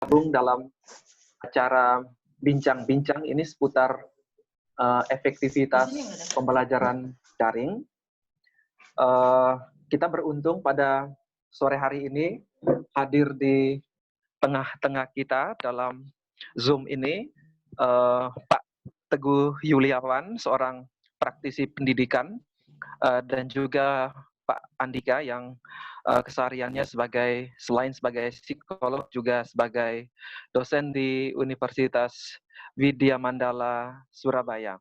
bergabung dalam acara bincang-bincang ini seputar efektivitas pembelajaran daring. Kita beruntung pada sore hari ini hadir di tengah-tengah kita dalam Zoom ini Pak Teguh Yuliawan, seorang praktisi pendidikan, dan juga Pak Andika yang kesehariannya selain sebagai psikolog juga sebagai dosen di Universitas Widya Mandala Surabaya.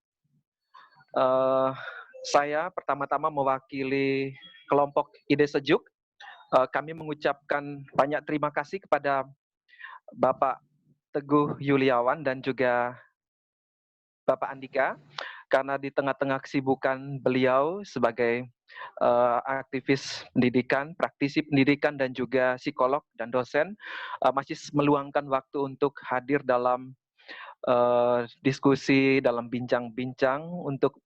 Saya pertama-tama mewakili kelompok Ide Sejuk. Kami mengucapkan banyak terima kasih kepada Bapak Teguh Yuliawan dan juga Bapak Andika, karena di tengah-tengah kesibukan beliau sebagai aktivis pendidikan, praktisi pendidikan, dan juga psikolog dan dosen, masih meluangkan waktu untuk hadir dalam diskusi, dalam bincang-bincang untuk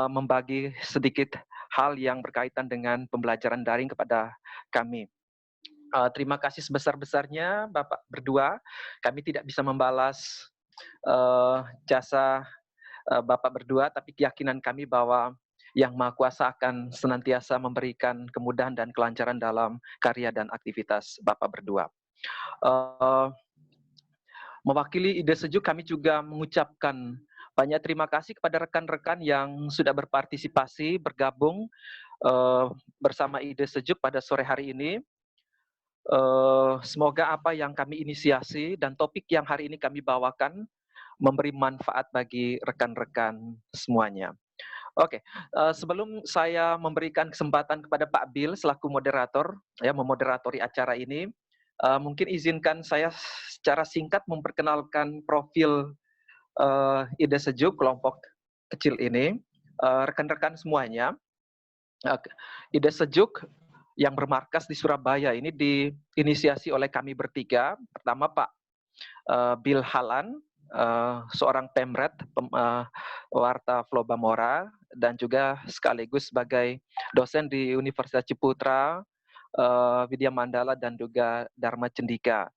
membagi sedikit hal yang berkaitan dengan pembelajaran daring kepada kami. Terima kasih sebesar-besarnya Bapak berdua. Kami tidak bisa membalas jasa Bapak berdua, tapi keyakinan kami bahwa Yang Maha Kuasa akan senantiasa memberikan kemudahan dan kelancaran dalam karya dan aktivitas Bapak berdua. Mewakili Ide Sejuk, kami juga mengucapkan banyak terima kasih kepada rekan-rekan yang sudah berpartisipasi, bergabung bersama Ide Sejuk pada sore hari ini. Semoga apa yang kami inisiasi dan topik yang hari ini kami bawakan memberi manfaat bagi rekan-rekan semuanya. Oke, sebelum saya memberikan kesempatan kepada Pak Bill selaku moderator, ya, memoderatori acara ini, mungkin izinkan saya secara singkat memperkenalkan profil Ide Sejuk, kelompok kecil ini. Rekan-rekan semuanya, Ide Sejuk yang bermarkas di Surabaya ini diinisiasi oleh kami bertiga. Pertama Pak Bill Halan, seorang pemret, warta Flobamora, dan juga sekaligus sebagai dosen di Universitas Ciputra, Widya Mandala, dan juga Dharma Cendika.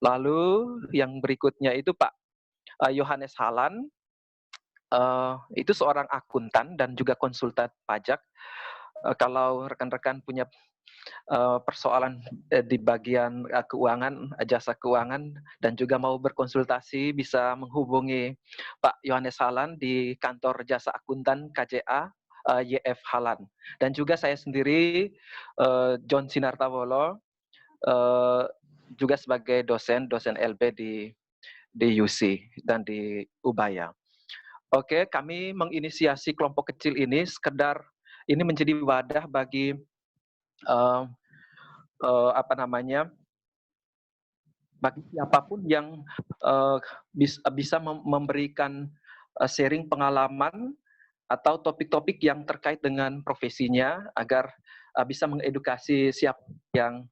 Lalu yang berikutnya itu Pak Yohanes Halan, itu seorang akuntan dan juga konsultan pajak. Kalau rekan-rekan punya persoalan di bagian keuangan, jasa keuangan, dan juga mau berkonsultasi, bisa menghubungi Pak Yohanes Halan di kantor jasa akuntan KJA YF Halan. Dan juga saya sendiri, John Sinartawolo, juga sebagai dosen LB di UC dan di Ubaya. Oke, kami menginisiasi kelompok kecil ini sekedar ini menjadi wadah bagi bagi siapapun yang bisa memberikan sharing pengalaman atau topik-topik yang terkait dengan profesinya agar bisa mengedukasi siapa yang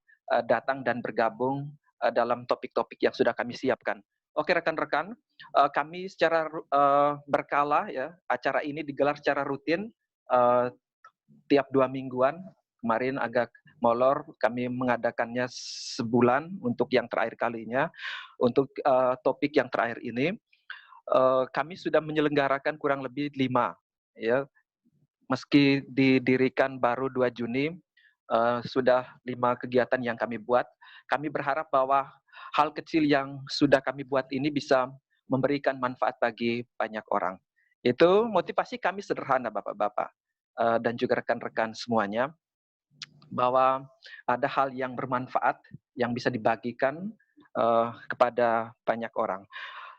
datang dan bergabung dalam topik-topik yang sudah kami siapkan. Oke rekan-rekan, kami secara berkala, ya, acara ini digelar secara rutin tiap 2 mingguan. Kemarin agak molor, kami mengadakannya sebulan untuk yang terakhir kalinya. Untuk topik yang terakhir ini, kami sudah menyelenggarakan kurang lebih 5, ya. Meski didirikan baru 2 Juni, sudah 5 kegiatan yang kami buat. Kami berharap bahwa hal kecil yang sudah kami buat ini bisa memberikan manfaat bagi banyak orang. Itu motivasi kami sederhana, Bapak-Bapak dan juga rekan-rekan semuanya, bahwa ada hal yang bermanfaat yang bisa dibagikan kepada banyak orang.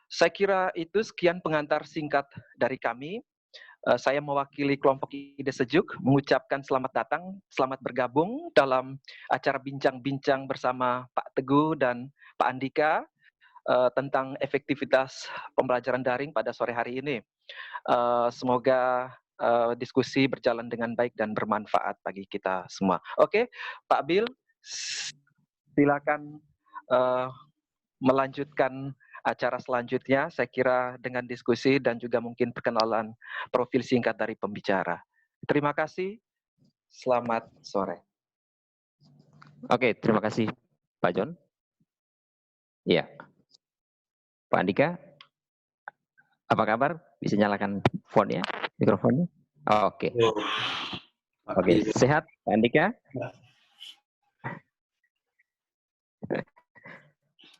Saya kira itu sekian pengantar singkat dari kami. Saya mewakili kelompok Ide Sejuk mengucapkan selamat datang, selamat bergabung dalam acara bincang-bincang bersama Pak Teguh dan Pak Andika tentang efektivitas pembelajaran daring pada sore hari ini. Semoga diskusi berjalan dengan baik dan bermanfaat bagi kita semua. Oke, Pak Bill, silakan melanjutkan acara selanjutnya. Saya kira dengan diskusi dan juga mungkin perkenalan profil singkat dari pembicara. Terima kasih. Selamat sore. Oke, terima kasih Pak John. Ya, Pak Andika, apa kabar? Bisa nyalakan phone-nya, mikrofonnya? Oke. Oke, sehat Pak Andika?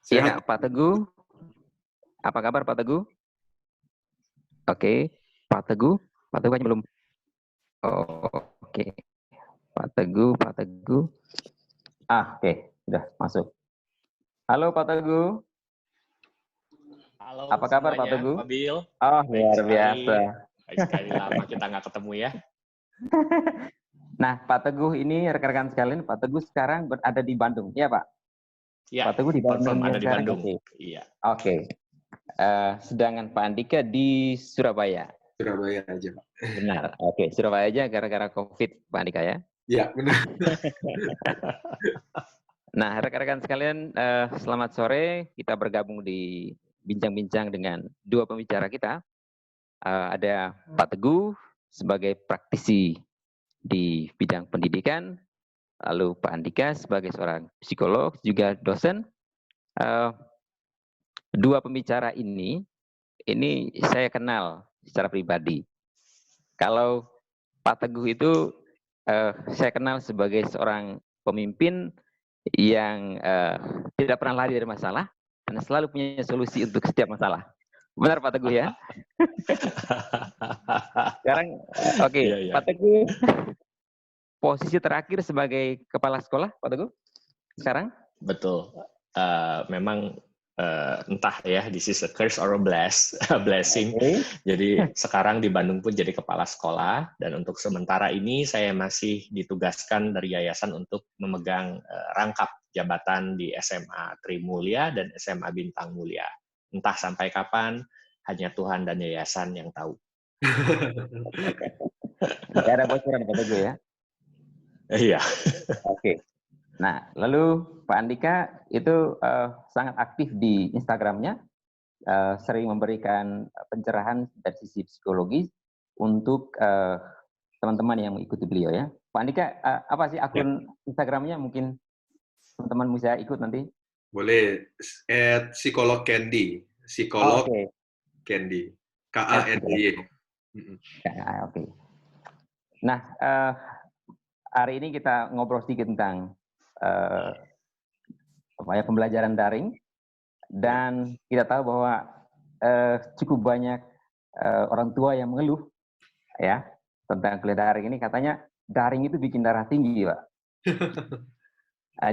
Iya, Pak Teguh. Apa kabar Pak Teguh? Oke, Pak Teguh kan belum. Oke, Pak Teguh. Oke, sudah masuk. Halo Pak Teguh. Halo Apa kabar semuanya, Pak Teguh? Pak Bill. Oh, Baik luar sekali. biasa. Baik sekali, lama kita nggak ketemu ya. Nah, Pak Teguh ini rekan-rekan sekalian, Pak Teguh sekarang berada di Bandung, ya Pak? Ya, Pak Teguh di Bandung confirm ya ada di sekarang? Bandung. Oke. Iya. Oke. Sedangkan Pak Andika di Surabaya. Surabaya aja, Pak. Benar. Oke, Surabaya aja gara-gara COVID, Pak Andika ya? Ya, benar. Nah, rekan-rekan sekalian, selamat sore. Kita bergabung di bincang-bincang dengan dua pembicara kita. Ada Pak Teguh sebagai praktisi di bidang pendidikan, lalu Pak Andika sebagai seorang psikolog, juga dosen. Dua pembicara ini saya kenal secara pribadi. Kalau Pak Teguh itu saya kenal sebagai seorang pemimpin yang tidak pernah lari dari masalah dan selalu punya solusi untuk setiap masalah. Benar Pak Teguh ya? Sekarang oke, Iya. Pak Teguh posisi terakhir sebagai kepala sekolah, Pak Teguh? Sekarang? Betul. Memang entah ya, this is a curse or a blessing. Okay. Jadi sekarang di Bandung pun jadi kepala sekolah, dan untuk sementara ini saya masih ditugaskan dari yayasan untuk memegang rangkap jabatan di SMA Trimulya dan SMA Bintang Mulia. Entah sampai kapan, hanya Tuhan dan yayasan yang tahu. Tidak ada bocoran Pak Teguh ya? Iya. Oke. Nah, lalu Pak Andika itu sangat aktif di Instagramnya, sering memberikan pencerahan dari sisi psikologis untuk teman-teman yang mengikuti beliau ya. Pak Andika, apa sih akun Instagramnya? Mungkin teman-teman bisa ikut nanti. Boleh, psikolog Candy. Psikolog Candy. K-A-N-D-Y. Oke. Nah, hari ini kita ngobrol sedikit tentang pembelajaran daring, dan kita tahu bahwa cukup banyak orang tua yang mengeluh ya tentang kuliah daring ini. Katanya daring itu bikin darah tinggi, Pak.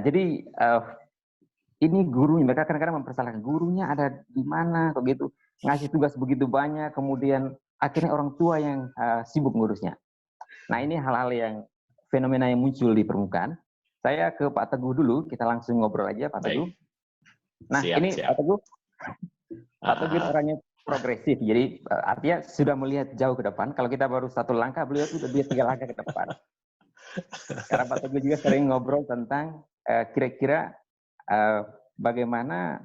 Jadi ini gurunya, mereka kadang-kadang mempersalahkan gurunya ada di mana kok gitu, ngasih tugas begitu banyak, kemudian akhirnya orang tua yang sibuk ngurusnya. Nah, ini hal-hal yang fenomena yang muncul di permukaan. Saya ke Pak Teguh dulu, kita langsung ngobrol aja Pak Teguh. Nah, siap. Pak Teguh orangnya progresif, jadi artinya sudah melihat jauh ke depan. Kalau kita baru satu langkah, beliau sudah 3 langkah ke depan. Karena Pak Teguh juga sering ngobrol tentang kira-kira bagaimana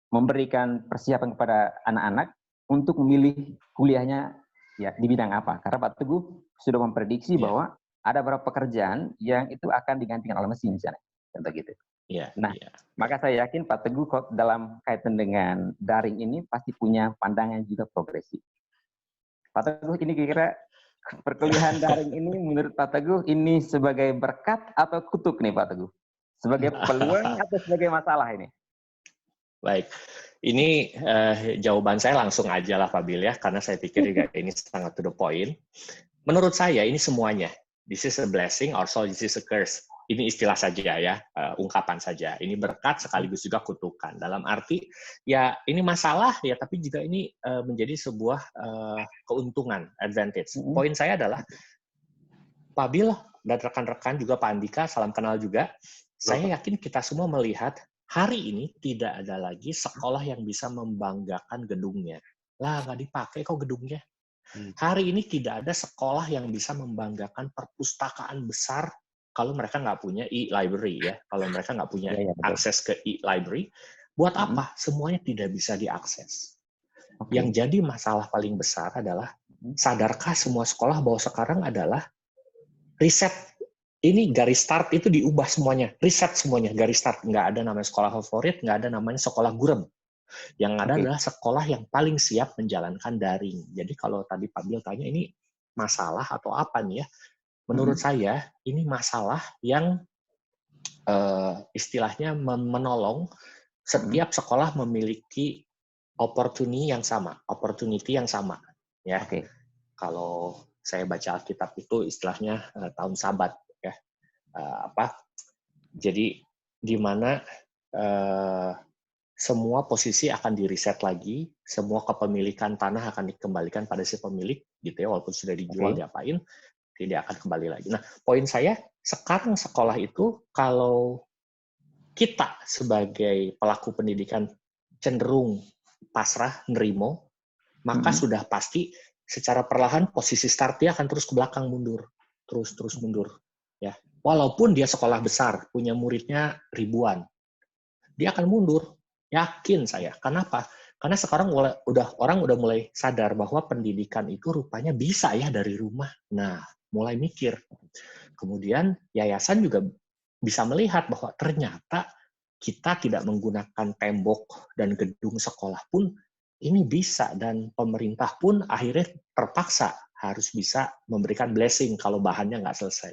memberikan persiapan kepada anak-anak untuk memilih kuliahnya ya di bidang apa. Karena Pak Teguh sudah memprediksi bahwa ada beberapa pekerjaan yang itu akan digantikan oleh mesin misalnya, contoh gitu. Maka saya yakin Pak Teguh dalam kaitan dengan daring ini pasti punya pandangan juga progresif. Pak Teguh, ini kira-kira perkuliahan daring ini menurut Pak Teguh ini sebagai berkat atau kutuk nih Pak Teguh? Sebagai peluang atau sebagai masalah ini? Baik, ini jawaban saya langsung aja lah Pak Bill ya, karena saya pikir juga ini sangat to the point. Menurut saya ini semuanya. This is a blessing, also this is a curse. Ini istilah saja ya, ungkapan saja. Ini berkat sekaligus juga kutukan. Dalam arti, ya ini masalah ya, tapi juga ini menjadi sebuah keuntungan, advantage. Poin saya adalah, Pak Bill dan rekan-rekan juga Pak Andika, salam kenal juga. Saya yakin kita semua melihat hari ini tidak ada lagi sekolah yang bisa membanggakan gedungnya. Lah, nggak dipakai kok gedungnya. Hari ini tidak ada sekolah yang bisa membanggakan perpustakaan besar kalau mereka nggak punya e-library ya. Kalau mereka nggak punya akses ke e-library, buat apa? Semuanya tidak bisa diakses. Yang jadi masalah paling besar adalah, sadarkah semua sekolah bahwa sekarang adalah riset ini garis start itu diubah semuanya, riset semuanya, garis start. Nggak ada namanya sekolah favorit, nggak ada namanya sekolah gurem. Yang ada adalah sekolah yang paling siap menjalankan daring. Jadi kalau tadi Pak Bill tanya ini masalah atau apa nih ya? Menurut saya ini masalah yang istilahnya menolong setiap sekolah memiliki opportunity yang sama. Ya, kalau saya baca Alkitab itu istilahnya tahun Sabat, ya, jadi di mana semua posisi akan diriset lagi, semua kepemilikan tanah akan dikembalikan pada si pemilik, gitu ya, walaupun sudah dijual, diapain, tidak akan kembali lagi. Nah, poin saya sekarang sekolah itu kalau kita sebagai pelaku pendidikan cenderung pasrah, nerimo, maka sudah pasti secara perlahan posisi start dia akan terus ke belakang mundur, terus mundur, ya. Walaupun dia sekolah besar, punya muridnya ribuan, dia akan mundur, yakin saya. Kenapa? Karena sekarang orang udah mulai sadar bahwa pendidikan itu rupanya bisa ya dari rumah. Nah, mulai mikir. Kemudian yayasan juga bisa melihat bahwa ternyata kita tidak menggunakan tembok dan gedung sekolah pun ini bisa, dan pemerintah pun akhirnya terpaksa harus bisa memberikan blessing kalau bahannya nggak selesai.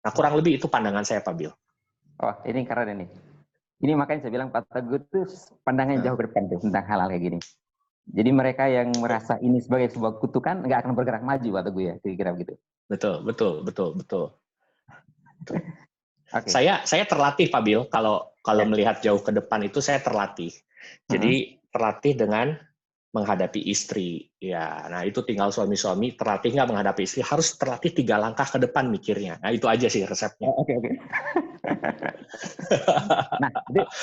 Nah, kurang lebih itu pandangan saya, Pak Bill. Oh, ini keren ini. Ini makanya saya bilang Pak Teguh itu pandangan jauh ke depan tuh tentang hal-hal kayak gini. Jadi mereka yang merasa ini sebagai sebuah kutukan nggak akan bergerak maju, Pak Teguh, ya, kira-kira begitu. Betul. Saya terlatih, Pak Bill, kalau melihat jauh ke depan itu saya terlatih. Jadi terlatih dengan menghadapi istri, ya. Nah, itu tinggal suami-suami terlatih nggak menghadapi istri, harus terlatih 3 langkah ke depan mikirnya. Nah, itu aja sih resepnya. Oke. Nah,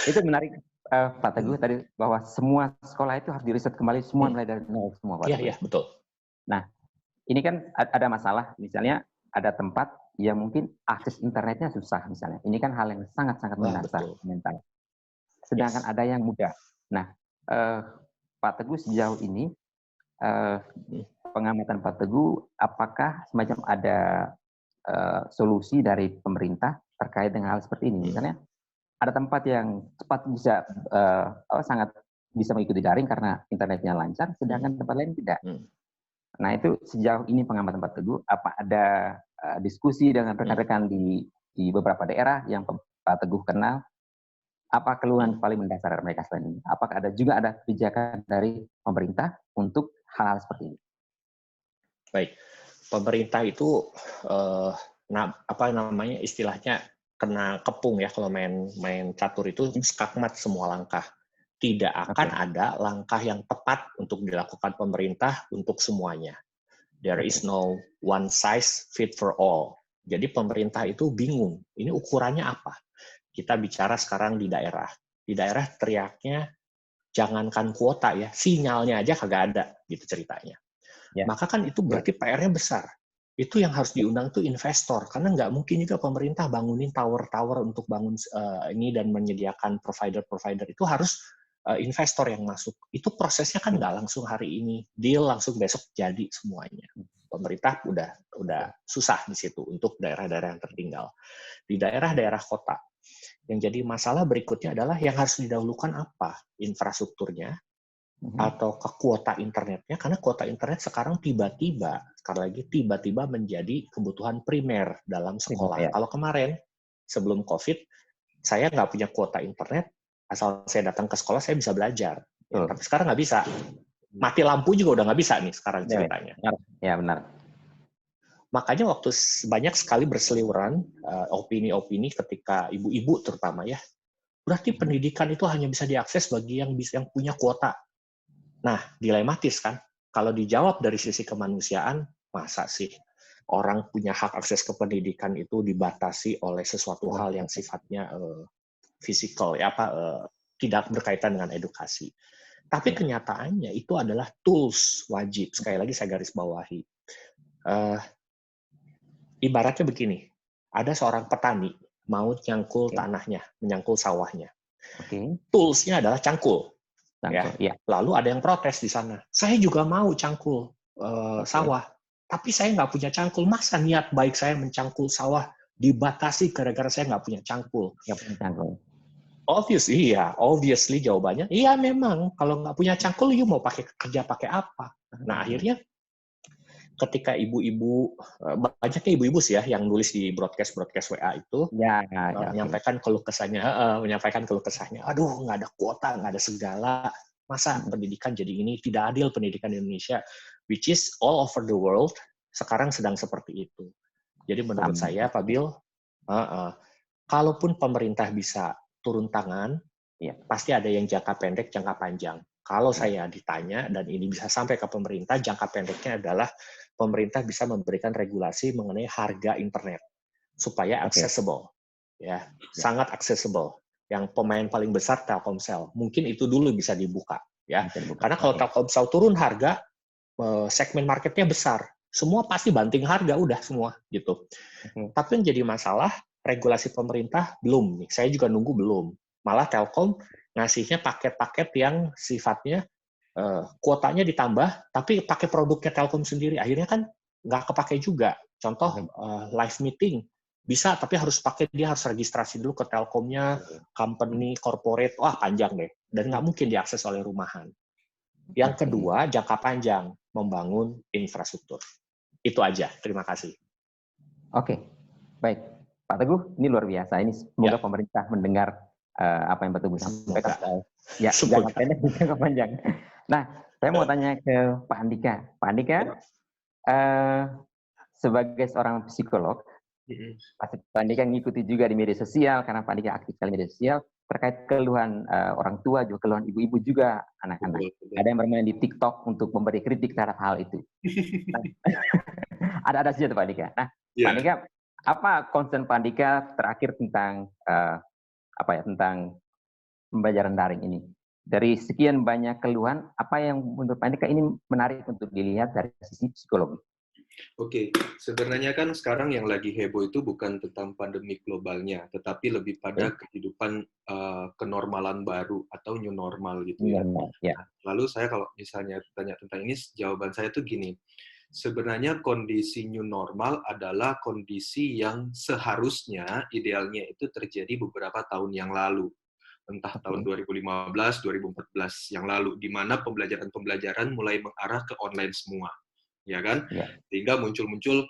itu menarik, Pak Teguh tadi, bahwa semua sekolah itu harus diriset kembali, semua mulai dari nol semua, Pak Teguh. Iya, betul. Nah, ini kan ada masalah, misalnya ada tempat yang mungkin akses internetnya susah misalnya. Ini kan hal yang sangat-sangat mendasar mental. Sedangkan ada yang mudah. Nah, Pak Teguh sejauh ini, pengamatan Pak Teguh, apakah semacam ada solusi dari pemerintah terkait dengan hal seperti ini? Misalnya, ada tempat yang cepat bisa sangat bisa mengikuti daring karena internetnya lancar, sedangkan tempat lain tidak. Nah, itu sejauh ini pengamatan Pak Teguh, apa ada diskusi dengan rekan-rekan di beberapa daerah yang Pak Teguh kenal? Apa keluhan paling mendasar mereka selain ini? Apakah juga ada kebijakan dari pemerintah untuk hal-hal seperti ini? Baik, pemerintah itu istilahnya kena kepung ya, kalau main catur itu skakmat semua langkah. Tidak akan ada langkah yang tepat untuk dilakukan pemerintah untuk semuanya. There is no one size fit for all. Jadi pemerintah itu bingung, ini ukurannya apa? Kita bicara sekarang di daerah. Di daerah teriaknya, jangankan kuota ya, sinyalnya aja kagak ada, gitu ceritanya. Maka kan itu berarti PR-nya besar. Itu yang harus diundang tuh investor, karena nggak mungkin juga pemerintah bangunin tower-tower untuk bangun ini dan menyediakan provider-provider. Itu harus investor yang masuk. Itu prosesnya kan nggak langsung hari ini, deal langsung besok jadi semuanya. Pemerintah udah susah di situ untuk daerah-daerah yang tertinggal. Di daerah-daerah kota, yang jadi masalah berikutnya adalah yang harus didahulukan apa? Infrastrukturnya atau ke kuota internetnya, karena kuota internet sekarang tiba-tiba menjadi kebutuhan primer dalam sekolah. Kalau kemarin, sebelum COVID, saya nggak punya kuota internet, asal saya datang ke sekolah, saya bisa belajar. Tapi sekarang nggak bisa. Mati lampu juga udah nggak bisa nih sekarang ceritanya. Ya, benar. Makanya waktu banyak sekali berseliweran opini-opini ketika ibu-ibu terutama ya, berarti pendidikan itu hanya bisa diakses bagi yang punya kuota. Nah, dilematis kan? Kalau dijawab dari sisi kemanusiaan, masa sih orang punya hak akses ke pendidikan itu dibatasi oleh sesuatu hal yang sifatnya fisikal, tidak berkaitan dengan edukasi. Tapi kenyataannya itu adalah tools wajib. Sekali lagi saya garis bawahi. Ibaratnya begini, ada seorang petani mau nyangkul tanahnya, menyangkul sawahnya. Toolsnya adalah cangkul. Lalu ada yang protes di sana. Saya juga mau cangkul sawah, tapi saya nggak punya cangkul. Masa niat baik saya mencangkul sawah dibatasi gara-gara saya nggak punya cangkul. Nggak punya cangkul. Obviously jawabannya, iya memang. Kalau nggak punya cangkul, you mau kerja pakai apa? Nah akhirnya ketika ibu-ibu, banyaknya ibu-ibu sih ya yang nulis di broadcast WA itu, menyampaikan keluh kesahnya, aduh nggak ada kuota, nggak ada segala, masa pendidikan jadi ini, tidak adil pendidikan di Indonesia, which is all over the world sekarang sedang seperti itu. Jadi menurut saya, Pak Bill, kalaupun pemerintah bisa turun tangan, pasti ada yang jangka pendek, jangka panjang. Kalau saya ditanya, dan ini bisa sampai ke pemerintah, jangka pendeknya adalah pemerintah bisa memberikan regulasi mengenai harga internet supaya accessible, sangat accessible. Yang pemain paling besar Telkomsel, mungkin itu dulu bisa dibuka, ya. Karena kalau Telkomsel turun harga, segmen marketnya besar, semua pasti banting harga, udah semua gitu. Tapi yang jadi masalah, regulasi pemerintah belum nih. Saya juga nunggu belum. Malah Telkom ngasihnya paket-paket yang sifatnya kuotanya ditambah, tapi pakai produknya Telkom sendiri. Akhirnya kan nggak kepake juga. Contoh live meeting bisa, tapi dia harus registrasi dulu ke Telkomnya, company, corporate, wah panjang deh. Dan nggak mungkin diakses oleh rumahan. Yang kedua, jangka panjang, membangun infrastruktur. Itu aja. Terima kasih. Oke, baik. Pak Teguh, ini luar biasa. Ini semoga pemerintah mendengar apa yang Pak Teguh sampaikan. Ya, jangka pendek, jangka panjang. Nah, saya mau tanya ke Pak Andika. Pak Andika, sebagai seorang psikolog, pasti Pak Andika ngikuti juga di media sosial, karena Pak Andika aktif sekali di media sosial, terkait keluhan orang tua, juga keluhan ibu-ibu juga, anak-anak. Ada yang bermain di TikTok untuk memberi kritik terhadap hal itu. Ada saja tuh Pak Andika. Nah, Pak Andika, apa concern Pak Andika terakhir tentang tentang pembelajaran daring ini? Dari sekian banyak keluhan, apa yang menurut Pak Andika ini menarik untuk dilihat dari sisi psikologi? Oke, sebenarnya kan sekarang yang lagi heboh itu bukan tentang pandemi globalnya, tetapi lebih pada kehidupan kenormalan baru atau new normal gitu ya. Lalu saya kalau misalnya tanya tentang ini, jawaban saya tuh gini, sebenarnya kondisi new normal adalah kondisi yang seharusnya idealnya itu terjadi beberapa tahun yang lalu. Entah tahun 2015, 2014 yang lalu, di mana pembelajaran mulai mengarah ke online semua. Ya kan? Sehingga muncul-muncul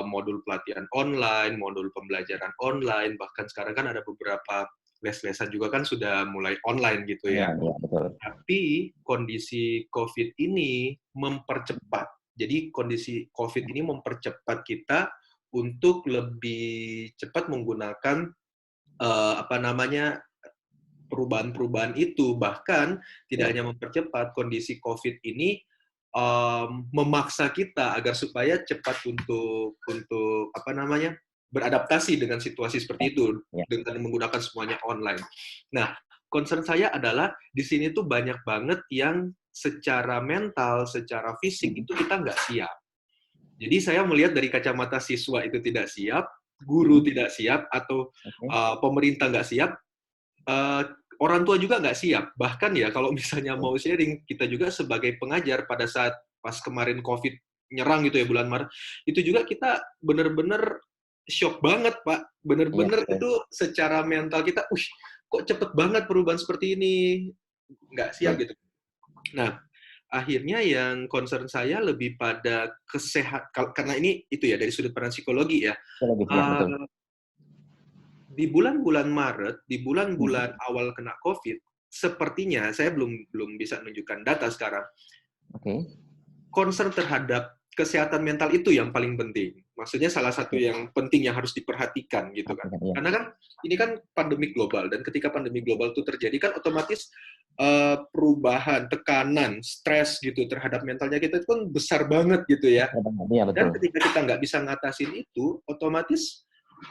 modul pelatihan online, modul pembelajaran online, bahkan sekarang kan ada beberapa les-lesan juga kan sudah mulai online gitu ya. Betul. Tapi kondisi COVID ini mempercepat. Jadi kondisi COVID ini mempercepat kita untuk lebih cepat menggunakan perubahan-perubahan itu. Bahkan tidak hanya mempercepat, kondisi COVID ini memaksa kita agar supaya cepat untuk beradaptasi dengan situasi seperti itu dengan menggunakan semuanya online. Nah, concern saya adalah di sini tuh banyak banget yang secara mental, secara fisik itu kita nggak siap. Jadi saya melihat dari kacamata siswa itu tidak siap, guru tidak siap, atau pemerintah nggak siap. Orang tua juga nggak siap. Bahkan ya kalau misalnya mau sharing, kita juga sebagai pengajar pada saat pas kemarin COVID nyerang gitu ya bulan Maret, itu juga kita benar-benar shock banget Pak. Benar-benar itu secara mental kita, kok cepet banget perubahan seperti ini, nggak siap gitu. Nah, akhirnya yang concern saya lebih pada kesehatan, karena ini itu ya dari sudut pandang psikologi ya. Di bulan-bulan Maret, di bulan-bulan awal kena COVID, sepertinya saya belum bisa menunjukkan data sekarang. Concern terhadap kesehatan mental itu yang paling penting. Maksudnya salah satu yang penting yang harus diperhatikan gitu kan. Karena kan ini kan pandemi global, dan ketika pandemi global itu terjadi kan otomatis perubahan, tekanan, stres gitu terhadap mentalnya kita itu kan besar banget gitu ya. Dan ketika kita nggak bisa ngatasin itu, otomatis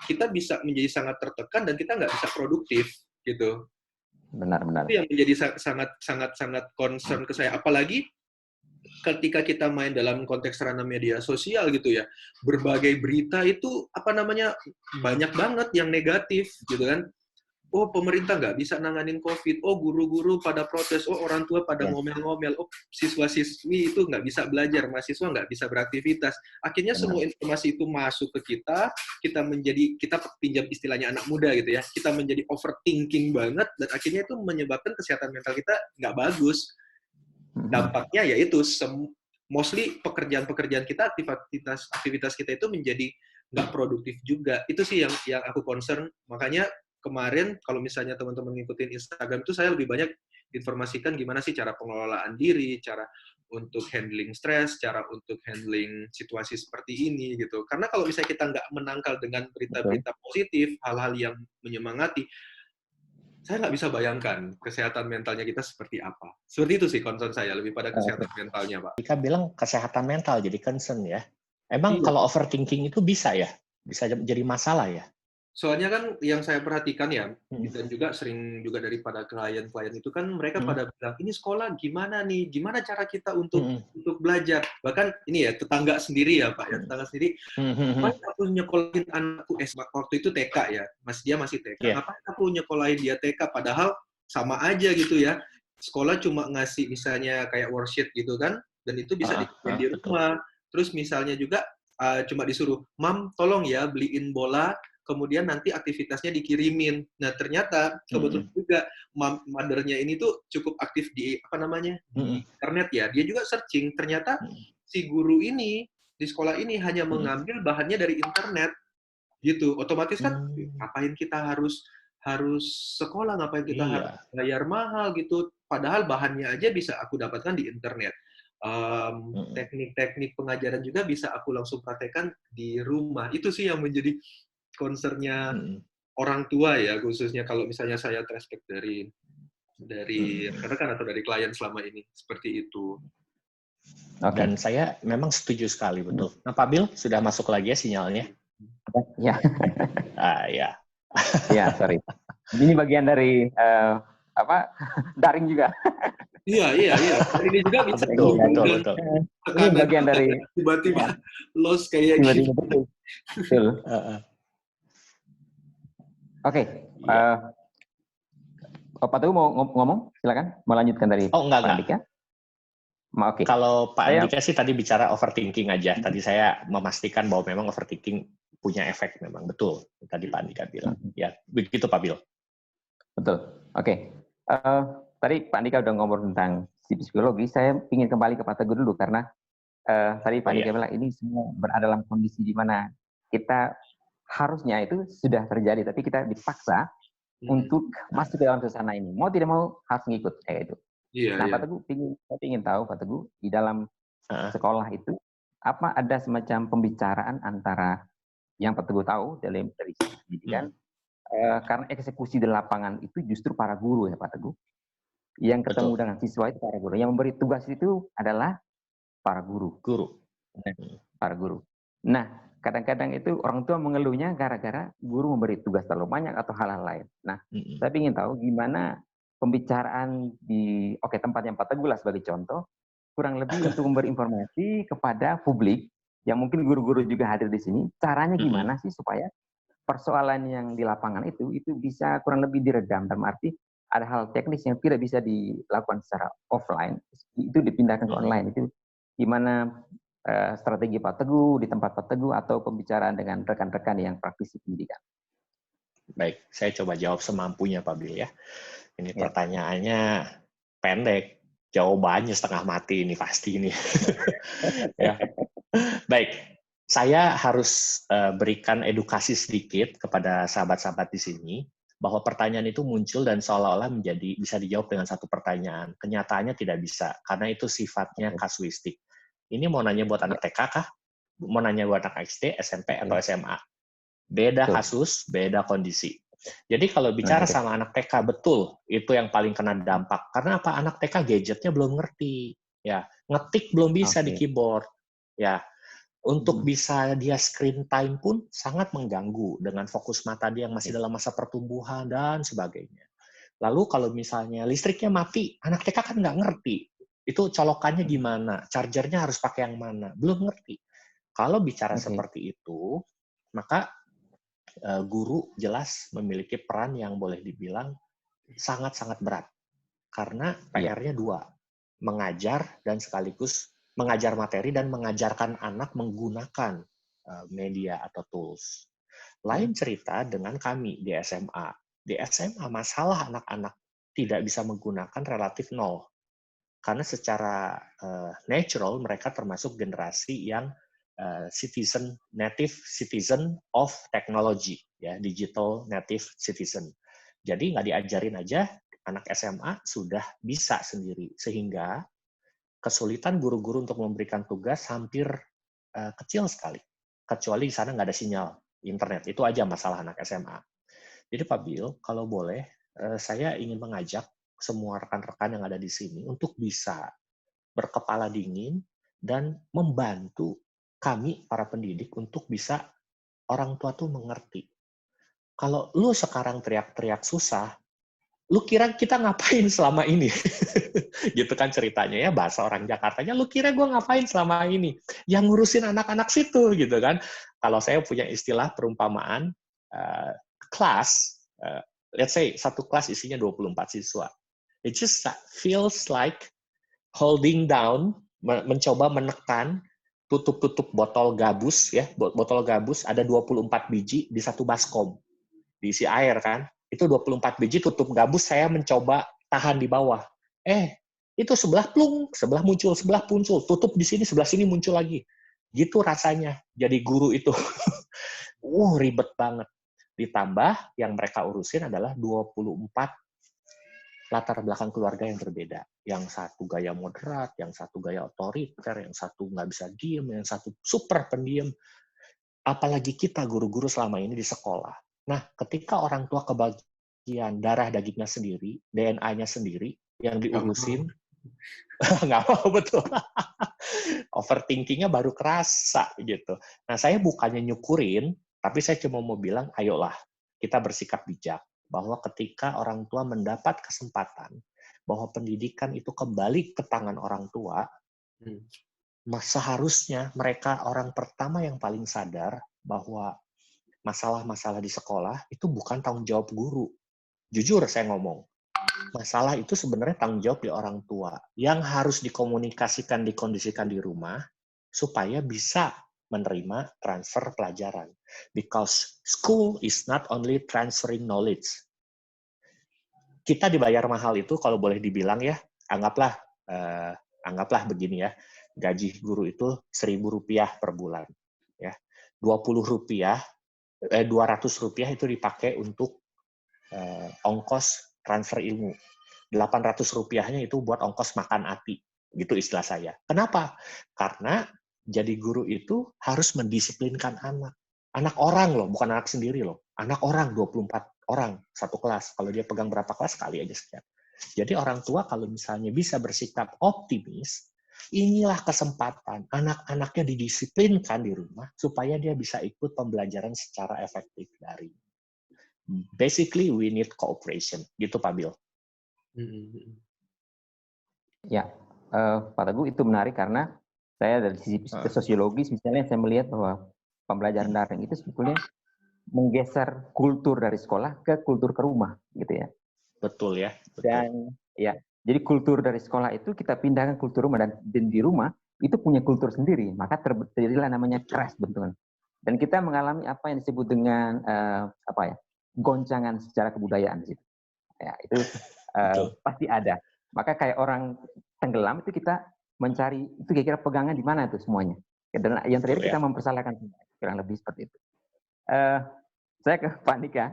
kita bisa menjadi sangat tertekan dan kita nggak bisa produktif gitu. Benar-benar. Itu yang menjadi sangat concern ke saya. Apalagi ketika kita main dalam konteks sarana media sosial gitu ya, berbagai berita itu banyak banget yang negatif gitu kan. oh pemerintah nggak bisa nanganin COVID, oh guru-guru pada protes, oh orang tua pada Ya. ngomel-ngomel, oh siswa-siswi itu nggak bisa belajar, mahasiswa nggak bisa beraktivitas. Akhirnya Benar. semua informasi itu masuk ke kita pinjam istilahnya anak muda gitu ya, kita menjadi overthinking banget, dan akhirnya itu menyebabkan kesehatan mental kita nggak bagus. Dampaknya yaitu mostly pekerjaan-pekerjaan kita, aktivitas kita itu menjadi nggak produktif juga. Itu sih yang aku concern. Makanya kemarin kalau misalnya teman-teman ngikutin Instagram itu saya lebih banyak informasikan gimana sih cara pengelolaan diri, cara untuk handling stres, cara untuk handling situasi seperti ini gitu. Karena kalau misalnya kita nggak menangkal dengan berita-berita positif, hal-hal yang menyemangati, saya nggak bisa bayangkan kesehatan mentalnya kita seperti apa. Seperti itu sih concern saya, lebih pada kesehatan mentalnya, Pak. Dika bilang kesehatan mental jadi concern ya. Emang Iya. kalau overthinking itu bisa ya? Bisa jadi masalah ya? Soalnya kan yang saya perhatikan ya, dan juga sering juga daripada klien-klien itu kan mereka pada bilang, ini sekolah gimana nih? Gimana cara kita untuk belajar? Bahkan ini ya, tetangga sendiri ya Pak, ya tetangga sendiri, ngapain aku nyekolahin anakku waktu itu TK ya, dia masih TK, ngapain aku nyekolahin dia TK? Padahal sama aja gitu ya, sekolah cuma ngasih misalnya kayak worksheet gitu kan, dan itu bisa dikerjain di rumah. Terus misalnya juga cuma disuruh, Mam tolong ya beliin bola, kemudian nanti aktivitasnya dikirimin. Nah, ternyata kebetulan juga mother-nya ini tuh cukup aktif di di internet ya. Dia juga searching, ternyata si guru ini di sekolah ini hanya mengambil bahannya dari internet. Gitu. Otomatis kan ngapain kita harus sekolah, ngapain kita harus bayar mahal gitu. Padahal bahannya aja bisa aku dapatkan di internet. Teknik-teknik pengajaran juga bisa aku langsung praktekkan di rumah. Itu sih yang menjadi concern-nya orang tua ya, khususnya kalau misalnya saya transpek dari rekan-rekan atau dari klien selama ini, seperti itu. Dan saya memang setuju sekali, betul. Nah, Pak Bill, sudah masuk lagi ya sinyalnya? Ya. Ya. Ya, sorry. Ini bagian dari daring juga. Iya. Ini juga bisa. Betul. Ini bagian dari tiba-tiba loss kayak gitu. Betul. Oke. Pak Teguh mau ngomong? Silakan. Mau lanjutkan dari enggak. Pak Andika? Oke. Kalau Pak Andika sih tadi bicara overthinking aja. Tadi saya memastikan bahwa memang overthinking punya efek memang. Betul. Tadi Pak Andika bilang. Ya, begitu Pak Bill. Betul. Oke. Tadi Pak Andika udah ngomong tentang psikologi. Saya ingin kembali ke Pak Teguh dulu karena tadi Pak Andika bilang ini semua berada dalam kondisi di mana kita harusnya itu sudah terjadi, tapi kita dipaksa untuk masuk ke dalam suasana ini. Mau tidak mau harus ngikut kayak itu. Pak Teguh, saya ingin tahu Pak Teguh, di dalam sekolah itu apa ada semacam pembicaraan antara yang Pak Teguh tahu dari pendidikan, karena eksekusi di lapangan itu justru para guru ya Pak Teguh. Yang ketemu dengan siswa itu para guru. Yang memberi tugas itu adalah para guru. Para guru. Nah, kadang-kadang itu orang tua mengeluhnya gara-gara guru memberi tugas terlalu banyak atau hal-hal lain. Nah, saya ingin tahu gimana pembicaraan di tempat yang Pak Teguh lah sebagai contoh, kurang lebih untuk memberi informasi kepada publik, yang mungkin guru-guru juga hadir di sini, caranya gimana sih supaya persoalan yang di lapangan itu bisa kurang lebih diredam, dalam arti ada hal teknis yang tidak bisa dilakukan secara offline, itu dipindahkan ke online. Itu gimana strategi Pak Teguh di tempat Pak Teguh atau pembicaraan dengan rekan-rekan yang praktisi pendidikan? Baik, saya coba jawab semampunya Pak Bill ya. Ini pertanyaannya pendek, jawabannya setengah mati ini pasti ini. Ya. Baik, saya harus berikan edukasi sedikit kepada sahabat-sahabat di sini bahwa pertanyaan itu muncul dan seolah-olah bisa dijawab dengan satu pertanyaan. Kenyataannya tidak bisa karena itu sifatnya kasuistik. Ini mau nanya buat anak TK kah? Mau nanya buat anak SD, SMP, atau SMA? Beda kasus, beda kondisi. Jadi kalau bicara sama anak TK, betul, itu yang paling kena dampak. Karena apa? Anak TK gadgetnya belum ngerti. Ya, ngetik belum bisa di keyboard. Ya, untuk bisa dia screen time pun sangat mengganggu dengan fokus mata dia yang masih dalam masa pertumbuhan dan sebagainya. Lalu kalau misalnya listriknya mati, anak TK kan nggak ngerti. Itu colokannya gimana, chargernya harus pakai yang mana, belum ngerti. Kalau bicara seperti itu, maka guru jelas memiliki peran yang boleh dibilang sangat-sangat berat. Karena PR-nya dua, mengajar dan sekaligus mengajar materi dan mengajarkan anak menggunakan media atau tools. Lain cerita dengan kami di SMA. Di SMA masalah anak-anak tidak bisa menggunakan relatif nol. Karena secara natural mereka termasuk generasi yang native citizen of technology, ya, digital native citizen. Jadi nggak diajarin aja, anak SMA sudah bisa sendiri, sehingga kesulitan guru-guru untuk memberikan tugas hampir kecil sekali, kecuali di sana nggak ada sinyal internet. Itu aja masalah anak SMA. Jadi Pak Bill, kalau boleh, saya ingin mengajak semua rekan-rekan yang ada di sini untuk bisa berkepala dingin dan membantu kami, para pendidik, untuk bisa orang tua tuh mengerti. Kalau lu sekarang teriak-teriak susah, lu kira kita ngapain selama ini? Gitu kan ceritanya ya, bahasa orang Jakartanya, lu kira gue ngapain selama ini? Yang ngurusin anak-anak situ, gitu kan. Kalau saya punya istilah perumpamaan, kelas, let's say satu kelas isinya 24 siswa. It just feels like holding down, mencoba menekan tutup-tutup botol gabus, ya, botol gabus ada 24 biji di satu baskom. Diisi air kan, itu 24 biji tutup gabus, saya mencoba tahan di bawah. Itu sebelah plung, sebelah muncul, tutup di sini, sebelah sini muncul lagi. Gitu rasanya jadi guru itu. Ribet banget. Ditambah yang mereka urusin adalah 24 latar belakang keluarga yang berbeda. Yang satu gaya moderat, yang satu gaya otoriter, yang satu nggak bisa diem, yang satu super pendiam. Apalagi kita guru-guru selama ini di sekolah. Nah, ketika orang tua kebagian darah dagingnya sendiri, DNA-nya sendiri, yang diurusin, nggak mau, betul. Overthinking-nya baru kerasa gitu. Nah, saya bukannya nyukurin, tapi saya cuma mau bilang, ayolah, kita bersikap bijak. Bahwa ketika orang tua mendapat kesempatan, bahwa pendidikan itu kembali ke tangan orang tua, seharusnya mereka orang pertama yang paling sadar bahwa masalah-masalah di sekolah itu bukan tanggung jawab guru. Jujur saya ngomong, masalah itu sebenarnya tanggung jawab di orang tua yang harus dikomunikasikan, dikondisikan di rumah supaya bisa menerima transfer pelajaran. Because school is not only transferring knowledge. Kita dibayar mahal itu kalau boleh dibilang ya, anggaplah begini ya, gaji guru itu Rp1.000 per bulan. Ya, Rp200 itu dipakai untuk ongkos transfer ilmu. Rp800-nya itu buat ongkos makan hati, gitu istilah saya. Kenapa? Karena jadi guru itu harus mendisiplinkan anak. Anak orang loh, bukan anak sendiri loh. Anak orang, 24 orang, satu kelas. Kalau dia pegang berapa kelas, kali aja sekian. Jadi orang tua kalau misalnya bisa bersikap optimis, inilah kesempatan anak-anaknya didisiplinkan di rumah supaya dia bisa ikut pembelajaran secara efektif dari. Basically, we need cooperation. Gitu, Pak Bill. Ya, Pak Teguh, itu menarik karena saya dari sisi sosiologis, misalnya saya melihat bahwa pembelajaran daring itu sebetulnya menggeser kultur dari sekolah ke kultur ke rumah, gitu ya. Betul ya. Betul. Dan ya, jadi kultur dari sekolah itu kita pindahkan kultur rumah, dan di rumah itu punya kultur sendiri, maka terjadilah namanya crash bentukan. Dan kita mengalami apa yang disebut dengan goncangan secara kebudayaan gitu. Ya, itu pasti ada. Maka kayak orang tenggelam itu kita mencari itu kira-kira pegangan di mana itu semuanya. Dan yang terjadi kita mempersalahkan, kurang lebih seperti itu. Saya ke Pak Andika.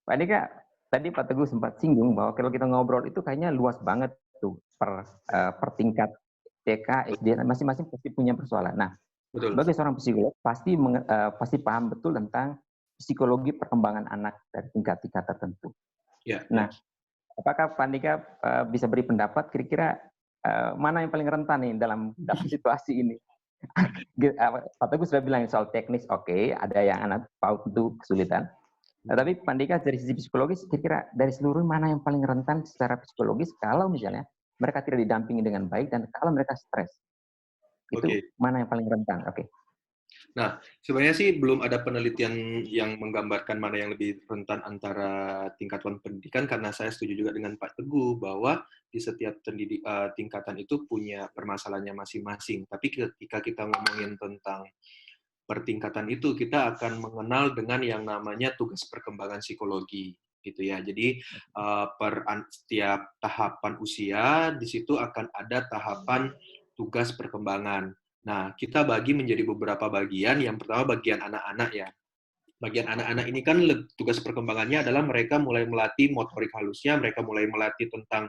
Pak Andika, tadi Pak Teguh sempat singgung bahwa kalau kita ngobrol itu kayaknya luas banget tuh per tingkat TK, SD, masing-masing pasti punya persoalan. Nah, sebagai seorang psikolog pasti paham betul tentang psikologi perkembangan anak dari tingkat-tingkat tertentu. Nah, apakah Pak Andika bisa beri pendapat kira-kira mana yang paling rentan nih dalam situasi ini? Pak Teguh sudah bilang soal teknis, oke, ada yang anak PAUD itu kesulitan. Tapi Pak Andika dari sisi psikologis, kira-kira dari seluruh mana yang paling rentan secara psikologis kalau misalnya mereka tidak didampingi dengan baik dan kalau mereka stres? Itu mana yang paling rentan? Oke. Nah, sebenarnya sih belum ada penelitian yang menggambarkan mana yang lebih rentan antara tingkatan pendidikan, karena saya setuju juga dengan Pak Teguh bahwa di setiap tingkatan itu punya permasalahannya masing-masing. Tapi ketika kita ngomongin tentang pertingkatan itu, kita akan mengenal dengan yang namanya tugas perkembangan psikologi, gitu ya. Jadi setiap tahapan usia di situ akan ada tahapan tugas perkembangan. Nah, kita bagi menjadi beberapa bagian. Yang pertama bagian anak-anak ya. Bagian anak-anak ini kan tugas perkembangannya adalah mereka mulai melatih motorik halusnya, mereka mulai melatih tentang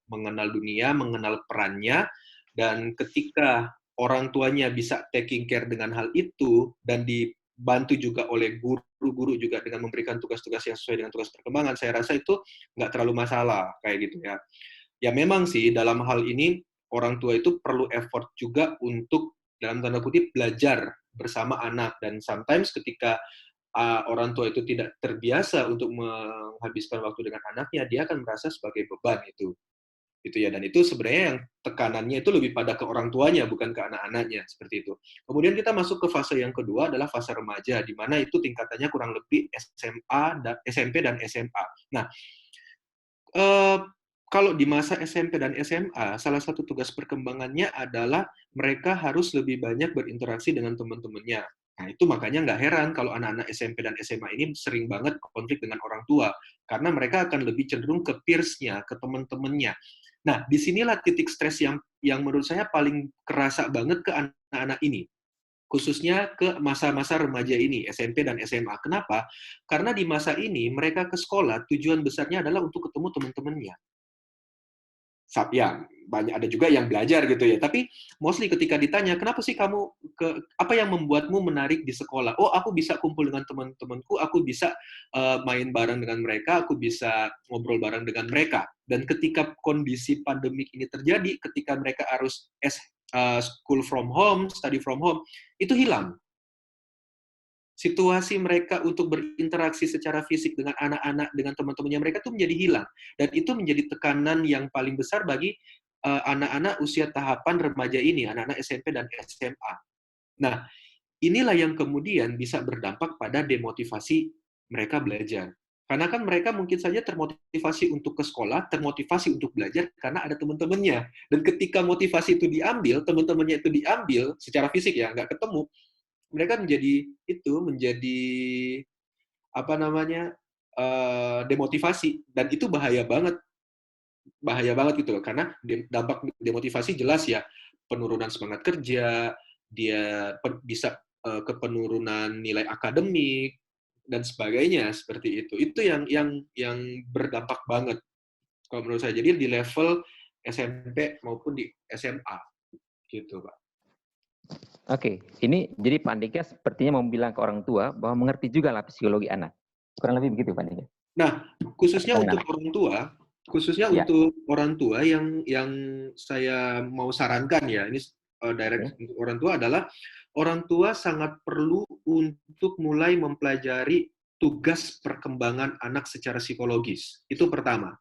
mengenal dunia, mengenal perannya, dan ketika orang tuanya bisa taking care dengan hal itu, dan dibantu juga oleh guru-guru juga dengan memberikan tugas-tugas yang sesuai dengan tugas perkembangan, saya rasa itu nggak terlalu masalah, kayak gitu ya. Ya memang sih, dalam hal ini, orang tua itu perlu effort juga untuk, dalam tanda kutip, belajar bersama anak, dan sometimes ketika orang tua itu tidak terbiasa untuk menghabiskan waktu dengan anaknya, dia akan merasa sebagai beban itu ya, dan itu sebenarnya yang tekanannya itu lebih pada ke orang tuanya, bukan ke anak-anaknya, seperti itu. Kemudian kita masuk ke fase yang kedua, adalah fase remaja, di mana itu tingkatannya kurang lebih SMP dan SMA. Nah, kalau di masa SMP dan SMA, salah satu tugas perkembangannya adalah mereka harus lebih banyak berinteraksi dengan teman-temannya. Nah, itu makanya nggak heran kalau anak-anak SMP dan SMA ini sering banget konflik dengan orang tua, karena mereka akan lebih cenderung ke peers-nya, ke teman-temannya. Nah, disinilah titik stres yang menurut saya paling kerasa banget ke anak-anak ini, khususnya ke masa-masa remaja ini, SMP dan SMA. Kenapa? Karena di masa ini, mereka ke sekolah, tujuan besarnya adalah untuk ketemu teman-temannya. Ya, banyak ada juga yang belajar gitu ya. Tapi mostly ketika ditanya, kenapa sih kamu apa yang membuatmu menarik di sekolah? Oh, aku bisa kumpul dengan teman-temanku, aku bisa main bareng dengan mereka, aku bisa ngobrol bareng dengan mereka. Dan ketika kondisi pandemik ini terjadi, ketika mereka harus school from home, study from home, itu hilang. Situasi mereka untuk berinteraksi secara fisik dengan anak-anak, dengan teman-temannya mereka itu menjadi hilang. Dan itu menjadi tekanan yang paling besar bagi anak-anak usia tahapan remaja ini, anak-anak SMP dan SMA. Nah, inilah yang kemudian bisa berdampak pada demotivasi mereka belajar. Karena kan mereka mungkin saja termotivasi untuk ke sekolah, termotivasi untuk belajar karena ada teman-temannya. Dan ketika motivasi itu diambil, teman-temannya itu diambil secara fisik ya, nggak ketemu, mereka menjadi apa namanya, demotivasi, dan itu bahaya banget gitu loh, karena dampak demotivasi jelas ya, penurunan semangat kerja, dia bisa ke penurunan nilai akademik dan sebagainya, seperti itu. Itu yang berdampak banget kalau menurut saya. Jadi di level SMP maupun di SMA gitu, Pak. Oke, ini jadi Pak Andika sepertinya mau bilang ke orang tua bahwa mengerti juga lah psikologi anak. Kurang lebih begitu, Pak Andika. Nah, khususnya untuk orang tua yang saya mau sarankan ya, ini direct untuk orang tua adalah, orang tua sangat perlu untuk mulai mempelajari tugas perkembangan anak secara psikologis. Itu pertama.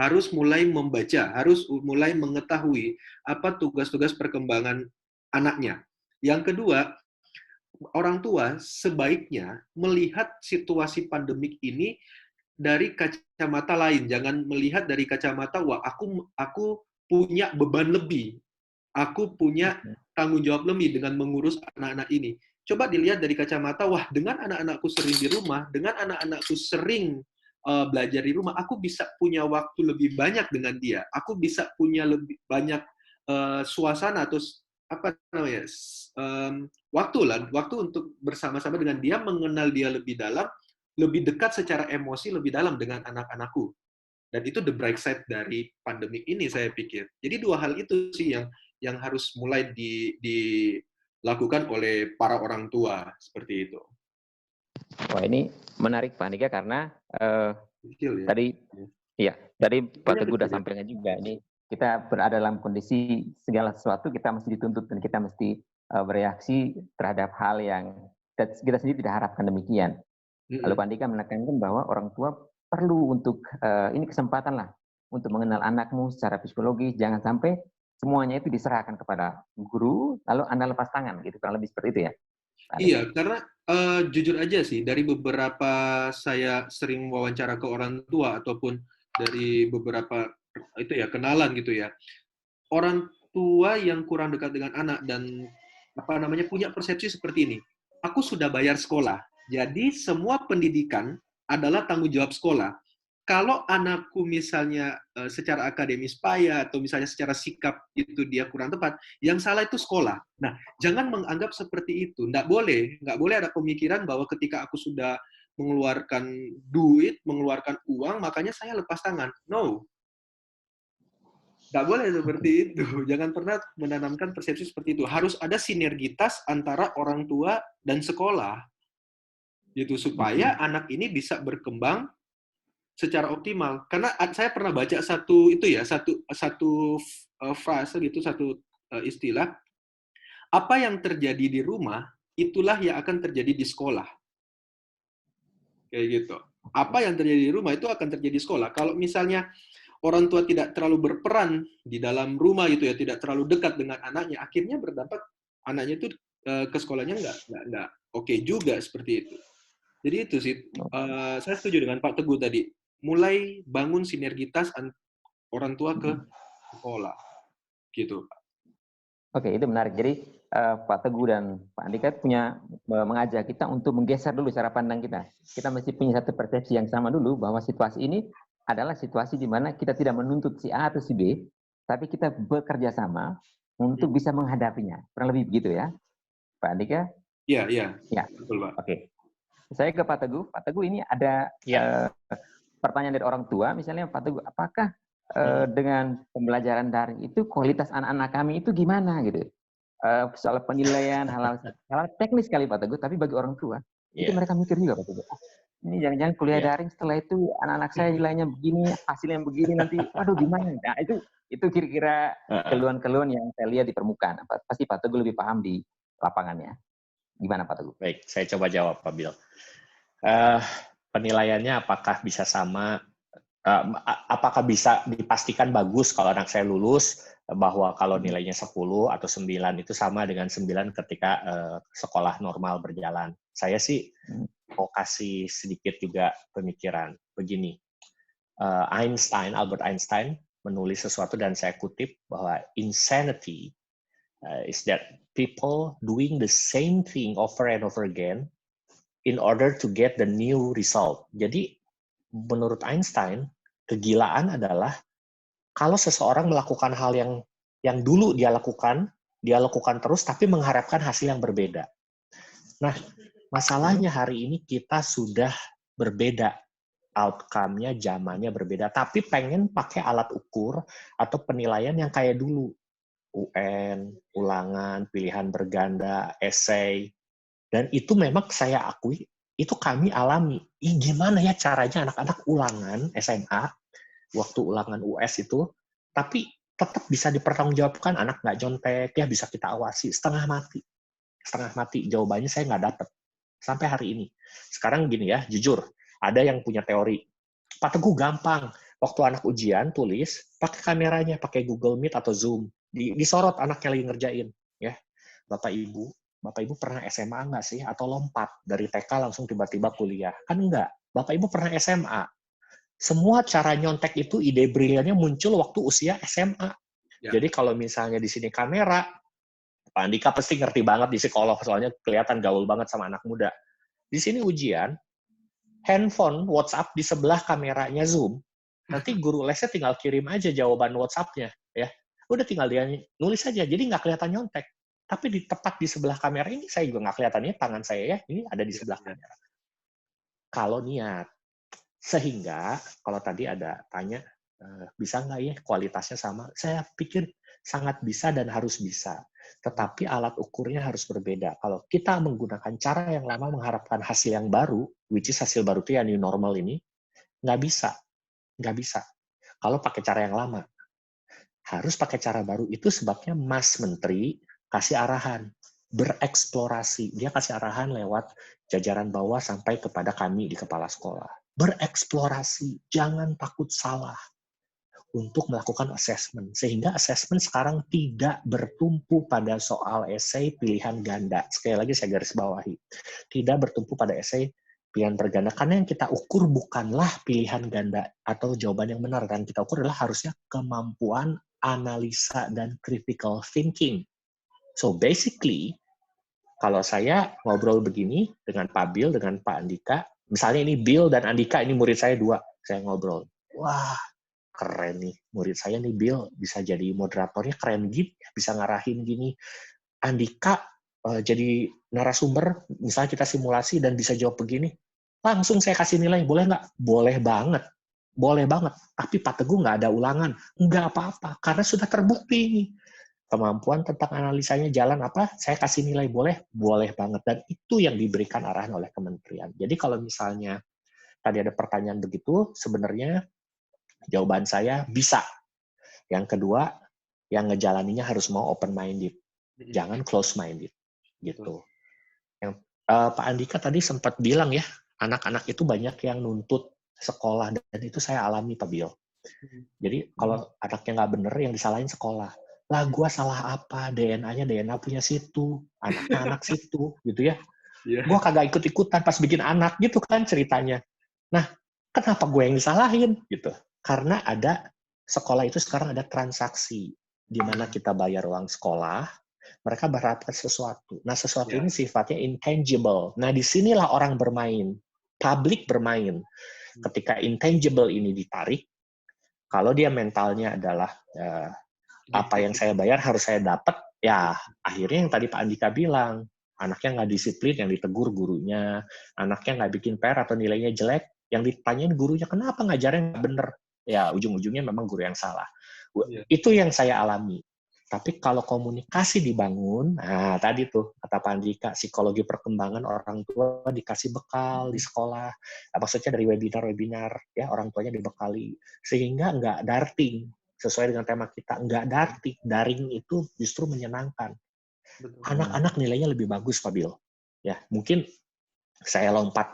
Harus mulai membaca, harus mulai mengetahui apa tugas-tugas perkembangan anaknya. Yang kedua, orang tua sebaiknya melihat situasi pandemik ini dari kacamata lain. Jangan melihat dari kacamata, wah aku punya beban lebih, aku punya tanggung jawab lebih dengan mengurus anak-anak ini. Coba dilihat dari kacamata, wah dengan anak-anakku sering di rumah, dengan anak-anakku sering belajar di rumah, aku bisa punya waktu lebih banyak dengan dia. Aku bisa punya lebih banyak suasana atau apa namanya, waktu untuk bersama-sama dengan dia, mengenal dia lebih dalam, lebih dekat secara emosi, lebih dalam dengan anak-anakku. Dan itu the bright side dari pandemik ini, saya pikir. Jadi dua hal itu sih yang harus mulai dilakukan oleh para orang tua, seperti itu. Wah, ini menarik Pak Andika karena Kecil, ya. tadi Pak Teguh sudah sampaikan juga, ini kita berada dalam kondisi segala sesuatu kita mesti dituntut dan kita mesti bereaksi terhadap hal yang kita sendiri tidak harapkan demikian. Lalu Pak Andika menekankan bahwa orang tua perlu untuk ini kesempatan lah untuk mengenal anakmu secara psikologis, jangan sampai semuanya itu diserahkan kepada guru lalu Anda lepas tangan gitu, kurang lebih seperti itu ya. Iya, karena jujur aja sih, dari beberapa saya sering wawancara ke orang tua ataupun dari beberapa itu ya kenalan gitu ya, orang tua yang kurang dekat dengan anak dan apa namanya punya persepsi seperti ini. Aku sudah bayar sekolah, jadi semua pendidikan adalah tanggung jawab sekolah. Kalau anakku misalnya secara akademis payah atau misalnya secara sikap itu dia kurang tepat, yang salah itu sekolah. Nah, jangan menganggap seperti itu. Nggak boleh ada pemikiran bahwa ketika aku sudah mengeluarkan duit, mengeluarkan uang, makanya saya lepas tangan. No, nggak boleh seperti itu. Jangan pernah menanamkan persepsi seperti itu. Harus ada sinergitas antara orang tua dan sekolah, gitu supaya anak ini bisa berkembang secara optimal. Karena saya pernah baca satu frase gitu, satu istilah, apa yang terjadi di rumah itulah yang akan terjadi di sekolah. Kayak gitu. Apa yang terjadi di rumah itu akan terjadi di sekolah. Kalau misalnya orang tua tidak terlalu berperan di dalam rumah gitu ya, tidak terlalu dekat dengan anaknya, akhirnya berdampak anaknya itu ke sekolahnya nggak oke juga seperti itu. Jadi itu sih, saya setuju dengan Pak Teguh tadi. Mulai bangun sinergitas orang tua ke sekolah, gitu. Oke, itu menarik. Jadi Pak Teguh dan Pak Andika mengajak kita untuk menggeser dulu cara pandang kita. Kita mesti punya satu persepsi yang sama dulu bahwa situasi ini adalah situasi di mana kita tidak menuntut si A atau si B, tapi kita bekerja sama untuk bisa menghadapinya. Kurang lebih begitu ya, Pak Andika? Iya. Ya. Betul, Pak. Oke. Saya ke Pak Teguh. Pak Teguh, ini ada pertanyaan dari orang tua, misalnya Pak Teguh, apakah dengan pembelajaran daring itu kualitas anak-anak kami itu gimana gitu? Soal penilaian, hal teknis sekali Pak Teguh, tapi bagi orang tua itu mereka mikir juga Pak Teguh. Ini jangan-jangan kuliah daring setelah itu anak-anak saya nilainya begini, hasilnya begini nanti, waduh gimana? Nah itu kira-kira keluhan-keluhan yang saya lihat di permukaan. Pasti Pak Teguh lebih paham di lapangannya. Gimana Pak Teguh? Baik, saya coba jawab Pak Bill. Penilaiannya apakah bisa sama? Apakah bisa dipastikan bagus kalau anak saya lulus, bahwa kalau nilainya 10 atau 9 itu sama dengan 9 ketika sekolah normal berjalan? Saya sih mau kasih sedikit juga pemikiran. Begini, Albert Einstein menulis sesuatu dan saya kutip bahwa insanity is that people doing the same thing over and over again in order to get the new result. Jadi menurut Einstein, kegilaan adalah kalau seseorang melakukan hal yang dulu dia lakukan terus, tapi mengharapkan hasil yang berbeda. Nah, masalahnya hari ini kita sudah berbeda. Outcome-nya, zamannya berbeda. Tapi pengen pakai alat ukur atau penilaian yang kayak dulu. UN, ulangan, pilihan berganda, esai. Dan itu memang saya akui, itu kami alami. Gimana ya caranya anak-anak ulangan SMA, waktu ulangan US itu, tapi tetap bisa dipertanggungjawabkan, anak nggak jontek, ya bisa kita awasi, setengah mati. Jawabannya saya nggak dapet. Sampai hari ini. Sekarang gini ya, jujur, ada yang punya teori. Pak Teguh gampang, waktu anak ujian tulis, pakai kameranya, pakai Google Meet atau Zoom, disorot anaknya lagi ngerjain. Ya, Bapak Ibu pernah SMA nggak sih? Atau lompat dari TK langsung tiba-tiba kuliah? Kan enggak. Bapak Ibu pernah SMA. Semua cara nyontek itu ide briliannya muncul waktu usia SMA. Ya. Jadi kalau misalnya di sini kamera, Pak Andika pasti ngerti banget di psikolog, soalnya kelihatan gaul banget sama anak muda. Di sini ujian, handphone, WhatsApp di sebelah kameranya Zoom, nanti guru lesnya tinggal kirim aja jawaban WhatsApp-nya. Ya. Udah tinggal dia nulis aja, jadi nggak kelihatan nyontek. Tapi tepat di sebelah kamera ini, saya juga nggak kelihatan ini tangan saya ya, ini ada di sebelah kamera. Kalau niat. Sehingga, kalau tadi ada tanya, bisa nggak ya kualitasnya sama? Saya pikir sangat bisa dan harus bisa. Tetapi alat ukurnya harus berbeda. Kalau kita menggunakan cara yang lama mengharapkan hasil yang baru, which is hasil baru itu yang new normal ini, nggak bisa. Nggak bisa. Kalau pakai cara yang lama. Harus pakai cara baru. Itu sebabnya Mas Menteri kasih arahan. Bereksplorasi. Dia kasih arahan lewat jajaran bawah sampai kepada kami di kepala sekolah. Bereksplorasi, jangan takut salah. untuk melakukan assessment. Sehingga assessment sekarang tidak bertumpu pada soal esai pilihan ganda. Sekali lagi saya garis bawahi. Tidak bertumpu pada esai pilihan berganda. Karena yang kita ukur bukanlah pilihan ganda atau jawaban yang benar. Dan kita ukur adalah harusnya kemampuan analisa dan critical thinking. So basically, kalau saya ngobrol begini dengan Pak Bill, dengan Pak Andika, misalnya ini Bill dan Andika, ini murid saya 2, saya ngobrol. Wah, keren nih, murid saya nih Bill, bisa jadi moderatornya keren gitu, bisa ngarahin gini. Andika jadi narasumber, misalnya kita simulasi dan bisa jawab begini, langsung saya kasih nilai, boleh nggak? Boleh banget. Boleh banget. Tapi Pak Teguh nggak ada ulangan. Nggak apa-apa, karena sudah terbukti. Kemampuan tentang analisanya jalan apa, saya kasih nilai boleh, boleh banget. Dan itu yang diberikan arahan oleh kementerian. Jadi kalau misalnya tadi ada pertanyaan begitu, sebenarnya jawaban saya bisa. Yang kedua, yang ngejalaninya harus mau open-minded. Jangan close-minded. Gitu. Yang, Pak Andika tadi sempat bilang ya, anak-anak itu banyak yang nuntut sekolah. Dan itu saya alami, Pak Bill. Jadi kalau anaknya nggak bener, yang disalahin sekolah. Lah gue salah apa? DNA-nya DNA punya situ, anaknya anak situ, gitu ya. Gue kagak ikut-ikutan pas bikin anak, gitu kan ceritanya. Nah, kenapa gue yang disalahin? Gitu. Karena ada sekolah itu sekarang ada transaksi di mana kita bayar uang sekolah, mereka berharap sesuatu. Nah, sesuatu ini sifatnya intangible. Nah, disinilah orang bermain, publik bermain. Ketika intangible ini ditarik, kalau dia mentalnya adalah apa yang saya bayar harus saya dapat, ya akhirnya yang tadi Pak Andika bilang, anaknya nggak disiplin, yang ditegur gurunya, anaknya nggak bikin PR atau nilainya jelek, yang ditanyain gurunya, kenapa ngajarnya nggak bener? Ya, ujung-ujungnya memang guru yang salah. Itu yang saya alami. Tapi kalau komunikasi dibangun, nah tadi tuh kata Pak Andika, psikologi perkembangan orang tua dikasih bekal di sekolah, maksudnya dari webinar-webinar, ya orang tuanya dibekali, sehingga nggak darting, sesuai dengan tema kita, nggak darting, daring itu justru menyenangkan. Anak-anak nilainya lebih bagus, Pak Bill. Ya, mungkin saya lompat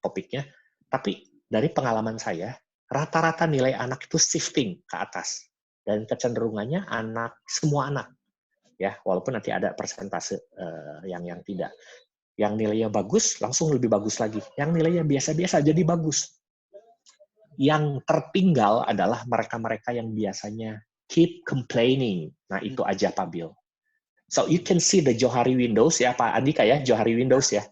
topiknya, tapi dari pengalaman saya, rata-rata nilai anak itu shifting ke atas. Dan kecenderungannya semua anak, ya walaupun nanti ada persentase yang tidak. Yang nilainya bagus, langsung lebih bagus lagi. Yang nilainya biasa-biasa, jadi bagus. Yang tertinggal adalah mereka-mereka yang biasanya keep complaining. Nah, itu aja, Pak Bill. So, you can see the Johari Windows, ya Pak Andika ya, Johari Windows ya.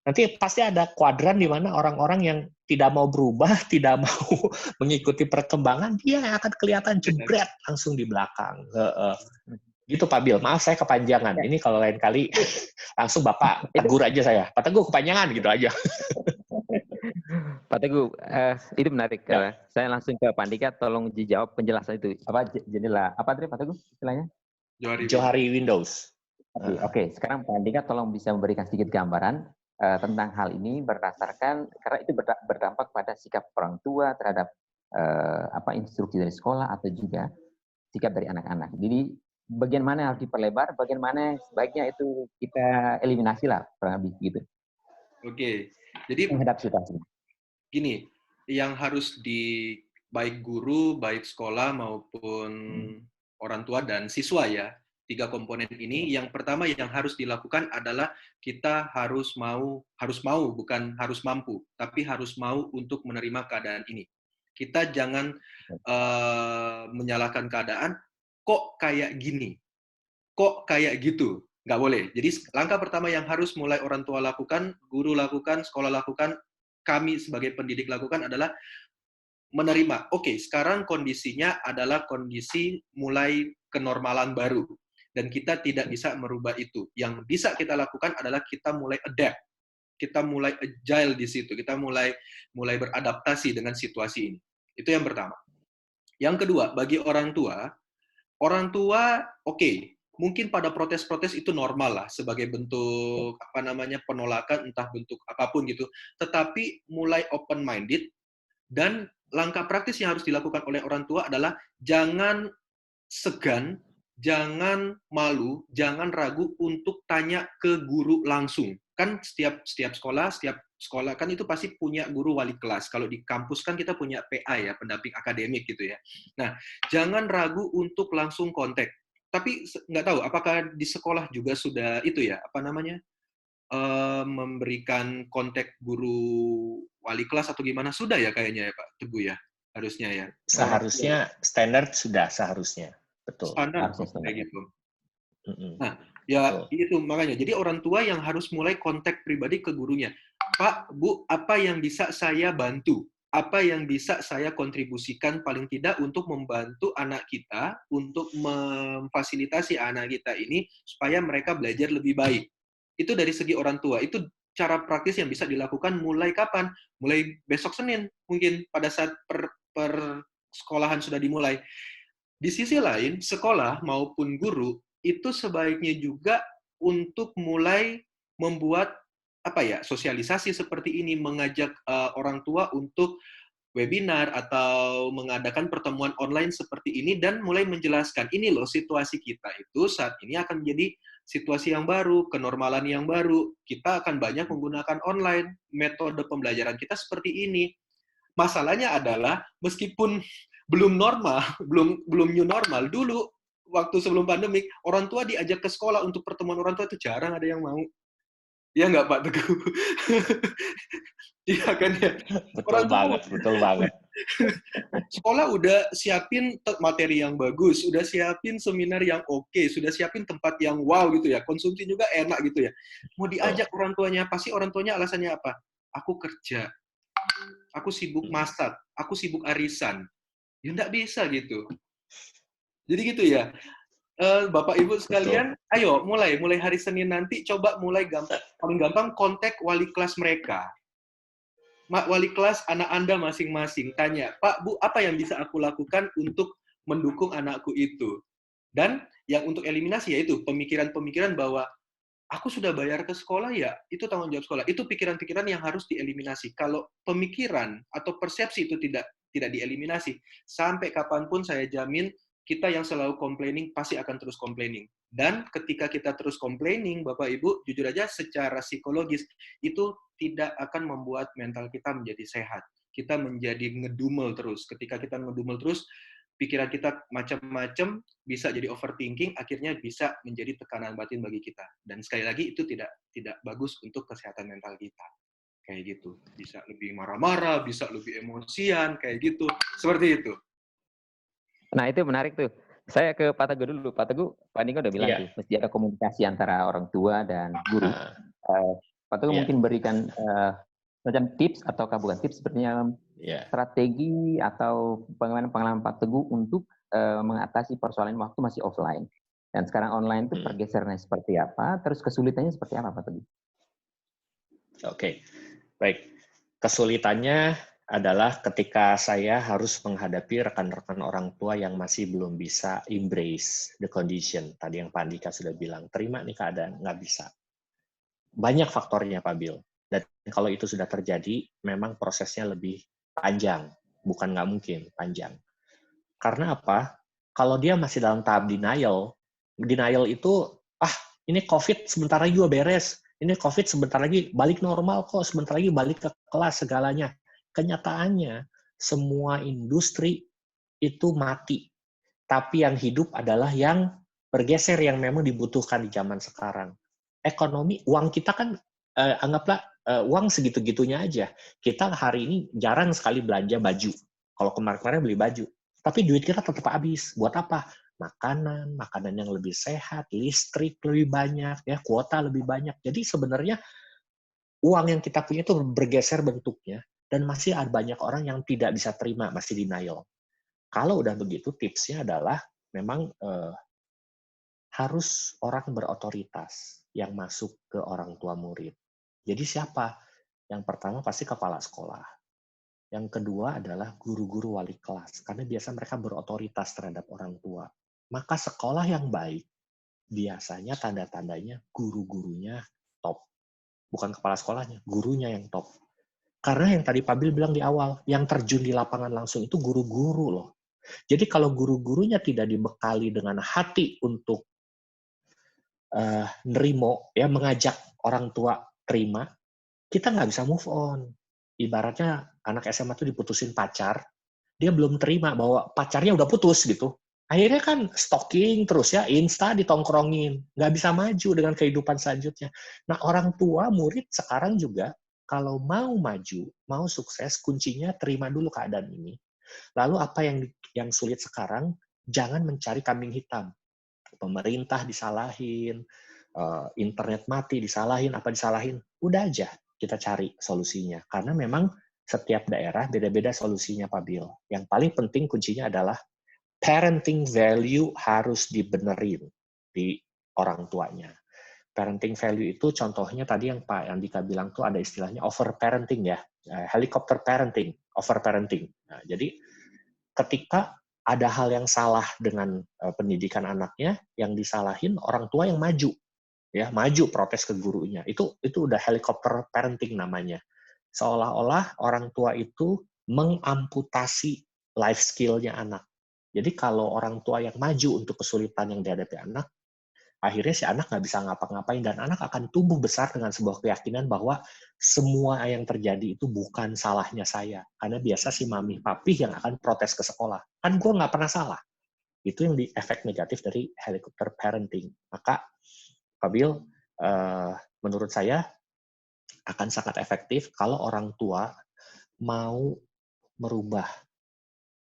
Nanti pasti ada kuadran di mana orang-orang yang tidak mau berubah, tidak mau mengikuti perkembangan, dia akan kelihatan jebret langsung di belakang. Gitu Pak Bill, maaf saya kepanjangan. Ini kalau lain kali langsung Bapak tegur aja saya. Pak Teguh kepanjangan gitu aja. Pak Teguh, itu menarik. Ya. Saya langsung ke Pak Andika, tolong dijawab penjelasan itu. Jadilah apa tadi Pak Teguh istilahnya? Johari Windows. Oke. Sekarang Pak Andika tolong bisa memberikan sedikit gambaran tentang hal ini berdasarkan karena itu berdampak pada sikap orang tua terhadap instruksi dari sekolah atau juga sikap dari anak-anak. Jadi bagian mana harus diperlebar, bagian mana sebaiknya itu kita eliminasi lah kurang lebih gitu. Oke. Jadi menghadap situasi. Gini, yang harus baik guru, baik sekolah maupun orang tua dan siswa ya, 3 komponen ini, yang pertama yang harus dilakukan adalah kita harus mau, bukan harus mampu, tapi harus mau untuk menerima keadaan ini. Kita jangan menyalahkan keadaan, kok kayak gini, kok kayak gitu, nggak boleh. Jadi langkah pertama yang harus mulai orang tua lakukan, guru lakukan, sekolah lakukan, kami sebagai pendidik lakukan adalah menerima, oke, sekarang kondisinya adalah kondisi mulai kenormalan baru. Dan kita tidak bisa merubah itu. Yang bisa kita lakukan adalah kita mulai adapt. Kita mulai agile di situ. Kita mulai beradaptasi dengan situasi ini. Itu yang pertama. Yang kedua, bagi orang tua, oke, mungkin pada protes-protes itu normal lah sebagai bentuk penolakan, entah bentuk apapun gitu. Tetapi mulai open-minded, dan langkah praktis yang harus dilakukan oleh orang tua adalah jangan segan, jangan malu, jangan ragu untuk tanya ke guru langsung. Kan setiap sekolah, setiap sekolah kan itu pasti punya guru wali kelas. Kalau di kampus kan kita punya PA ya, pendamping akademik gitu ya. Nah, jangan ragu untuk langsung kontak. Tapi nggak tahu apakah di sekolah juga sudah itu ya, apa namanya, memberikan kontak guru wali kelas atau gimana? Sudah ya kayaknya ya Pak Teguh ya, harusnya ya. Seharusnya standar sudah seharusnya, betul. Standar Harusnya standar. kayak gitu. Mm-mm. Nah, ya Betul. itu makanya. Jadi orang tua yang harus mulai kontak pribadi ke gurunya. Pak, Bu, apa yang bisa saya bantu? Apa yang bisa saya kontribusikan paling tidak untuk membantu anak kita, untuk memfasilitasi anak kita ini supaya mereka belajar lebih baik. Itu dari segi orang tua. Itu cara praktis yang bisa dilakukan mulai kapan? Mulai besok Senin mungkin pada saat per sekolahan sudah dimulai. Di sisi lain, sekolah maupun guru itu sebaiknya juga untuk mulai membuat apa ya, sosialisasi seperti ini, mengajak orang tua untuk webinar atau mengadakan pertemuan online seperti ini dan mulai menjelaskan, ini loh situasi kita itu saat ini akan menjadi situasi yang baru, kenormalan yang baru. Kita akan banyak menggunakan online, metode pembelajaran kita seperti ini. Masalahnya adalah meskipun belum normal, belum new normal, dulu waktu sebelum pandemik, orang tua diajak ke sekolah untuk pertemuan orang tua itu jarang ada yang mau. Iya nggak Pak Teguh? Iya kan ya? Betul Orang tua banget, betul banget. sekolah udah siapin materi yang bagus, udah siapin seminar yang oke, sudah siapin tempat yang wow gitu ya, konsumsi juga enak gitu ya. Mau diajak orang tuanya, pasti orang tuanya alasannya apa? Aku kerja, aku sibuk masak, aku sibuk arisan. Ya nggak bisa gitu. Jadi gitu ya. Bapak Ibu sekalian, ayo mulai hari Senin nanti coba mulai paling gampang kontak wali kelas mereka. Wali kelas anak Anda masing-masing tanya, "Pak, Bu, apa yang bisa aku lakukan untuk mendukung anakku itu?" Dan yang untuk eliminasi yaitu pemikiran-pemikiran bahwa aku sudah bayar ke sekolah ya, itu tanggung jawab sekolah. Itu pikiran-pikiran yang harus dieliminasi. Kalau pemikiran atau persepsi itu tidak dieliminasi, sampai kapanpun saya jamin kita yang selalu complaining pasti akan terus complaining. Dan ketika kita terus complaining, Bapak Ibu, jujur aja secara psikologis itu tidak akan membuat mental kita menjadi sehat. Kita menjadi ngedumel terus. Ketika kita ngedumel terus, pikiran kita macam-macam, bisa jadi overthinking, akhirnya bisa menjadi tekanan batin bagi kita. Dan sekali lagi itu tidak bagus untuk kesehatan mental kita. Kayak gitu. Bisa lebih marah-marah, bisa lebih emosian, kayak gitu. Seperti itu. Nah, itu menarik tuh. Saya ke Pak Teguh dulu. Pak Teguh, Pak Niko udah bilang tuh, mesti ada komunikasi antara orang tua dan guru. Pak Teguh mungkin berikan macam tips atau bukan tips, sepertinya strategi atau pengalaman Pak Teguh untuk mengatasi persoalan waktu masih offline. Dan sekarang online itu pergeserannya seperti apa, terus kesulitannya seperti apa Pak Teguh? Oke, baik. Kesulitannya adalah ketika saya harus menghadapi rekan-rekan orang tua yang masih belum bisa embrace the condition. Tadi yang Pak Andika sudah bilang, terima nih keadaan, nggak bisa. Banyak faktornya, Pak Bill. Dan kalau itu sudah terjadi, memang prosesnya lebih panjang. Bukan nggak mungkin, panjang. Karena apa? Kalau dia masih dalam tahap denial itu, ini COVID sebentar lagi juga beres. Ini COVID sebentar lagi balik normal kok, sebentar lagi balik ke kelas segalanya. Kenyataannya, semua industri itu mati. Tapi yang hidup adalah yang bergeser, yang memang dibutuhkan di zaman sekarang. Ekonomi, uang kita kan, anggaplah uang segitu-gitunya aja. Kita hari ini jarang sekali belanja baju. Kalau kemarin-kemarin beli baju. Tapi duit kita tetap habis. Buat apa? Makanan yang lebih sehat, listrik lebih banyak, ya kuota lebih banyak. Jadi sebenarnya uang yang kita punya itu bergeser bentuknya, dan masih ada banyak orang yang tidak bisa terima, masih denial. Kalau udah begitu, tipsnya adalah memang harus orang berotoritas yang masuk ke orang tua murid. Jadi siapa? Yang pertama pasti kepala sekolah. Yang kedua adalah guru-guru wali kelas, karena biasa mereka berotoritas terhadap orang tua. Maka sekolah yang baik, biasanya tanda-tandanya guru-gurunya top. Bukan kepala sekolahnya, gurunya yang top. Karena yang tadi Pak Bil bilang di awal, yang terjun di lapangan langsung itu guru-guru loh. Jadi kalau guru-gurunya tidak dibekali dengan hati untuk nerimo, ya mengajak orang tua terima, kita nggak bisa move on. Ibaratnya anak SMA tuh diputusin pacar, dia belum terima bahwa pacarnya udah putus gitu. Akhirnya kan stalking terus ya, Insta ditongkrongin, nggak bisa maju dengan kehidupan selanjutnya. Nah, orang tua, murid sekarang juga kalau mau maju, mau sukses, kuncinya terima dulu keadaan ini. Lalu apa yang sulit sekarang, jangan mencari kambing hitam. Pemerintah disalahin, internet mati disalahin, apa disalahin. Udah aja kita cari solusinya. Karena memang setiap daerah beda-beda solusinya, Pak Bill. Yang paling penting kuncinya adalah parenting value harus dibenerin di orang tuanya. Parenting value itu contohnya tadi yang Pak Andika bilang tuh ada istilahnya over parenting ya, helicopter parenting, over parenting. Nah, jadi ketika ada hal yang salah dengan pendidikan anaknya, yang disalahin orang tua yang maju, ya maju protes ke gurunya. Itu udah helicopter parenting namanya. Seolah-olah orang tua itu mengamputasi life skill-nya anak. Jadi kalau orang tua yang maju untuk kesulitan yang dihadapi anak, akhirnya si anak nggak bisa ngapa-ngapain, dan anak akan tumbuh besar dengan sebuah keyakinan bahwa semua yang terjadi itu bukan salahnya saya. Karena biasa si mami papi yang akan protes ke sekolah. Kan gue nggak pernah salah. Itu yang di efek negatif dari helicopter parenting. Maka, Pak Bill, menurut saya akan sangat efektif kalau orang tua mau merubah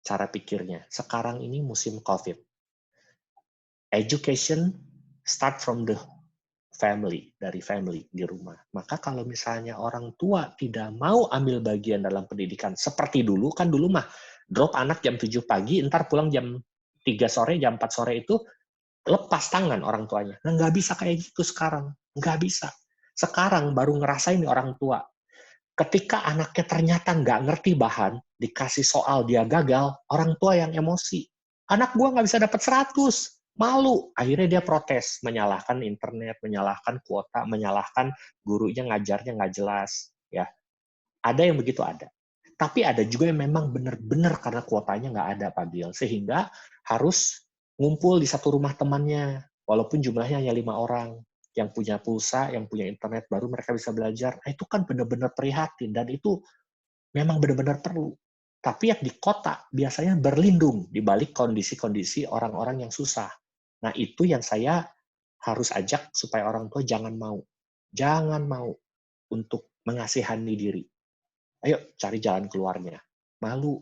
cara pikirnya. Sekarang ini musim COVID. Education start from the family, dari family di rumah. Maka kalau misalnya orang tua tidak mau ambil bagian dalam pendidikan seperti dulu, kan dulu mah drop anak jam 7 pagi, ntar pulang jam 3 sore, jam 4 sore itu lepas tangan orang tuanya. Nah, nggak bisa kayak gitu sekarang. Nggak bisa. Sekarang baru ngerasain nih orang tua. Ketika anaknya ternyata nggak ngerti bahan, dikasih soal dia gagal, orang tua yang emosi. Anak gua nggak bisa dapat 100, malu. Akhirnya dia protes, menyalahkan internet, menyalahkan kuota, menyalahkan gurunya ngajarnya nggak jelas. Ya, ada yang begitu ada. Tapi ada juga yang memang benar-benar karena kuotanya nggak ada, Pak Bill. Sehingga harus ngumpul di satu rumah temannya, walaupun jumlahnya hanya 5 orang. Yang punya pulsa, yang punya internet, baru mereka bisa belajar. Nah, itu kan benar-benar prihatin, dan itu memang benar-benar perlu. Tapi yang di kota biasanya berlindung di balik kondisi-kondisi orang-orang yang susah. Nah, itu yang saya harus ajak supaya orang tua jangan mau. Jangan mau untuk mengasihani diri. Ayo cari jalan keluarnya. Malu,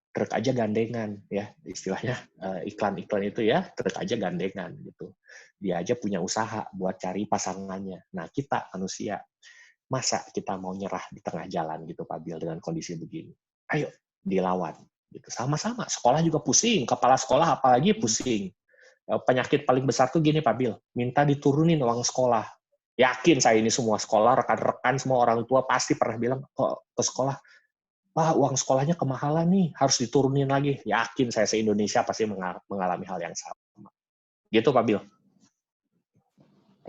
truk aja gandengan ya, istilahnya iklan-iklan itu ya, truk aja gandengan gitu. Dia aja punya usaha buat cari pasangannya. Nah, kita manusia, masa kita mau nyerah di tengah jalan gitu, Pak Bill, dengan kondisi begini? Ayo dilawan gitu. Sama-sama, sekolah juga pusing, kepala sekolah apalagi pusing. Penyakit paling besar tuh gini, Pak Bill, minta diturunin uang sekolah. Yakin saya ini semua sekolah, rekan-rekan, semua orang tua pasti pernah bilang kok ke sekolah, Pak, uang sekolahnya kemahalan nih, harus diturunin lagi. Yakin saya se-Indonesia pasti mengalami hal yang sama. Gitu, Pak Bill.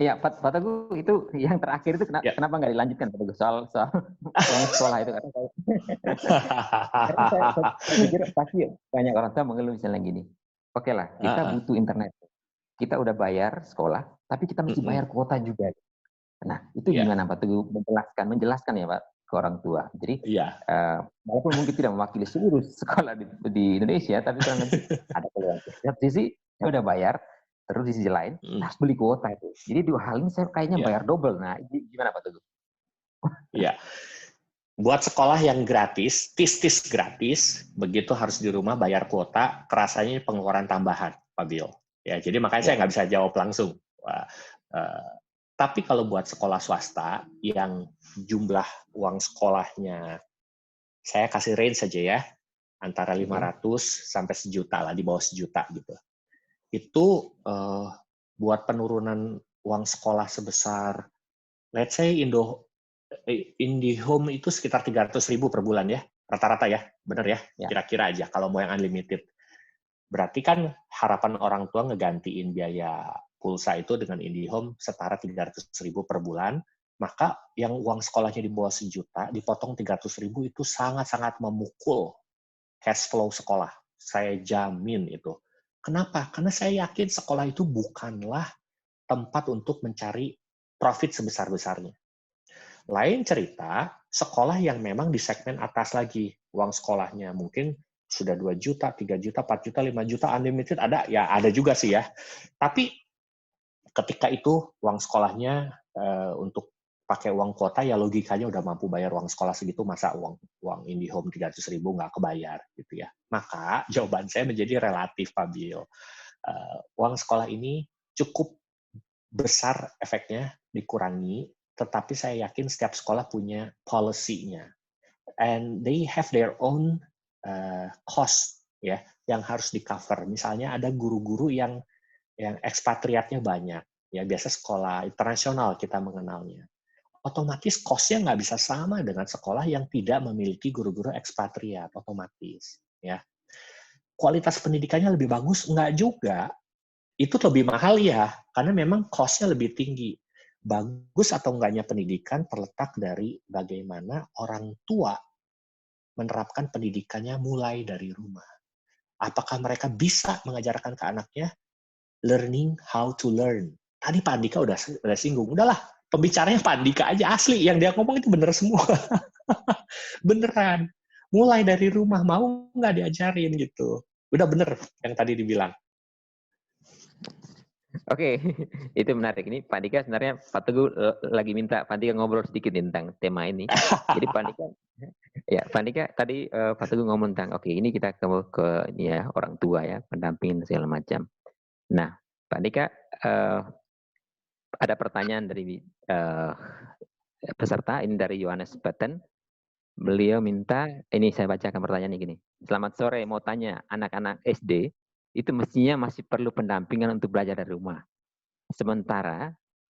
Iya, Pak Teguh, itu yang terakhir itu kenapa nggak dilanjutkan, Pak Teguh, soal uang sekolah itu? Karena saya pikir pasti banyak orang tua mengeluh misalnya gini, oke lah, kita butuh internet, kita udah bayar sekolah, tapi kita mesti bayar kuota juga. Nah, itu gimana Pak Teguh menjelaskan ya Pak ke orang tua. Jadi walaupun mungkin tidak mewakili seluruh sekolah di Indonesia, tapi kurang lebih ada peluang. Satu sisi saya udah bayar, terus di sisi lain harus beli kuota itu. Jadi dua hal ini saya kayaknya bayar double. Nah, gimana Pak Teguh? Iya. Buat sekolah yang gratis, tis gratis, begitu harus di rumah bayar kuota, kerasanya pengeluaran tambahan, Pak Bill. Ya, jadi makanya saya nggak bisa jawab langsung. Tapi kalau buat sekolah swasta yang jumlah uang sekolahnya, saya kasih range saja ya, antara 500 sampai 1 juta lah, di bawah 1 juta gitu. Itu buat penurunan uang sekolah sebesar, let's say IndiHome itu sekitar 300.000 per bulan ya, rata-rata ya, bener ya, kira-kira aja kalau mau yang unlimited. Berarti kan harapan orang tua ngegantiin biaya pulsa itu dengan IndiHome setara 300.000 per bulan, maka yang uang sekolahnya di bawah 1 juta, dipotong 300.000 itu sangat-sangat memukul cash flow sekolah. Saya jamin itu. Kenapa? Karena saya yakin sekolah itu bukanlah tempat untuk mencari profit sebesar-besarnya. Lain cerita, sekolah yang memang di segmen atas lagi, uang sekolahnya mungkin sudah 2 juta, 3 juta, 4 juta, 5 juta, unlimited ada, ya ada juga sih ya. Tapi ketika itu uang sekolahnya untuk pakai uang kuota, ya logikanya udah mampu bayar uang sekolah segitu, masa uang IndiHome 300.000 nggak kebayar gitu ya. Maka jawaban saya menjadi relatif, Pak Bill. Uang sekolah ini cukup besar efeknya dikurangi, tetapi saya yakin setiap sekolah punya policy-nya. And they have their own cost ya yang harus di-cover. Misalnya ada guru-guru yang ekspatriatnya banyak, ya biasa sekolah internasional kita mengenalnya. Otomatis cost-nya nggak bisa sama dengan sekolah yang tidak memiliki guru-guru ekspatriat, otomatis. Ya. Kualitas pendidikannya lebih bagus? Nggak juga. Itu lebih mahal ya, karena memang cost-nya lebih tinggi. Bagus atau enggaknya pendidikan terletak dari bagaimana orang tua menerapkan pendidikannya mulai dari rumah. Apakah mereka bisa mengajarkan ke anaknya learning how to learn? Tadi Pak Andika udah singgung. Udahlah, pembicaranya Pak Andika aja, asli. Yang dia ngomong itu bener semua. Beneran. Mulai dari rumah, mau nggak diajarin gitu. Udah bener yang tadi dibilang. Oke, itu menarik. Ini Pak Andika sebenarnya Pak Teguh lagi minta Pak Andika ngobrol sedikit tentang tema ini. Jadi Pak Andika, ya Pak Andika tadi Pak Teguh ngomong tentang, oke ini kita ke ini ya orang tua ya, pendamping segala macam. Nah, Pak Andika ada pertanyaan dari peserta, ini dari Yohanes Button. Beliau minta, ini saya bacakan pertanyaannya gini. Selamat sore, mau tanya, anak-anak SD itu mestinya masih perlu pendampingan untuk belajar dari rumah. Sementara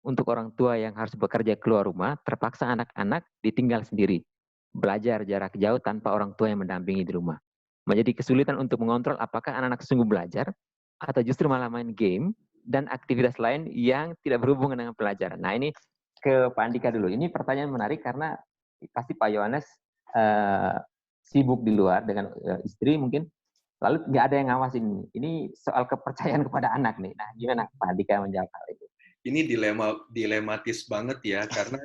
untuk orang tua yang harus bekerja keluar rumah, terpaksa anak-anak ditinggal sendiri. Belajar jarak jauh tanpa orang tua yang mendampingi di rumah. Menjadi kesulitan untuk mengontrol apakah anak-anak sungguh belajar atau justru malah main game dan aktivitas lain yang tidak berhubungan dengan pelajaran. Nah ini ke Pak Andika dulu. Ini pertanyaan menarik karena pasti Pak Yohanes sibuk di luar dengan istri mungkin. Lalu nggak ada yang ngawasin. Ini soal kepercayaan kepada anak nih. Nah, gimana Pak Andika menjawab hal itu? Ini dilematis banget ya, karena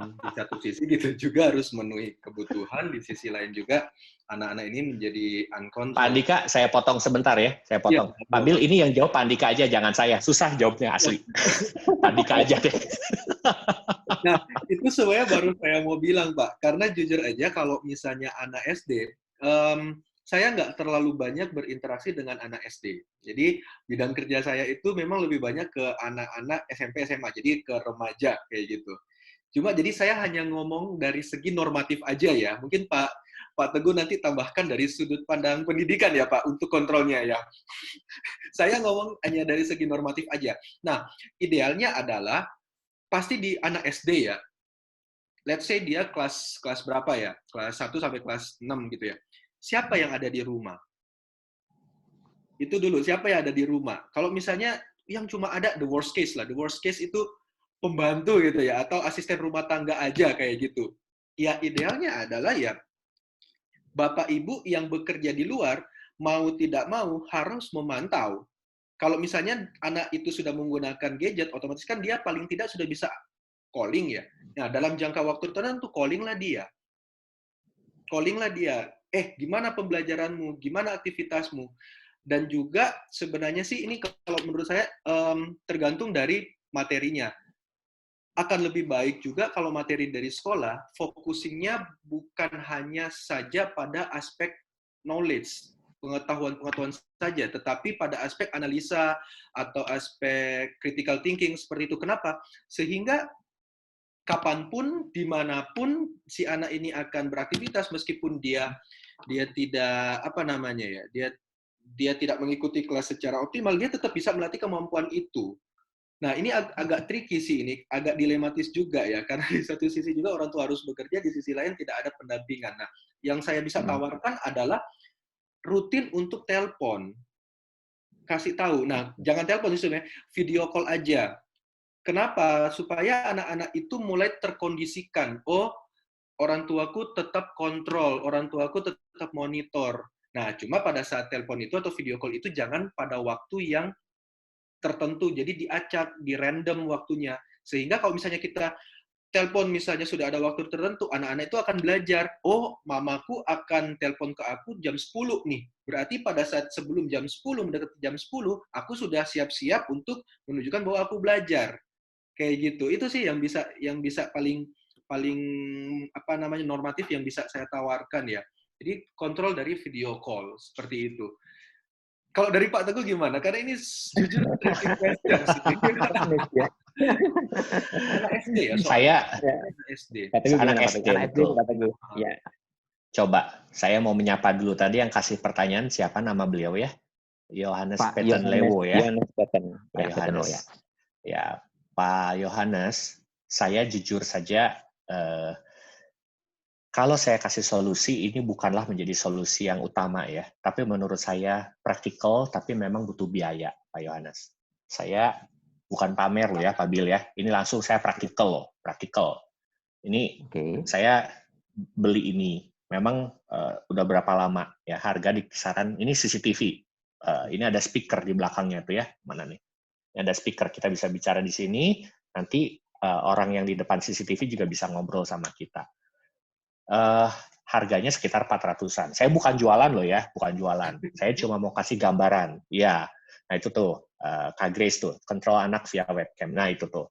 di satu sisi kita juga harus memenuhi kebutuhan, di sisi lain juga anak-anak ini menjadi uncontrolled. Pak Andika, saya potong sebentar ya, saya potong. Ya, Pak Bill, ini yang jawab Pak Andika aja, jangan saya. Susah jawabnya asli. Pak Andika aja deh. Nah, itu sebenarnya baru saya mau bilang, Pak. Karena jujur aja, kalau misalnya anak SD, saya nggak terlalu banyak berinteraksi dengan anak SD. Jadi, bidang kerja saya itu memang lebih banyak ke anak-anak SMP, SMA. Jadi, ke remaja, kayak gitu. Cuma, jadi saya hanya ngomong dari segi normatif aja ya. Mungkin Pak Teguh nanti tambahkan dari sudut pandang pendidikan ya, Pak, untuk kontrolnya ya. Saya ngomong hanya dari segi normatif aja. Nah, idealnya adalah pasti di anak SD ya. Let's say dia kelas berapa ya? Kelas 1 sampai kelas 6 gitu ya. Siapa yang ada di rumah? Itu dulu, siapa yang ada di rumah? Kalau misalnya yang cuma ada the worst case lah. The worst case itu pembantu gitu ya, atau asisten rumah tangga aja kayak gitu. Ya idealnya adalah ya Bapak Ibu yang bekerja di luar, mau tidak mau harus memantau. Kalau misalnya anak itu sudah menggunakan gadget, otomatis kan dia paling tidak sudah bisa calling ya. Nah, dalam jangka waktu tertentu, callinglah dia. Gimana pembelajaranmu? Gimana aktivitasmu? Dan juga sebenarnya sih ini kalau menurut saya tergantung dari materinya. Akan lebih baik juga kalau materi dari sekolah, focusingnya bukan hanya saja pada aspek knowledge, pengetahuan saja, tetapi pada aspek analisa atau aspek critical thinking seperti itu. Kenapa? Sehingga kapanpun, dimanapun si anak ini akan beraktivitas, meskipun dia tidak dia tidak mengikuti kelas secara optimal, dia tetap bisa melatih kemampuan itu. Nah, ini agak tricky sih, ini agak dilematis juga ya, karena di satu sisi juga orang tua harus bekerja, di sisi lain tidak ada pendampingan. Nah, yang saya bisa tawarkan adalah rutin untuk telepon, kasih tahu. Nah, jangan telepon sebenarnya, video call aja. Kenapa? Supaya anak-anak itu mulai terkondisikan. Oh, orang tuaku tetap kontrol, orang tuaku tetap monitor. Nah, cuma pada saat telepon itu atau video call itu jangan pada waktu yang tertentu. Jadi diacak, di random waktunya. Sehingga kalau misalnya kita telepon misalnya sudah ada waktu tertentu, anak-anak itu akan belajar, oh mamaku akan telepon ke aku jam 10 nih. Berarti pada saat sebelum jam 10, mendekati jam 10, aku sudah siap-siap untuk menunjukkan bahwa aku belajar. Kayak gitu. Itu sih yang bisa paling paling apa namanya normatif yang bisa saya tawarkan ya. Jadi kontrol dari video call seperti itu. Kalau dari Pak Teguh gimana? Karena ini jujur tricky question sih. Anak SD ya, Saya SD. Pak Teguh anak gimana, Pak SD, Teguh? Anak SD, betul. Pak Teguh. Ya. Coba, saya mau menyapa dulu. Tadi yang kasih pertanyaan siapa nama beliau ya? Yohanes Pak Peten Lewo ya? Yohanes Peten. Pak Ya, Peten Lewo, ya. Yohanes. Ya, Pak Yohanes, saya jujur saja, kalau saya kasih solusi, ini bukanlah menjadi solusi yang utama ya. Tapi menurut saya praktikal, tapi memang butuh biaya, Pak Yohanes. Saya bukan pamer loh ya, Pak Bill ya. Ini langsung saya praktikal loh, praktikal. Ini saya beli ini. Memang udah berapa lama ya, harga di kisaran, ini CCTV. Ini ada speaker di belakangnya tuh ya, mana nih? Ini ada speaker, kita bisa bicara di sini, nanti orang yang di depan CCTV juga bisa ngobrol sama kita. Harganya sekitar 400-an. Saya bukan jualan loh ya, bukan jualan. Saya cuma mau kasih gambaran. Ya, nah itu tuh, Kak Grace tuh, kontrol anak via webcam. Nah itu tuh.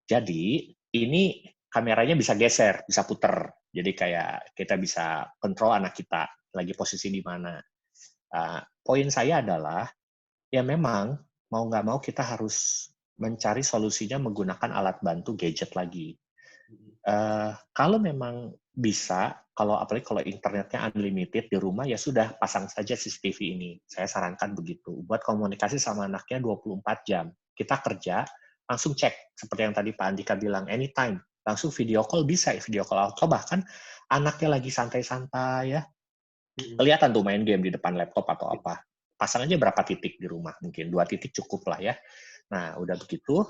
Jadi, ini kameranya bisa geser, bisa puter. Jadi kayak kita bisa kontrol anak kita, lagi posisi di mana. Poin saya adalah, ya memang, mau nggak mau kita harus mencari solusinya menggunakan alat bantu gadget lagi. Kalau memang bisa, apalagi kalau internetnya unlimited di rumah, ya sudah pasang saja CCTV ini. Saya sarankan begitu. Buat komunikasi sama anaknya 24 jam. Kita kerja, langsung cek. Seperti yang tadi Pak Andika bilang, anytime. Langsung video call bisa, video call auto. Bahkan anaknya lagi santai-santai ya. Kelihatan tuh main game di depan laptop atau apa. Pasang aja berapa titik di rumah. Mungkin 2 titik cukup lah ya. Nah, udah begitu,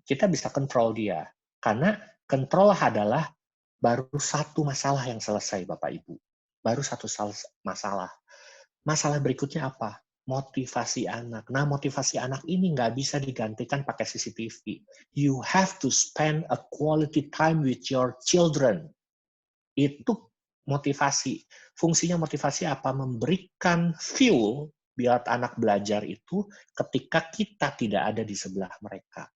kita bisa kontrol dia. Karena kontrol adalah baru satu masalah yang selesai, Bapak Ibu. Baru satu masalah. Masalah berikutnya apa? Motivasi anak. Nah, motivasi anak ini nggak bisa digantikan pakai CCTV. You have to spend a quality time with your children. Itu motivasi. Fungsinya motivasi apa? Memberikan fuel biar anak belajar itu ketika kita tidak ada di sebelah mereka.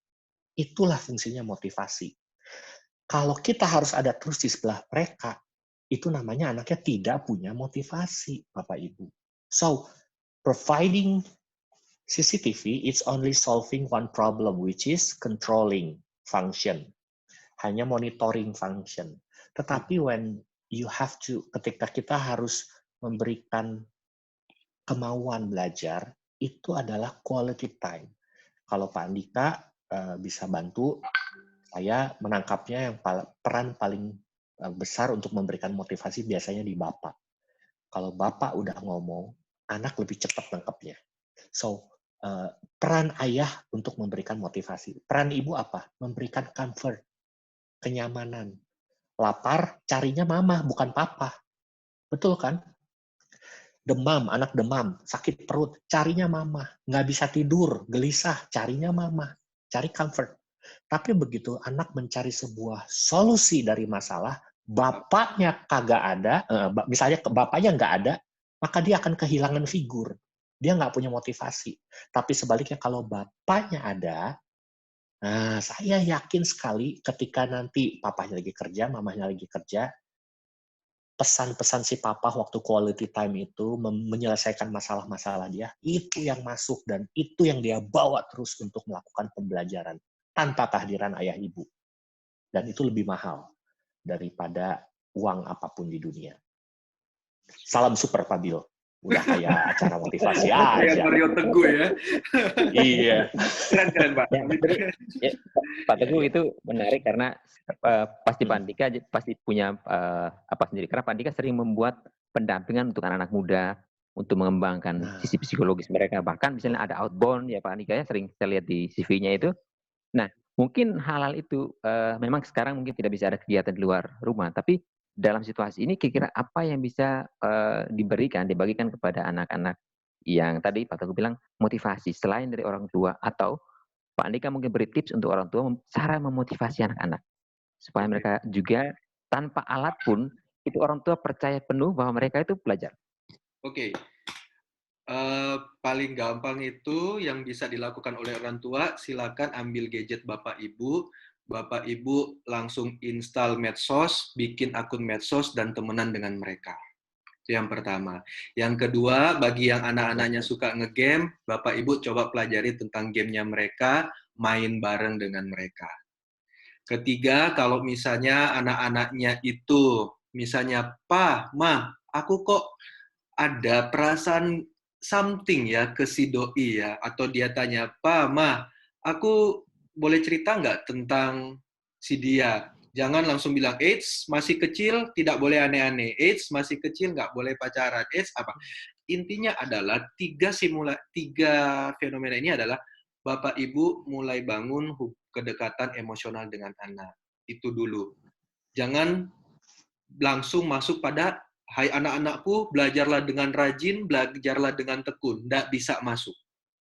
Itulah fungsinya motivasi. Kalau kita harus ada terus di sebelah mereka, itu namanya anaknya tidak punya motivasi, Bapak Ibu. So, providing CCTV, it's only solving one problem, which is controlling function. Hanya monitoring function. Tetapi when you have to, ketika kita harus memberikan kemauan belajar, itu adalah quality time. Kalau Pak Andika bisa bantu, saya menangkapnya yang peran paling besar untuk memberikan motivasi biasanya di Bapak. Kalau Bapak udah ngomong, anak lebih cepat nangkapnya. So, peran ayah untuk memberikan motivasi. Peran ibu apa? Memberikan comfort, kenyamanan. Lapar, carinya mama, bukan papa. Betul kan? Demam, anak demam, sakit perut, carinya mama. Nggak bisa tidur, gelisah, carinya mama. Cari comfort. Tapi begitu anak mencari sebuah solusi dari masalah, bapaknya kagak ada, misalnya bapaknya nggak ada, maka dia akan kehilangan figur. Dia nggak punya motivasi. Tapi sebaliknya kalau bapaknya ada, nah saya yakin sekali ketika nanti papanya lagi kerja, mamanya lagi kerja, pesan-pesan si papa waktu quality time itu menyelesaikan masalah-masalah dia, itu yang masuk dan itu yang dia bawa terus untuk melakukan pembelajaran tanpa kehadiran ayah ibu. Dan itu lebih mahal daripada uang apapun di dunia. Salam super, Pak Bill. Udah kayak acara motivasi aja. Kayak Mario Teguh ya. Iya. Keren, Pak. Ya, Pak Teguh itu menarik karena pasti Pak Andika pasti punya apa sendiri. Karena Pak Andika sering membuat pendampingan untuk anak-anak muda untuk mengembangkan sisi psikologis mereka. Bahkan misalnya ada outbound ya Pak Andika ya sering kita lihat di CV-nya itu. Nah, mungkin hal-hal itu memang sekarang mungkin tidak bisa ada kegiatan di luar rumah, tapi dalam situasi ini kira-kira apa yang bisa dibagikan kepada anak-anak yang tadi Pak Teguh bilang motivasi selain dari orang tua, atau Pak Andika mungkin beri tips untuk orang tua cara memotivasi anak-anak. supaya mereka juga tanpa alat pun itu orang tua percaya penuh bahwa mereka itu belajar. Oke. Paling gampang itu yang bisa dilakukan oleh orang tua, silakan ambil gadget Bapak Ibu langsung install medsos, bikin akun medsos dan temenan dengan mereka. Itu yang pertama. Yang kedua, bagi yang anak-anaknya suka ngegame, Bapak Ibu coba pelajari tentang gamenya mereka, main bareng dengan mereka. Ketiga, kalau misalnya anak-anaknya itu, misalnya, "Pa, Ma, aku kok ada perasaan something ya ke si doi ya," atau dia tanya, "Pa, Ma, aku boleh cerita nggak tentang si dia?" Jangan langsung bilang, "Eits, masih kecil, tidak boleh aneh-aneh. Eits, masih kecil, nggak boleh pacaran. Eits, apa?" Intinya adalah tiga fenomena ini adalah Bapak Ibu mulai bangun kedekatan emosional dengan anak. Itu dulu. Jangan langsung masuk pada, "Hai anak-anakku, belajarlah dengan rajin, belajarlah dengan tekun." Nggak bisa masuk.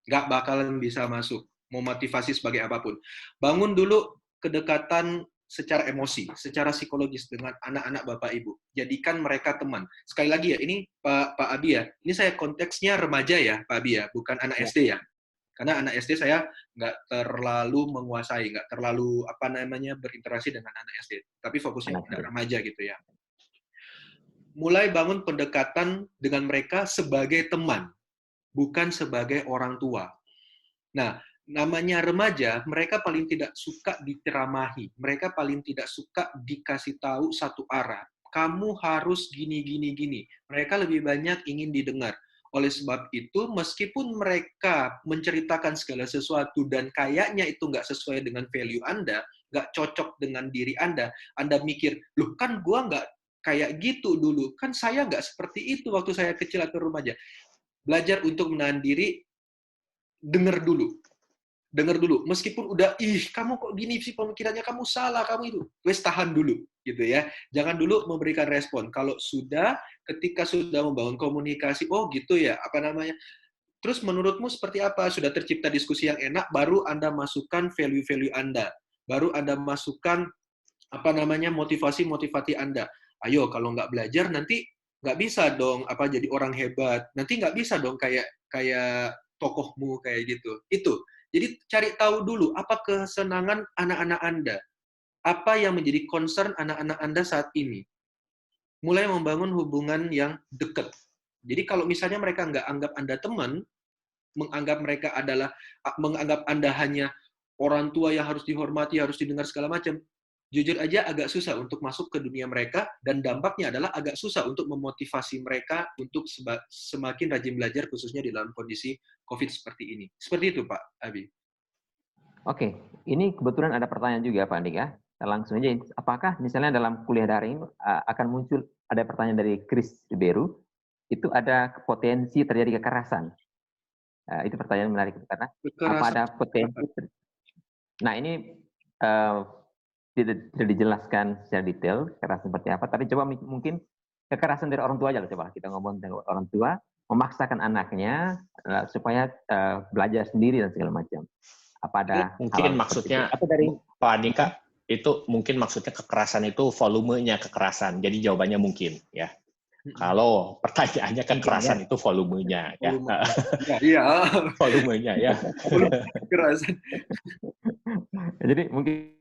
Nggak bakalan bisa masuk. Mau motivasi sebagai apapun. Bangun dulu kedekatan secara emosi, secara psikologis dengan anak-anak Bapak Ibu. Jadikan mereka teman. Sekali lagi ya, ini Pak Abi ya, ini saya konteksnya remaja ya, Pak Abi ya, bukan anak SD ya. Karena anak SD saya nggak terlalu menguasai, nggak terlalu berinteraksi dengan anak SD. Tapi fokusnya pada remaja gitu ya. Mulai bangun pendekatan dengan mereka sebagai teman, bukan sebagai orang tua. Nah, namanya remaja, mereka paling tidak suka diceramahi. Mereka paling tidak suka dikasih tahu satu arah. Kamu harus gini, gini, gini. Mereka lebih banyak ingin didengar. Oleh sebab itu, meskipun mereka menceritakan segala sesuatu dan kayaknya itu nggak sesuai dengan value Anda, nggak cocok dengan diri Anda mikir, "Loh kan gua nggak kayak gitu dulu. Kan saya nggak seperti itu waktu saya kecil atau remaja." Belajar untuk menahan diri, dengar dulu. Dengar dulu. Meskipun udah, "Kamu kok gini sih pemikirannya, kamu salah, kamu itu." Wes tahan dulu, gitu ya. Jangan dulu memberikan respon. Kalau ketika sudah membangun komunikasi, "Oh gitu ya, terus menurutmu seperti apa?" Sudah tercipta diskusi yang enak, baru Anda masukkan value-value Anda. Baru Anda masukkan motivasi-motivasi Anda. "Ayo, kalau nggak belajar nanti nggak bisa dong jadi orang hebat. Nanti nggak bisa dong kayak tokohmu kayak gitu." Itu. Jadi cari tahu dulu apa kesenangan anak-anak Anda. Apa yang menjadi concern anak-anak Anda saat ini. Mulai membangun hubungan yang dekat. Jadi kalau misalnya mereka nggak anggap Anda teman, menganggap Anda hanya orang tua yang harus dihormati, harus didengar segala macam, jujur aja agak susah untuk masuk ke dunia mereka, dan dampaknya adalah agak susah untuk memotivasi mereka untuk semakin rajin belajar, khususnya di dalam kondisi COVID seperti ini. Seperti itu, Pak Abi. Oke, ini kebetulan ada pertanyaan juga Pak Andika. Langsung aja, apakah misalnya dalam kuliah daring akan muncul, ada pertanyaan dari Chris Riberu, itu ada potensi terjadi kekerasan? Itu pertanyaan menarik, karena apa ada potensi? Nah ini tidak dijelaskan secara detail kekerasan seperti apa, tapi coba mungkin kekerasan dari orang tua aja, coba kita ngomong tentang orang tua memaksakan anaknya supaya belajar sendiri dan segala macam. Apa ada mungkin maksudnya dari Pak Andika itu mungkin maksudnya kekerasan itu volumenya kekerasan, jadi jawabannya mungkin ya. Kalau pertanyaannya kan kekerasan itu volumenya ya. Iya. Volumenya ya. Kekerasan. Jadi mungkin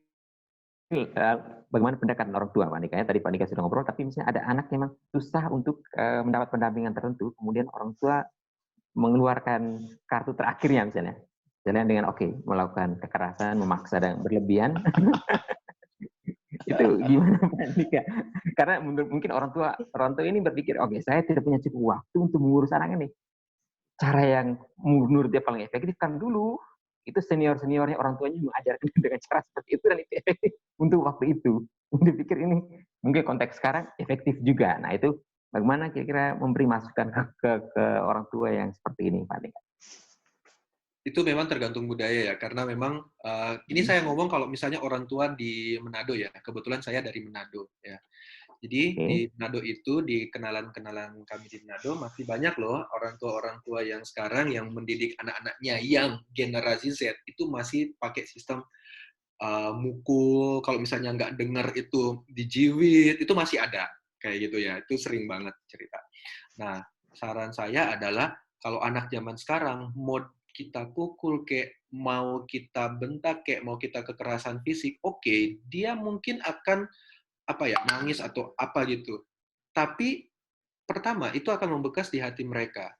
bagaimana pendekatan orang tua Pak Andika ya, tadi Pak Andika sudah ngobrol, tapi misalnya ada anak yang memang susah untuk mendapat pendampingan tertentu, kemudian orang tua mengeluarkan kartu terakhirnya misalnya dengan melakukan kekerasan, memaksa dan berlebihan. Itu gimana Pak Andika? Karena mungkin orang tua ini berpikir, saya tidak punya cukup waktu untuk mengurus anak ini. Cara yang menurut dia paling efektif kan dulu itu seniornya orang tuanya mengajarkan dengan cara seperti itu, dan itu efektif untuk waktu itu. Dia pikir ini mungkin konteks sekarang efektif juga. Nah itu bagaimana kira-kira memberi masukan ke orang tua yang seperti ini Pak Andika? Itu memang tergantung budaya ya, karena memang ini saya ngomong kalau misalnya orang tua di Manado ya, kebetulan saya dari Manado ya. Jadi di Manado itu, di kenalan-kenalan kami di Manado, masih banyak loh orang tua yang sekarang yang mendidik anak-anaknya yang generasi Z itu masih pakai sistem mukul, kalau misalnya nggak dengar itu dijiwit, itu masih ada kayak gitu ya. Itu sering banget cerita. Nah, saran saya adalah kalau anak zaman sekarang mau kita pukul kayak mau kita bentak kayak mau kita kekerasan fisik, oke, dia mungkin akan apa ya, nangis atau apa gitu. Tapi pertama itu akan membekas di hati mereka.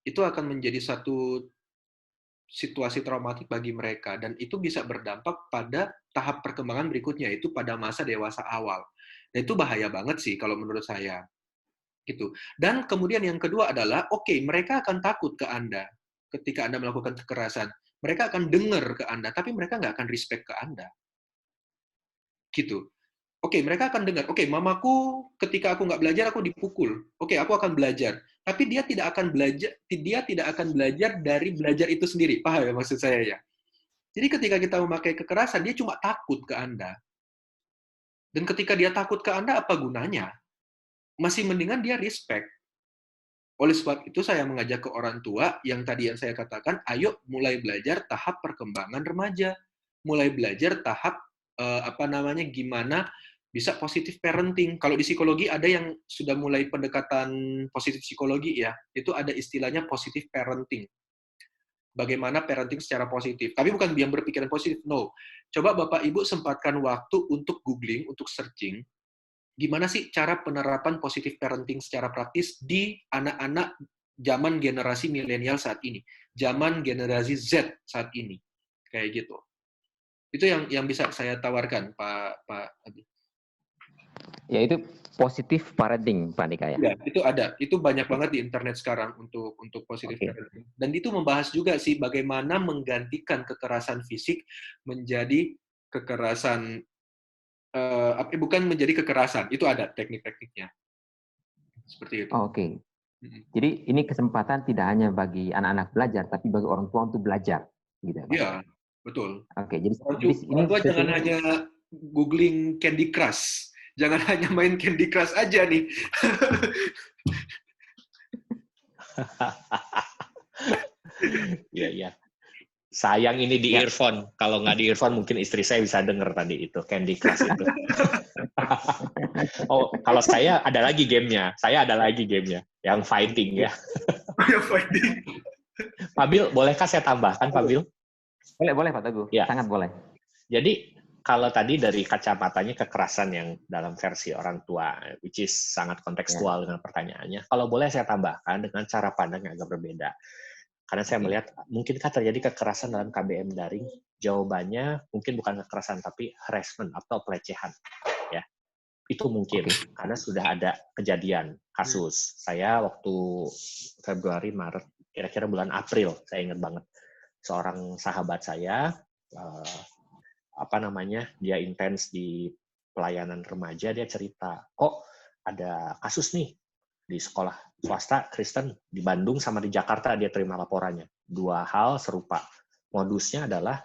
Itu akan menjadi satu situasi traumatik bagi mereka dan itu bisa berdampak pada tahap perkembangan berikutnya, itu pada masa dewasa awal. Dan itu bahaya banget sih kalau menurut saya. Gitu. Dan kemudian yang kedua adalah oke, mereka akan takut ke Anda ketika Anda melakukan kekerasan. Mereka akan dengar ke Anda, tapi mereka nggak akan respect ke Anda. Gitu. Oke, mereka akan dengar, oke, mamaku ketika aku nggak belajar, aku dipukul. Oke, aku akan belajar. Tapi dia tidak akan belajar dari belajar itu sendiri. Paham ya maksud saya ya? Jadi ketika kita memakai kekerasan, dia cuma takut ke Anda. Dan ketika dia takut ke Anda, apa gunanya? Masih mendingan dia respect. Oleh sebab itu saya mengajak ke orang tua yang tadi yang saya katakan, ayo mulai belajar tahap perkembangan remaja. Mulai belajar tahap gimana bisa positif parenting. Kalau di psikologi ada yang sudah mulai pendekatan positif psikologi ya, itu ada istilahnya positif parenting. Bagaimana parenting secara positif. Tapi bukan yang berpikiran positif, no. Coba Bapak Ibu sempatkan waktu untuk googling, untuk searching, gimana sih cara penerapan positif parenting secara praktis di anak-anak zaman generasi milenial saat ini, zaman generasi Z saat ini, kayak gitu. Itu yang bisa saya tawarkan, Pak Adi. Ya itu positif parenting, Pak Dika ya. Ya, itu ada. Itu banyak banget di internet sekarang untuk positif parenting. Dan itu membahas juga sih bagaimana menggantikan kekerasan fisik menjadi kekerasan bukan menjadi kekerasan. Itu ada teknik-tekniknya. Seperti itu. Oke. Jadi ini kesempatan tidak hanya bagi anak-anak belajar, tapi bagi orang tua untuk belajar, gitu ya, Pak? Iya, betul. Oke, jadi Orang tua jangan hanya googling Candy Crush, jangan hanya main Candy Crush aja nih. Iya, iya. Sayang ini di earphone. Kalau nggak di earphone, mungkin istri saya bisa denger tadi itu, Candy Crush itu. Oh, kalau saya ada lagi gamenya. Saya ada lagi gamenya, yang fighting ya. Yang fighting. Pak Bil, bolehkah saya tambahkan, Pak Bil? Boleh Pak Teguh. Ya. Sangat boleh. Jadi, kalau tadi dari kacamatanya kekerasan yang dalam versi orang tua, which is sangat kontekstual dengan pertanyaannya, kalau boleh saya tambahkan dengan cara pandang yang agak berbeda. Karena saya melihat, mungkinkah terjadi kekerasan dalam KBM daring? Jawabannya mungkin bukan kekerasan, tapi harassment atau pelecehan. Ya, itu mungkin, karena sudah ada kejadian, kasus. Saya waktu Februari, Maret, kira-kira bulan April, saya ingat banget, seorang sahabat saya, dia intens di pelayanan remaja, dia cerita, kok ada kasus nih, di sekolah swasta Kristen di Bandung sama di Jakarta dia terima laporannya. Dua hal serupa. Modusnya adalah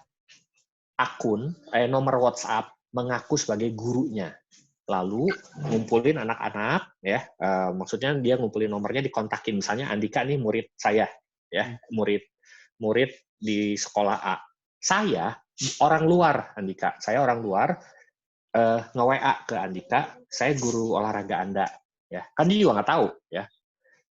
nomor WhatsApp mengaku sebagai gurunya. Lalu ngumpulin anak-anak ya, maksudnya dia ngumpulin nomornya, dikontakin misalnya Andika nih murid saya ya, murid di sekolah A. Saya orang luar Andika, saya orang luar nge-WA ke Andika, saya guru olahraga Anda. Ya, kan dia juga nggak tahu ya.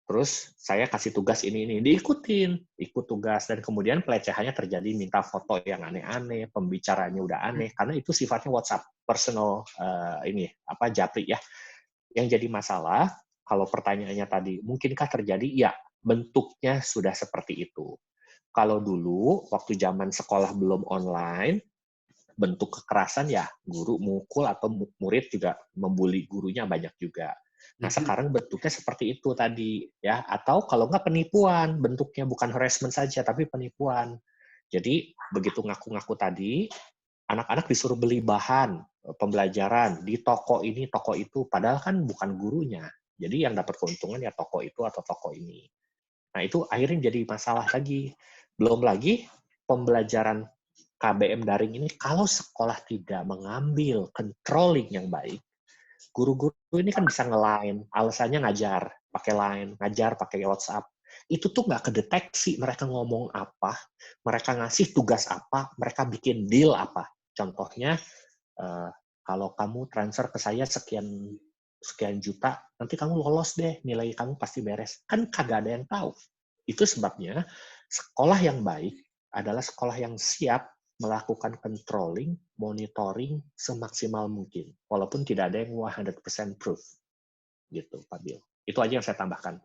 Terus saya kasih tugas ini diikutin, ikut tugas, dan kemudian pelecehannya terjadi, minta foto yang aneh-aneh, pembicaranya udah aneh, karena itu sifatnya WhatsApp personal japri ya. Yang jadi masalah kalau pertanyaannya tadi, mungkinkah terjadi? Ya, bentuknya sudah seperti itu. Kalau dulu waktu zaman sekolah belum online, bentuk kekerasan ya guru mukul atau murid juga membuli gurunya banyak juga. Nah, sekarang bentuknya seperti itu tadi, ya. Atau kalau nggak penipuan, bentuknya bukan harassment saja, tapi penipuan. Jadi, begitu ngaku-ngaku tadi, anak-anak disuruh beli bahan pembelajaran di toko ini, toko itu, padahal kan bukan gurunya. Jadi, yang dapat keuntungan ya toko itu atau toko ini. Nah, itu akhirnya jadi masalah lagi. Belum lagi, pembelajaran KBM daring ini, kalau sekolah tidak mengambil controlling yang baik, guru-guru ini kan bisa nge-line, alasannya ngajar pakai line, ngajar pakai WhatsApp. Itu tuh nggak kedeteksi mereka ngomong apa, mereka ngasih tugas apa, mereka bikin deal apa. Contohnya, kalau kamu transfer ke saya sekian juta, nanti kamu lolos deh, nilai kamu pasti beres. Kan kagak ada yang tahu. Itu sebabnya sekolah yang baik adalah sekolah yang siap melakukan controlling, monitoring semaksimal mungkin. Walaupun tidak ada yang 100% proof. Gitu, Pak Bill. Itu aja yang saya tambahkan.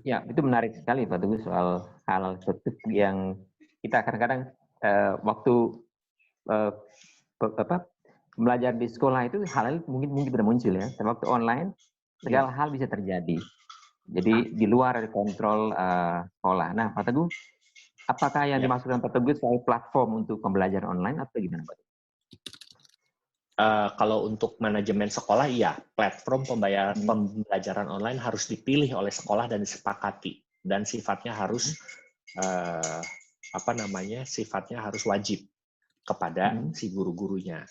Ya, itu menarik sekali Pak Teguh soal hal seperti yang kita kadang-kadang waktu belajar di sekolah itu hal-hal mungkin tidak muncul ya. Tapi waktu online segala hal bisa terjadi. Jadi di luar dari kontrol sekolah. Nah, Pak Teguh, apakah yang dimaksudkan Pak Teguh soal platform untuk pembelajaran online atau gimana Pak Teguh? Kalau untuk manajemen sekolah, iya, platform pembelajaran online harus dipilih oleh sekolah dan disepakati, dan sifatnya harus sifatnya harus wajib kepada si guru-gurunya.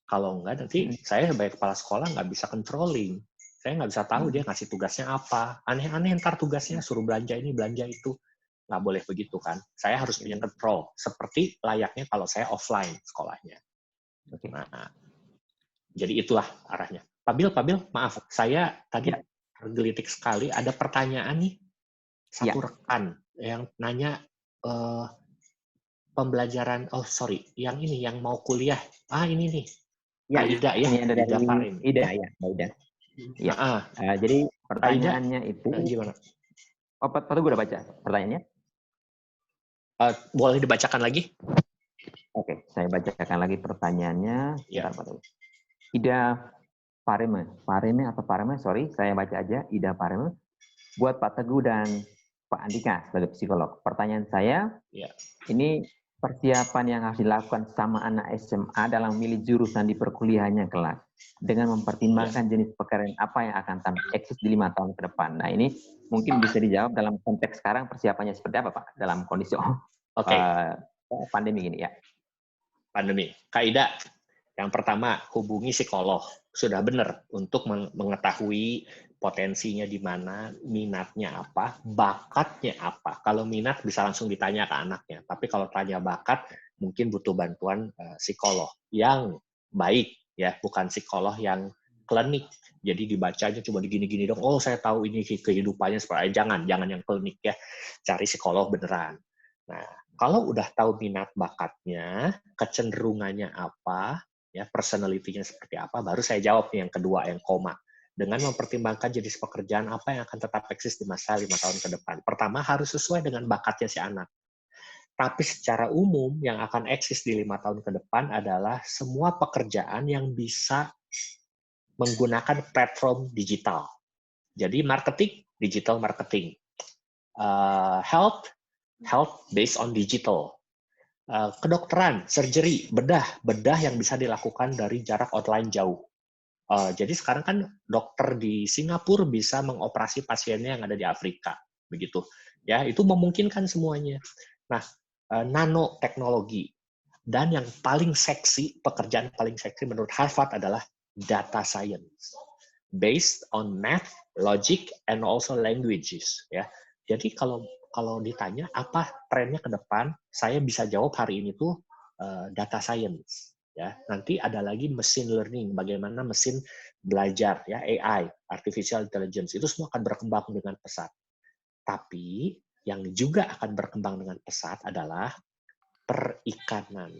Kalau enggak, nanti saya sebagai kepala sekolah nggak bisa controlling, saya nggak bisa tahu dia ngasih tugasnya apa, aneh-aneh ntar tugasnya suruh belanja ini belanja itu, nggak boleh begitu kan. Saya harus punya control, seperti layaknya kalau saya offline sekolahnya. Nah, jadi itulah arahnya. Pak Bill, maaf, saya tadi tergelitik sekali. Ada pertanyaan nih, satu rekan yang nanya pembelajaran. Oh sorry, yang ini yang mau kuliah. Ini nih, Aida ya. Ini ada dari Ida ya, Aida. Ya. Jadi pertanyaannya Aida, itu gimana? Pak Teguh udah baca pertanyaannya? Boleh dibacakan lagi? Oke, saya bacakan lagi pertanyaannya. Bentar, Pak Teguh. Ida Pareme, sorry, saya baca aja, Ida Pareme. Buat Pak Teguh dan Pak Andika sebagai psikolog. Pertanyaan saya, ini persiapan yang harus dilakukan sama anak SMA dalam memilih jurusan di perkuliahannya kelak, dengan mempertimbangkan jenis pekerjaan apa yang akan eksis di 5 tahun ke depan. Nah ini mungkin bisa dijawab dalam konteks sekarang persiapannya seperti apa Pak, dalam kondisi pandemi ini ya. Pandemi. Kak Ida, yang pertama, hubungi psikolog. Sudah benar untuk mengetahui potensinya di mana, minatnya apa, bakatnya apa. Kalau minat bisa langsung ditanya ke anaknya. Tapi kalau tanya bakat, mungkin butuh bantuan psikolog yang baik, ya, bukan psikolog yang klinik. Jadi dibacanya cuma digini-gini dong. Oh, saya tahu ini kehidupannya seperti jangan yang klinik ya. Cari psikolog beneran. Nah, kalau udah tahu minat bakatnya, kecenderungannya apa, ya personality-nya seperti apa, baru saya jawab nih yang kedua, yang koma. Dengan mempertimbangkan jenis pekerjaan apa yang akan tetap eksis di masa 5 tahun ke depan. Pertama, harus sesuai dengan bakatnya si anak. Tapi secara umum, yang akan eksis di 5 tahun ke depan adalah semua pekerjaan yang bisa menggunakan platform digital. Jadi marketing, digital marketing. Health based on digital. Kedokteran, surgery, bedah yang bisa dilakukan dari jarak online jauh. Jadi sekarang kan dokter di Singapura bisa mengoperasi pasiennya yang ada di Afrika, begitu. Ya, itu memungkinkan semuanya. Nah, nanoteknologi dan yang paling seksi, pekerjaan paling seksi menurut Harvard adalah data science, based on math, logic, and also languages. Ya, jadi kalau ditanya apa trennya ke depan, saya bisa jawab hari ini tuh data science. Ya, nanti ada lagi machine learning, bagaimana mesin belajar, ya, AI, artificial intelligence, itu semua akan berkembang dengan pesat. Tapi yang juga akan berkembang dengan pesat adalah perikanan,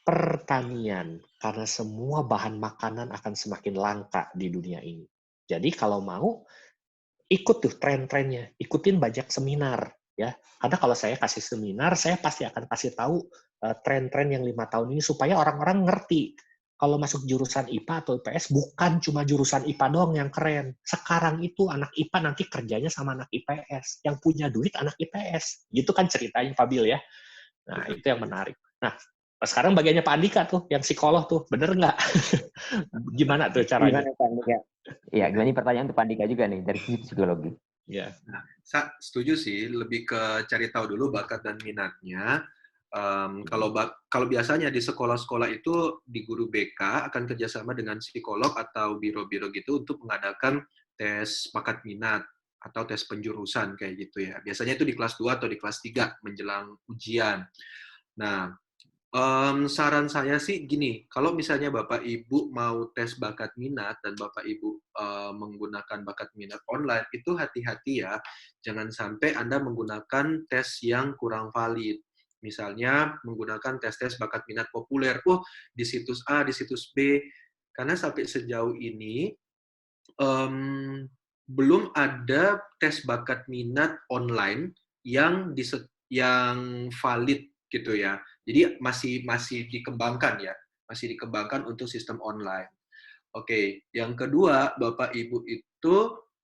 pertanian, karena semua bahan makanan akan semakin langka di dunia ini. Jadi kalau mau ikut tuh tren-trennya, ikutin banyak seminar, ya. Karena kalau saya kasih seminar, saya pasti akan kasih tahu tren-tren yang 5 tahun ini supaya orang-orang ngerti kalau masuk jurusan IPA atau IPS bukan cuma jurusan IPA doang yang keren. Sekarang itu anak IPA nanti kerjanya sama anak IPS, yang punya duit anak IPS. Gitu kan ceritanya Pak Bill ya. Nah, itu yang menarik. Nah, sekarang bagiannya Pak Andika tuh, yang psikolog tuh, bener nggak? Gimana tuh caranya? Gimana Pak Andika? Ya, gimana pertanyaan untuk Pak Andika juga nih dari sisi psikologi. Ya, nah, saya setuju sih, lebih ke cari tahu dulu bakat dan minatnya. Kalau biasanya di sekolah-sekolah itu di guru BK akan kerjasama dengan psikolog atau biro-biro gitu untuk mengadakan tes bakat minat atau tes penjurusan kayak gitu ya. Biasanya itu di kelas 2 atau di kelas 3 menjelang ujian. Nah, Saran saya sih gini, kalau misalnya Bapak Ibu mau tes bakat minat dan Bapak Ibu menggunakan bakat minat online, itu hati-hati ya, jangan sampai Anda menggunakan tes yang kurang valid. Misalnya menggunakan tes-tes bakat minat populer, di situs A, di situs B, karena sampai sejauh ini belum ada tes bakat minat online yang valid gitu ya. Jadi masih dikembangkan ya, masih dikembangkan untuk sistem online. Oke, yang kedua, Bapak Ibu itu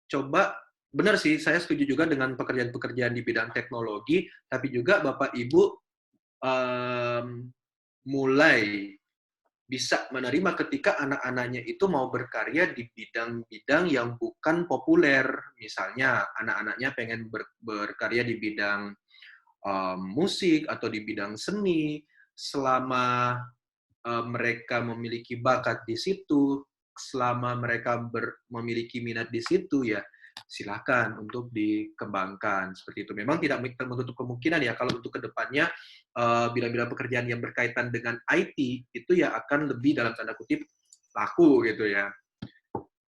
coba, benar sih, saya setuju juga dengan pekerjaan-pekerjaan di bidang teknologi, tapi juga Bapak Ibu mulai bisa menerima ketika anak-anaknya itu mau berkarya di bidang-bidang yang bukan populer. Misalnya, anak-anaknya pengen berkarya di bidang musik atau di bidang seni, selama mereka memiliki bakat di situ, selama mereka memiliki minat di situ, ya silakan untuk dikembangkan seperti itu. Memang tidak menutup kemungkinan ya kalau untuk kedepannya bidang-bidang pekerjaan yang berkaitan dengan IT itu ya akan lebih dalam tanda kutip laku gitu ya.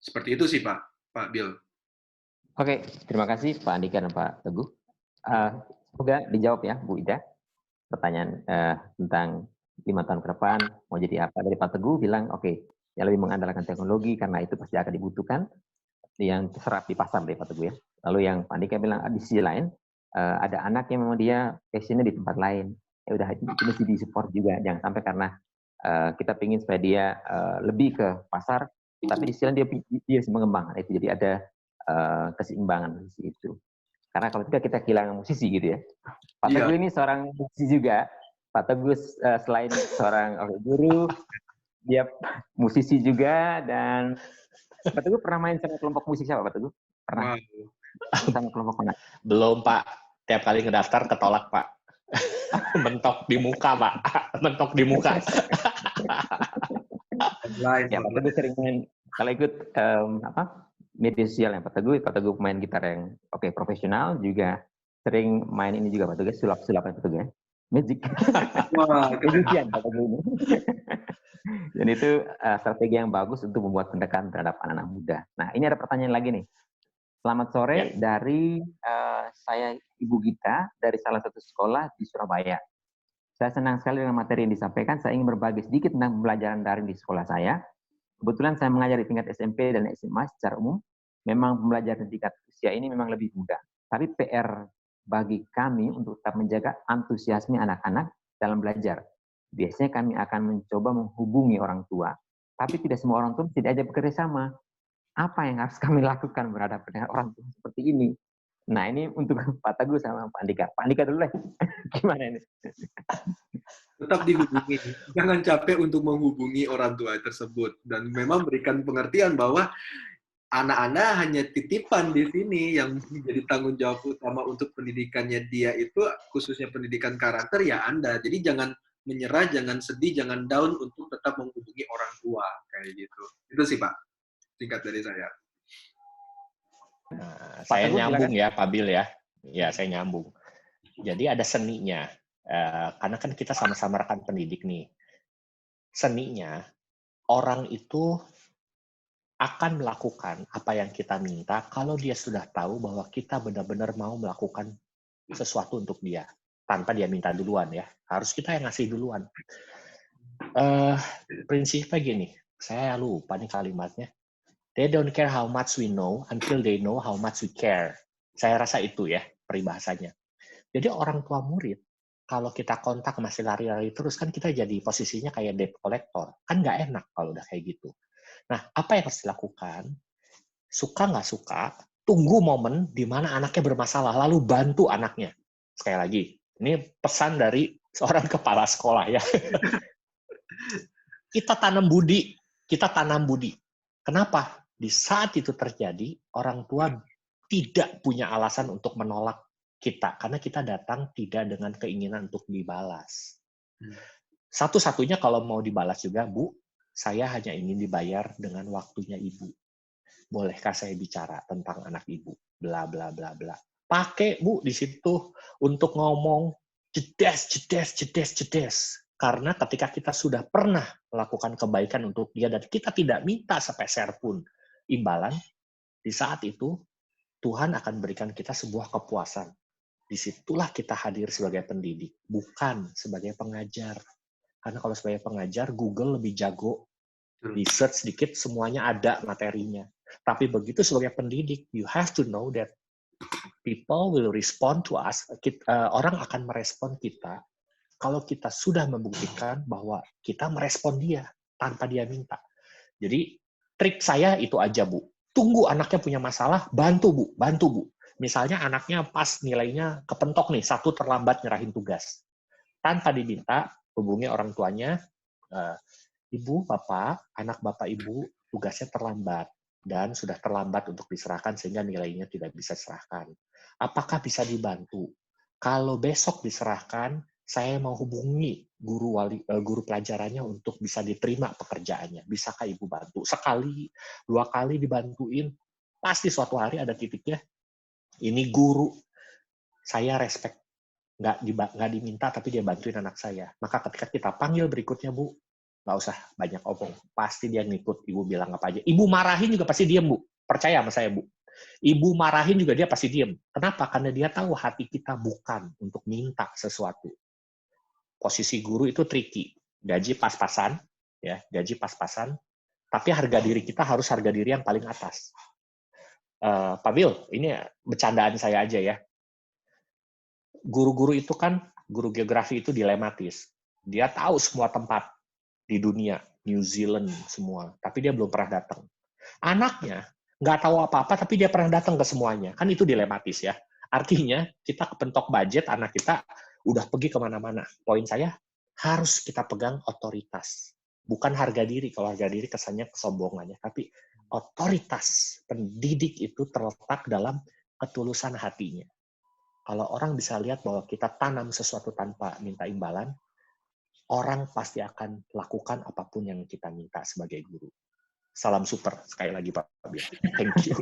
Seperti itu sih Pak Bill. Oke, terima kasih Pak Andika dan Pak Teguh. Semoga dijawab ya Bu Ida pertanyaan tentang 5 tahun ke depan mau jadi apa. Dari Pak Teguh bilang oke, ya lebih mengandalkan teknologi karena itu pasti akan dibutuhkan yang terserap di pasar dari Pak Teguh ya. Lalu yang Pak Andika bilang di sisi lain ada anak yang memang dia passionnya di tempat lain, ya udah itu mesti disupport juga, jangan sampai karena kita ingin supaya dia lebih ke pasar, tapi di sisi lain dia harus mengembangkan itu, jadi ada keseimbangan di situ. Karena kalau tidak kita kehilangan musisi gitu ya. Pak Teguh ini seorang musisi juga. Pak Teguh selain seorang guru, dia musisi juga, dan Pak Teguh pernah main sama kelompok musik siapa Pak Teguh? Pernah? Sama kelompok mana? Belum Pak. Tiap kali ngedaftar ketolak Pak. Mentok di muka Pak. Mentok di muka. Ya Pak Teguh sering main. Kalau ikut media sosial yang Pak Teguh pemain gitar yang profesional, juga sering main ini juga Pak Teguh, sulap-sulapan Pak Teguh ya. Magic. Wah, kejutan Pak Teguh ini. Dan itu strategi yang bagus untuk membuat pendekatan terhadap anak-anak muda. Nah, ini ada pertanyaan lagi nih. Selamat sore dari saya Ibu Gita dari salah satu sekolah di Surabaya. Saya senang sekali dengan materi yang disampaikan. Saya ingin berbagi sedikit tentang pembelajaran daring di sekolah saya. Kebetulan saya mengajar di tingkat SMP dan SMA secara umum. Memang pembelajaran tingkat usia ini memang lebih mudah. Tapi PR bagi kami untuk tetap menjaga antusiasme anak-anak dalam belajar. Biasanya kami akan mencoba menghubungi orang tua, tapi tidak semua orang tua tidak ajak bekerja sama. Apa yang harus kami lakukan berhadapan dengan orang tua seperti ini? Nah, ini untuk Pak Teguh sama Pak Andika. Pak Andika dulu lah. Gimana ini? Tetap dihubungi. Jangan capek untuk menghubungi orang tua tersebut. Dan memang berikan pengertian bahwa anak-anak hanya titipan di sini, yang menjadi tanggung jawab utama untuk pendidikannya dia itu, khususnya pendidikan karakter, ya Anda. Jadi jangan menyerah, jangan sedih, jangan down untuk tetap menghubungi orang tua. Kayak gitu. Itu sih Pak, singkat dari saya. Nah, saya nyambung ya Pak Bill ya. Ya, saya nyambung. Jadi ada seninya. Karena kan kita sama-sama rekan pendidik nih. Seninya, orang itu akan melakukan apa yang kita minta kalau dia sudah tahu bahwa kita benar-benar mau melakukan sesuatu untuk dia. Tanpa dia minta duluan ya. Harus kita yang ngasih duluan. Prinsipnya gini, saya lupa nih kalimatnya. They don't care how much we know until they know how much we care. Saya rasa itu ya peribahasanya. Jadi orang tua murid, kalau kita kontak masih lari-lari terus, kan kita jadi posisinya kayak debt collector. Kan nggak enak kalau udah kayak gitu. Nah, apa yang harus dilakukan? Suka nggak suka, tunggu momen di mana anaknya bermasalah, lalu bantu anaknya. Sekali lagi, ini pesan dari seorang kepala sekolah ya. Kita tanam budi. Kenapa? Di saat itu terjadi, orang tua tidak punya alasan untuk menolak kita, karena kita datang tidak dengan keinginan untuk dibalas. Satu-satunya kalau mau dibalas juga, Bu, saya hanya ingin dibayar dengan waktunya Ibu. Bolehkah saya bicara tentang anak Ibu? Bla bla bla bla. Pakai Bu di situ untuk ngomong jedes. Karena ketika kita sudah pernah melakukan kebaikan untuk dia dan kita tidak minta sepeser pun imbalan, di saat itu Tuhan akan berikan kita sebuah kepuasan. Disitulah kita hadir sebagai pendidik, bukan sebagai pengajar. Karena kalau sebagai pengajar, Google lebih jago. Di search sedikit, semuanya ada materinya. Tapi begitu sebagai pendidik, you have to know that people will respond to us. Orang akan merespon kita kalau kita sudah membuktikan bahwa kita merespon dia tanpa dia minta. Jadi trik saya itu aja, Bu. Tunggu anaknya punya masalah, bantu Bu, bantu Bu. Misalnya anaknya pas nilainya kepentok nih, 1 terlambat nyerahin tugas. Tanpa diminta, hubungi orang tuanya, Ibu, Bapak, anak Bapak Ibu tugasnya terlambat dan sudah terlambat untuk diserahkan sehingga nilainya tidak bisa diserahkan. Apakah bisa dibantu? Kalau besok diserahkan, saya mau hubungi guru pelajarannya untuk bisa diterima pekerjaannya. Bisakah Ibu bantu? Sekali, 2 kali dibantuin, pasti suatu hari ada titiknya. Ini guru, saya respect. Nggak diminta, tapi dia bantuin anak saya. Maka ketika kita panggil berikutnya, Bu, nggak usah banyak omong. Pasti dia ngikut. Ibu bilang apa aja. Ibu marahin juga pasti diem, Bu. Percaya sama saya, Bu. Ibu marahin juga dia pasti diem. Kenapa? Karena dia tahu hati kita bukan untuk minta sesuatu. Posisi guru itu tricky. Gaji pas-pasan, ya, gaji pas-pasan. Tapi harga diri kita harus harga diri yang paling atas. Pak Bill, ini bercandaan saya aja ya. Guru-guru itu kan, guru geografi itu dilematis. Dia tahu semua tempat di dunia, New Zealand semua, tapi dia belum pernah datang. Anaknya nggak tahu apa-apa, tapi dia pernah datang ke semuanya. Kan itu dilematis ya. Artinya kita kepentok budget, anak kita udah pergi kemana-mana. Poin saya, harus kita pegang otoritas. Bukan harga diri. Kalau harga diri kesannya kesombongannya. Tapi otoritas pendidik itu terletak dalam ketulusan hatinya. Kalau orang bisa lihat bahwa kita tanam sesuatu tanpa minta imbalan, orang pasti akan lakukan apapun yang kita minta sebagai guru. Salam super. Sekali lagi Pak Bill. Thank you.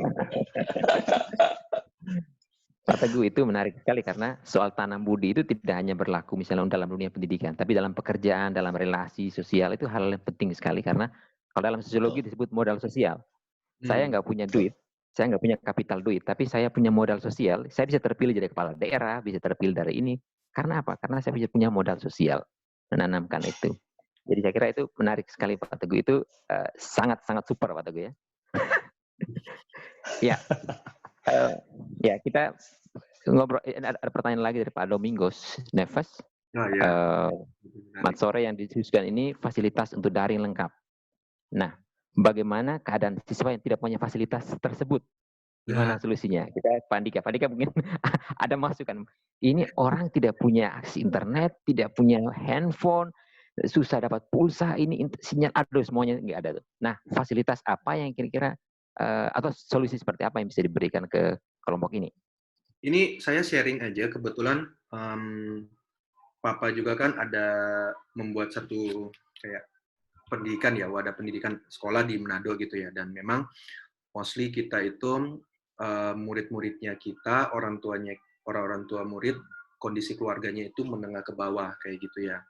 Pak Teguh, itu menarik sekali karena soal tanam budi itu tidak hanya berlaku misalnya dalam dunia pendidikan, tapi dalam pekerjaan, dalam relasi sosial itu hal yang penting sekali karena kalau dalam sosiologi disebut modal sosial. Saya nggak punya duit, saya nggak punya kapital duit, tapi saya punya modal sosial. Saya bisa terpilih jadi kepala daerah, bisa terpilih dari ini. Karena apa? Karena saya bisa punya modal sosial, menanamkan itu. Jadi saya kira itu menarik sekali Pak Teguh, itu sangat-sangat super Pak Teguh ya. Ya. Ya, kita ngobrol. Ada pertanyaan lagi dari Pak Domingos Neves. Selamat sore, yang didiskusikan ini fasilitas untuk daring lengkap. Nah, bagaimana keadaan siswa yang tidak punya fasilitas tersebut? Gimana solusinya? Kita Pak Andika mungkin ada masukan. Ini orang tidak punya akses internet, tidak punya handphone, susah dapat pulsa, ini sinyal aduh semuanya nggak ada tuh. Nah, fasilitas apa yang kira-kira atau solusi seperti apa yang bisa diberikan ke kelompok ini? Ini saya sharing aja, kebetulan Papa juga kan ada membuat satu kayak pendidikan ya, wadah pendidikan sekolah di Manado gitu ya, dan memang mostly kita itu murid-muridnya kita, orang tua murid, kondisi keluarganya itu menengah ke bawah kayak gitu ya.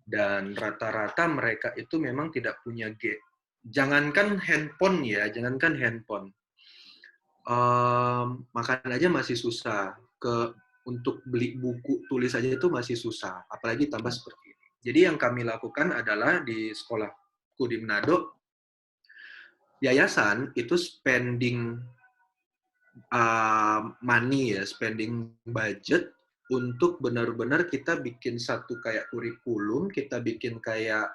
Dan rata-rata mereka itu memang tidak punya jangankan handphone ya, makan aja masih susah, untuk beli buku tulis aja itu masih susah, apalagi tambah seperti ini. Jadi yang kami lakukan adalah di sekolahku di Manado, yayasan itu spending money ya, spending budget untuk benar-benar kita bikin satu kayak kurikulum, kita bikin kayak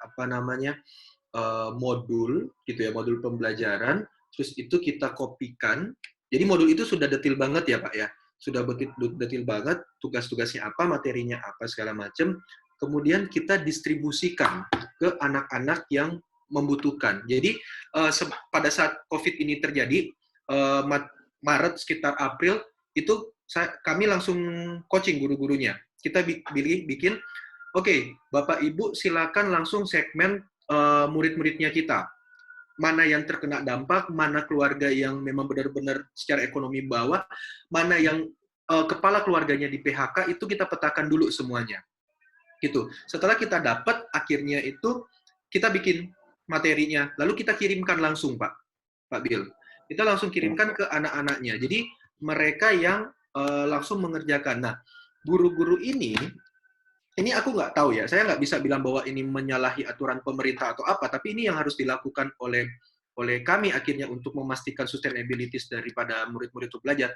modul gitu ya, modul pembelajaran, terus itu kita kopikan. Jadi modul itu sudah detail banget ya Pak ya, sudah detail banget, tugas-tugasnya apa, materinya apa, segala macam. Kemudian kita distribusikan ke anak-anak yang membutuhkan. Jadi pada saat COVID ini terjadi, Maret sekitar April, itu kami langsung coaching guru-gurunya. Kita bikin, oke, Bapak Ibu silakan langsung segmen murid-muridnya kita. Mana yang terkena dampak, mana keluarga yang memang benar-benar secara ekonomi bawah, mana yang kepala keluarganya di PHK, itu kita petakan dulu semuanya. Gitu. Setelah kita dapat, akhirnya itu kita bikin materinya, lalu kita kirimkan langsung, Pak Bill. Kita langsung kirimkan ke anak-anaknya. Jadi mereka yang langsung mengerjakan. Nah, guru-guru ini aku nggak tahu ya, saya nggak bisa bilang bahwa ini menyalahi aturan pemerintah atau apa, tapi ini yang harus dilakukan oleh kami akhirnya untuk memastikan sustainability daripada murid-murid untuk belajar.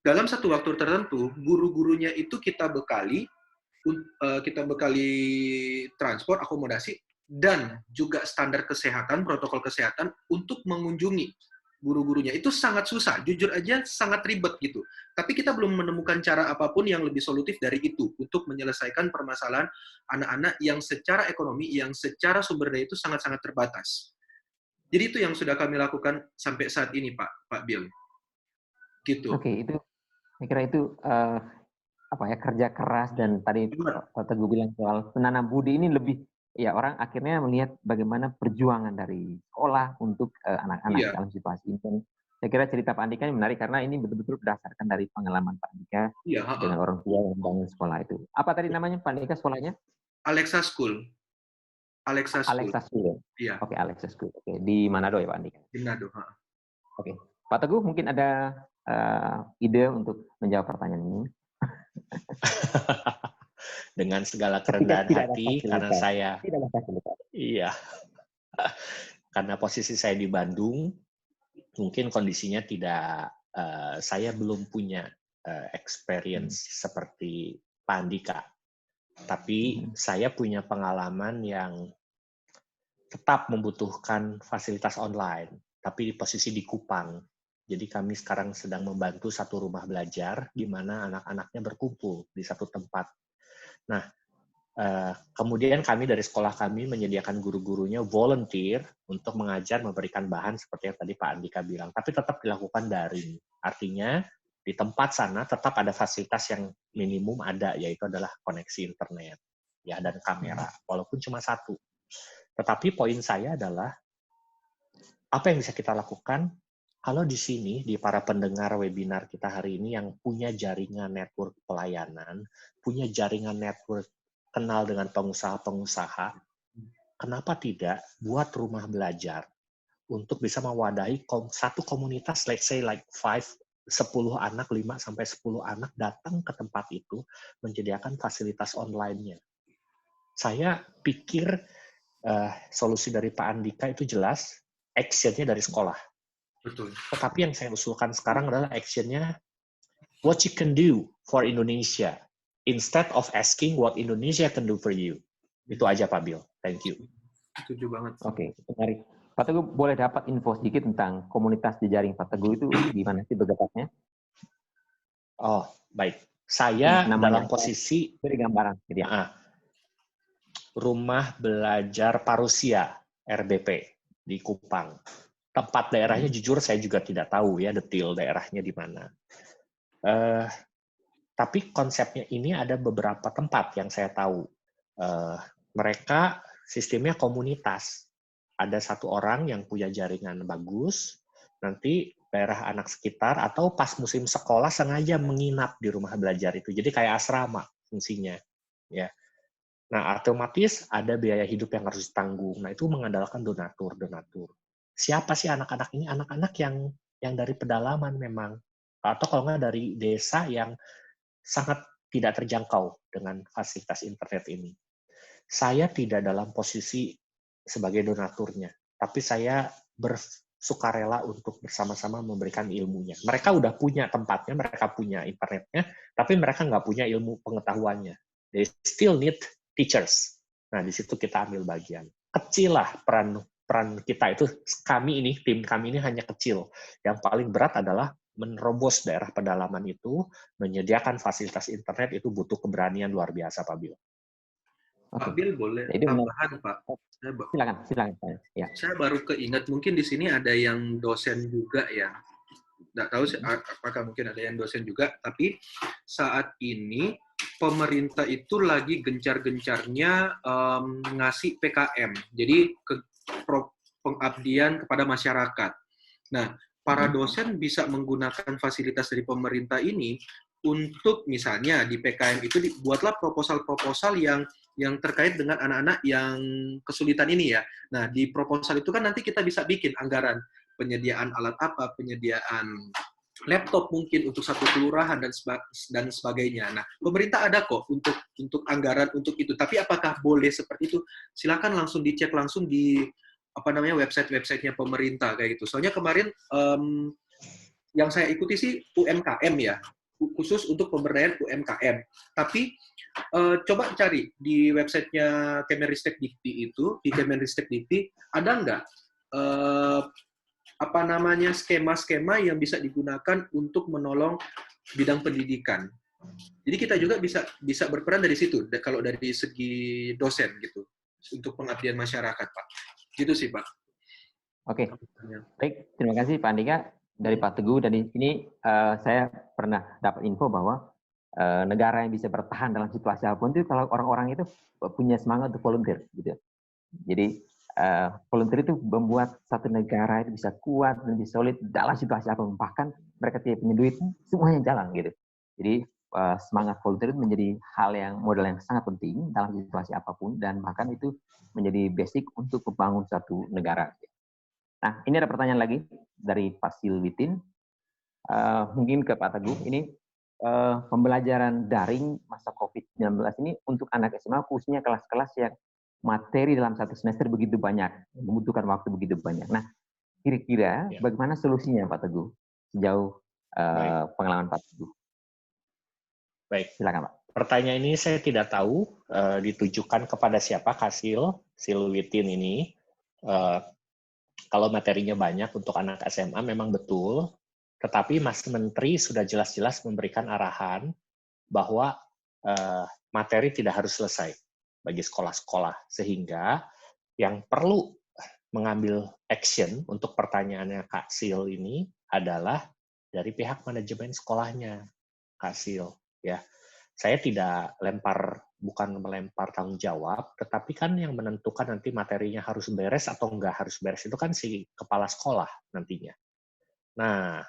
Dalam satu waktu tertentu, guru-gurunya itu kita bekali transport, akomodasi, dan juga standar kesehatan, protokol kesehatan untuk mengunjungi guru-gurunya. Itu sangat susah, jujur aja sangat ribet gitu. Tapi kita belum menemukan cara apapun yang lebih solutif dari itu untuk menyelesaikan permasalahan anak-anak yang secara ekonomi, yang secara sumber daya itu sangat-sangat terbatas. Jadi itu yang sudah kami lakukan sampai saat ini, Pak Bill. Gitu. Oke, itu saya kira itu kerja keras, dan tadi Pak Teguh bilang soal menanam budi ini lebih ya, orang akhirnya melihat bagaimana perjuangan dari sekolah untuk anak-anak dalam situasi ini. Saya kira cerita Pak Andika ini menarik karena ini betul-betul berdasarkan dari pengalaman Pak Andika dengan orang tua yang membangun sekolah itu. Apa tadi namanya Pak Andika sekolahnya? Alexa School. Alexa School. Iya. Oke, Alexa School. Oke, di Manado ya Pak Andika? Di Manado. Oke, Pak Teguh mungkin ada ide untuk menjawab pertanyaan ini? Dengan segala kerendahan hati, karena saya karena posisi saya di Bandung, mungkin kondisinya tidak, saya belum punya experience seperti Pak Andika, tapi saya punya pengalaman yang tetap membutuhkan fasilitas online, tapi di posisi di Kupang. Jadi kami sekarang sedang membantu satu rumah belajar di mana anak-anaknya berkumpul di satu tempat. Nah, kemudian kami dari sekolah kami menyediakan guru-gurunya volunteer untuk mengajar, memberikan bahan seperti yang tadi Pak Andika bilang, tapi tetap dilakukan daring. Artinya di tempat sana tetap ada fasilitas yang minimum ada, yaitu adalah koneksi internet ya, dan kamera, walaupun cuma satu. Tetapi poin saya adalah apa yang bisa kita lakukan kalau di sini, di para pendengar webinar kita hari ini yang punya jaringan network pelayanan, punya jaringan network kenal dengan pengusaha-pengusaha, kenapa tidak buat rumah belajar untuk bisa mewadahi satu komunitas, let's say like 10 anak, 5 sampai 10 anak datang ke tempat itu menyediakan fasilitas online-nya. Saya pikir solusi dari Pak Andika itu jelas, action-nya dari sekolah. Betul. Tetapi yang saya usulkan sekarang adalah action-nya what you can do for Indonesia instead of asking what Indonesia can do for you. Itu aja Pak Bill. Thank you. Setuju banget. Oke, menarik. Pak Teguh, boleh dapat info sedikit tentang komunitas jejaring Pak Teguh itu gimana sih bergeraknya? Oh, baik. Saya namanya, dalam posisi beri gambaran. Gitu ya. Rumah Belajar Parusia, RBP, di Kupang. Tempat daerahnya jujur saya juga tidak tahu ya detail daerahnya di mana. Tapi konsepnya ini ada beberapa tempat yang saya tahu. Mereka sistemnya komunitas. Ada satu orang yang punya jaringan bagus, nanti daerah anak sekitar atau pas musim sekolah sengaja menginap di rumah belajar itu. Jadi kayak asrama fungsinya. Ya. Nah, otomatis ada biaya hidup yang harus ditanggung. Nah, itu mengandalkan donatur. Siapa sih anak-anak ini? Anak-anak yang dari pedalaman memang. Atau kalau nggak dari desa yang sangat tidak terjangkau dengan fasilitas internet ini. Saya tidak dalam posisi sebagai donaturnya, tapi saya bersukarela untuk bersama-sama memberikan ilmunya. Mereka udah punya tempatnya, mereka punya internetnya, tapi mereka nggak punya ilmu pengetahuannya. They still need teachers. Nah, di situ kita ambil bagian. Kecil lah peran kita itu, tim kami ini hanya kecil. Yang paling berat adalah menerobos daerah pedalaman itu, menyediakan fasilitas internet itu butuh keberanian luar biasa, Pak Bill. Pak Bill boleh tambahan, Pak? Silakan. Ya. Saya baru keingat, mungkin di sini ada yang dosen juga ya. Nggak tahu apakah mungkin ada yang dosen juga, tapi saat ini pemerintah itu lagi gencar-gencarnya ngasih PKM, jadi pengabdian kepada masyarakat. Nah, para dosen bisa menggunakan fasilitas dari pemerintah ini untuk misalnya di PKM itu dibuatlah proposal-proposal yang terkait dengan anak-anak yang kesulitan ini ya. Nah, di proposal itu kan nanti kita bisa bikin anggaran penyediaan alat apa, penyediaan laptop mungkin untuk satu kelurahan dan sebagainya. Nah, pemerintah ada kok untuk anggaran untuk itu. Tapi apakah boleh seperti itu? Silakan langsung dicek langsung di website-websitenya pemerintah kayak gitu. Soalnya kemarin yang saya ikuti sih UMKM ya, khusus untuk pemberdayaan UMKM. Tapi coba cari di websitenya Kemenristek-Dikti itu, di Kemenristek-Dikti ada nggak skema-skema yang bisa digunakan untuk menolong bidang pendidikan. Jadi kita juga bisa berperan dari situ kalau dari segi dosen gitu untuk pengabdian masyarakat, Pak. Gitu sih, Pak. Oke. Baik, terima kasih Pak Andika dari Pak Teguh. Dan ini saya pernah dapat info bahwa negara yang bisa bertahan dalam situasi apapun itu kalau orang-orang itu punya semangat untuk volunteer gitu. Jadi volunteer itu membuat satu negara itu bisa kuat dan bisa solid dalam situasi apapun. Bahkan mereka tidak punya duit, semuanya jalan gitu. Jadi semangat volunteer itu menjadi hal yang modal yang sangat penting dalam situasi apapun dan bahkan itu menjadi basic untuk membangun suatu negara. Nah, ini ada pertanyaan lagi dari Pak Silwitin. Mungkin ke Pak Teguh. Ini pembelajaran daring masa COVID-19 ini untuk anak SMA khususnya kelas-kelas yang materi dalam satu semester begitu banyak, membutuhkan waktu begitu banyak. Nah, kira-kira bagaimana solusinya Pak Teguh sejauh pengalaman Pak Teguh? Baik. Silakan Pak. Pertanyaan ini saya tidak tahu ditujukan kepada siapa, Silwitin ini. Kalau materinya banyak untuk anak SMA memang betul, tetapi Mas Menteri sudah jelas-jelas memberikan arahan bahwa materi tidak harus selesai bagi sekolah-sekolah, sehingga yang perlu mengambil action untuk pertanyaannya Kak Sil ini adalah dari pihak manajemen sekolahnya, Kak Sil. Ya, saya tidak bukan melempar tanggung jawab, tetapi kan yang menentukan nanti materinya harus beres atau enggak harus beres itu kan si kepala sekolah nantinya. Nah,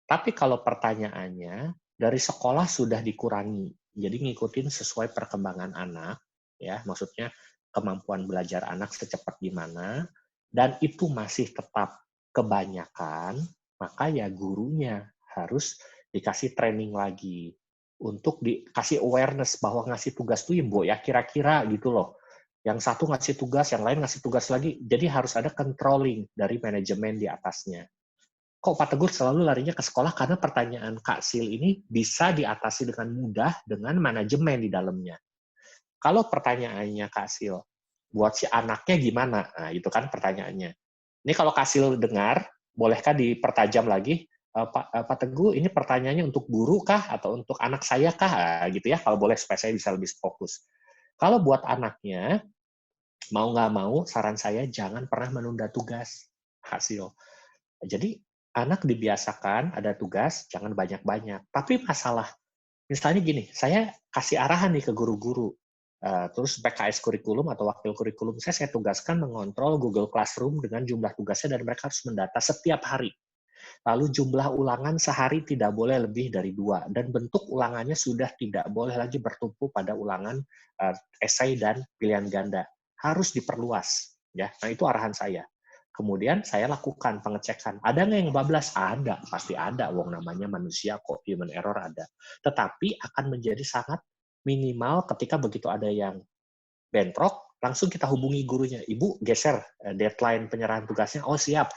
tapi kalau pertanyaannya dari sekolah sudah dikurangi, jadi ngikutin sesuai perkembangan anak, ya, maksudnya kemampuan belajar anak secepat gimana, dan itu masih tetap kebanyakan, maka ya gurunya harus dikasih training lagi untuk dikasih awareness bahwa ngasih tugas tuh ya kira-kira gitu loh. Yang satu ngasih tugas, yang lain ngasih tugas lagi. Jadi harus ada controlling dari manajemen di atasnya. Kok Pak Teguh selalu larinya ke sekolah? Karena pertanyaan Kak Sil ini bisa diatasi dengan mudah dengan manajemen di dalamnya. Kalau pertanyaannya Kak Sil, buat si anaknya gimana? Nah, itu kan pertanyaannya. Ini kalau Kak Sil dengar, bolehkah dipertajam lagi? Pak Teguh, ini pertanyaannya untuk guru kah? Atau untuk anak saya kah? Gitu ya, kalau boleh supaya saya bisa lebih fokus. Kalau buat anaknya, mau nggak mau, saran saya jangan pernah menunda tugas hasil. Jadi, anak dibiasakan ada tugas, jangan banyak-banyak. Tapi masalah, misalnya gini, saya kasih arahan nih ke guru-guru, terus PKS kurikulum atau wakil kurikulum saya tugaskan mengontrol Google Classroom dengan jumlah tugasnya dan mereka harus mendata setiap hari. Lalu jumlah ulangan sehari tidak boleh lebih dari 2 dan bentuk ulangannya sudah tidak boleh lagi bertumpu pada ulangan esai dan pilihan ganda. Harus diperluas, ya. Nah, itu arahan saya. Kemudian saya lakukan pengecekan. Ada nggak yang bablas? Ada, pasti ada. Wong namanya manusia kok, human error ada. Tetapi akan menjadi sangat minimal ketika begitu ada yang bentrok, langsung kita hubungi gurunya. Ibu, geser deadline penyerahan tugasnya. Oh, siap.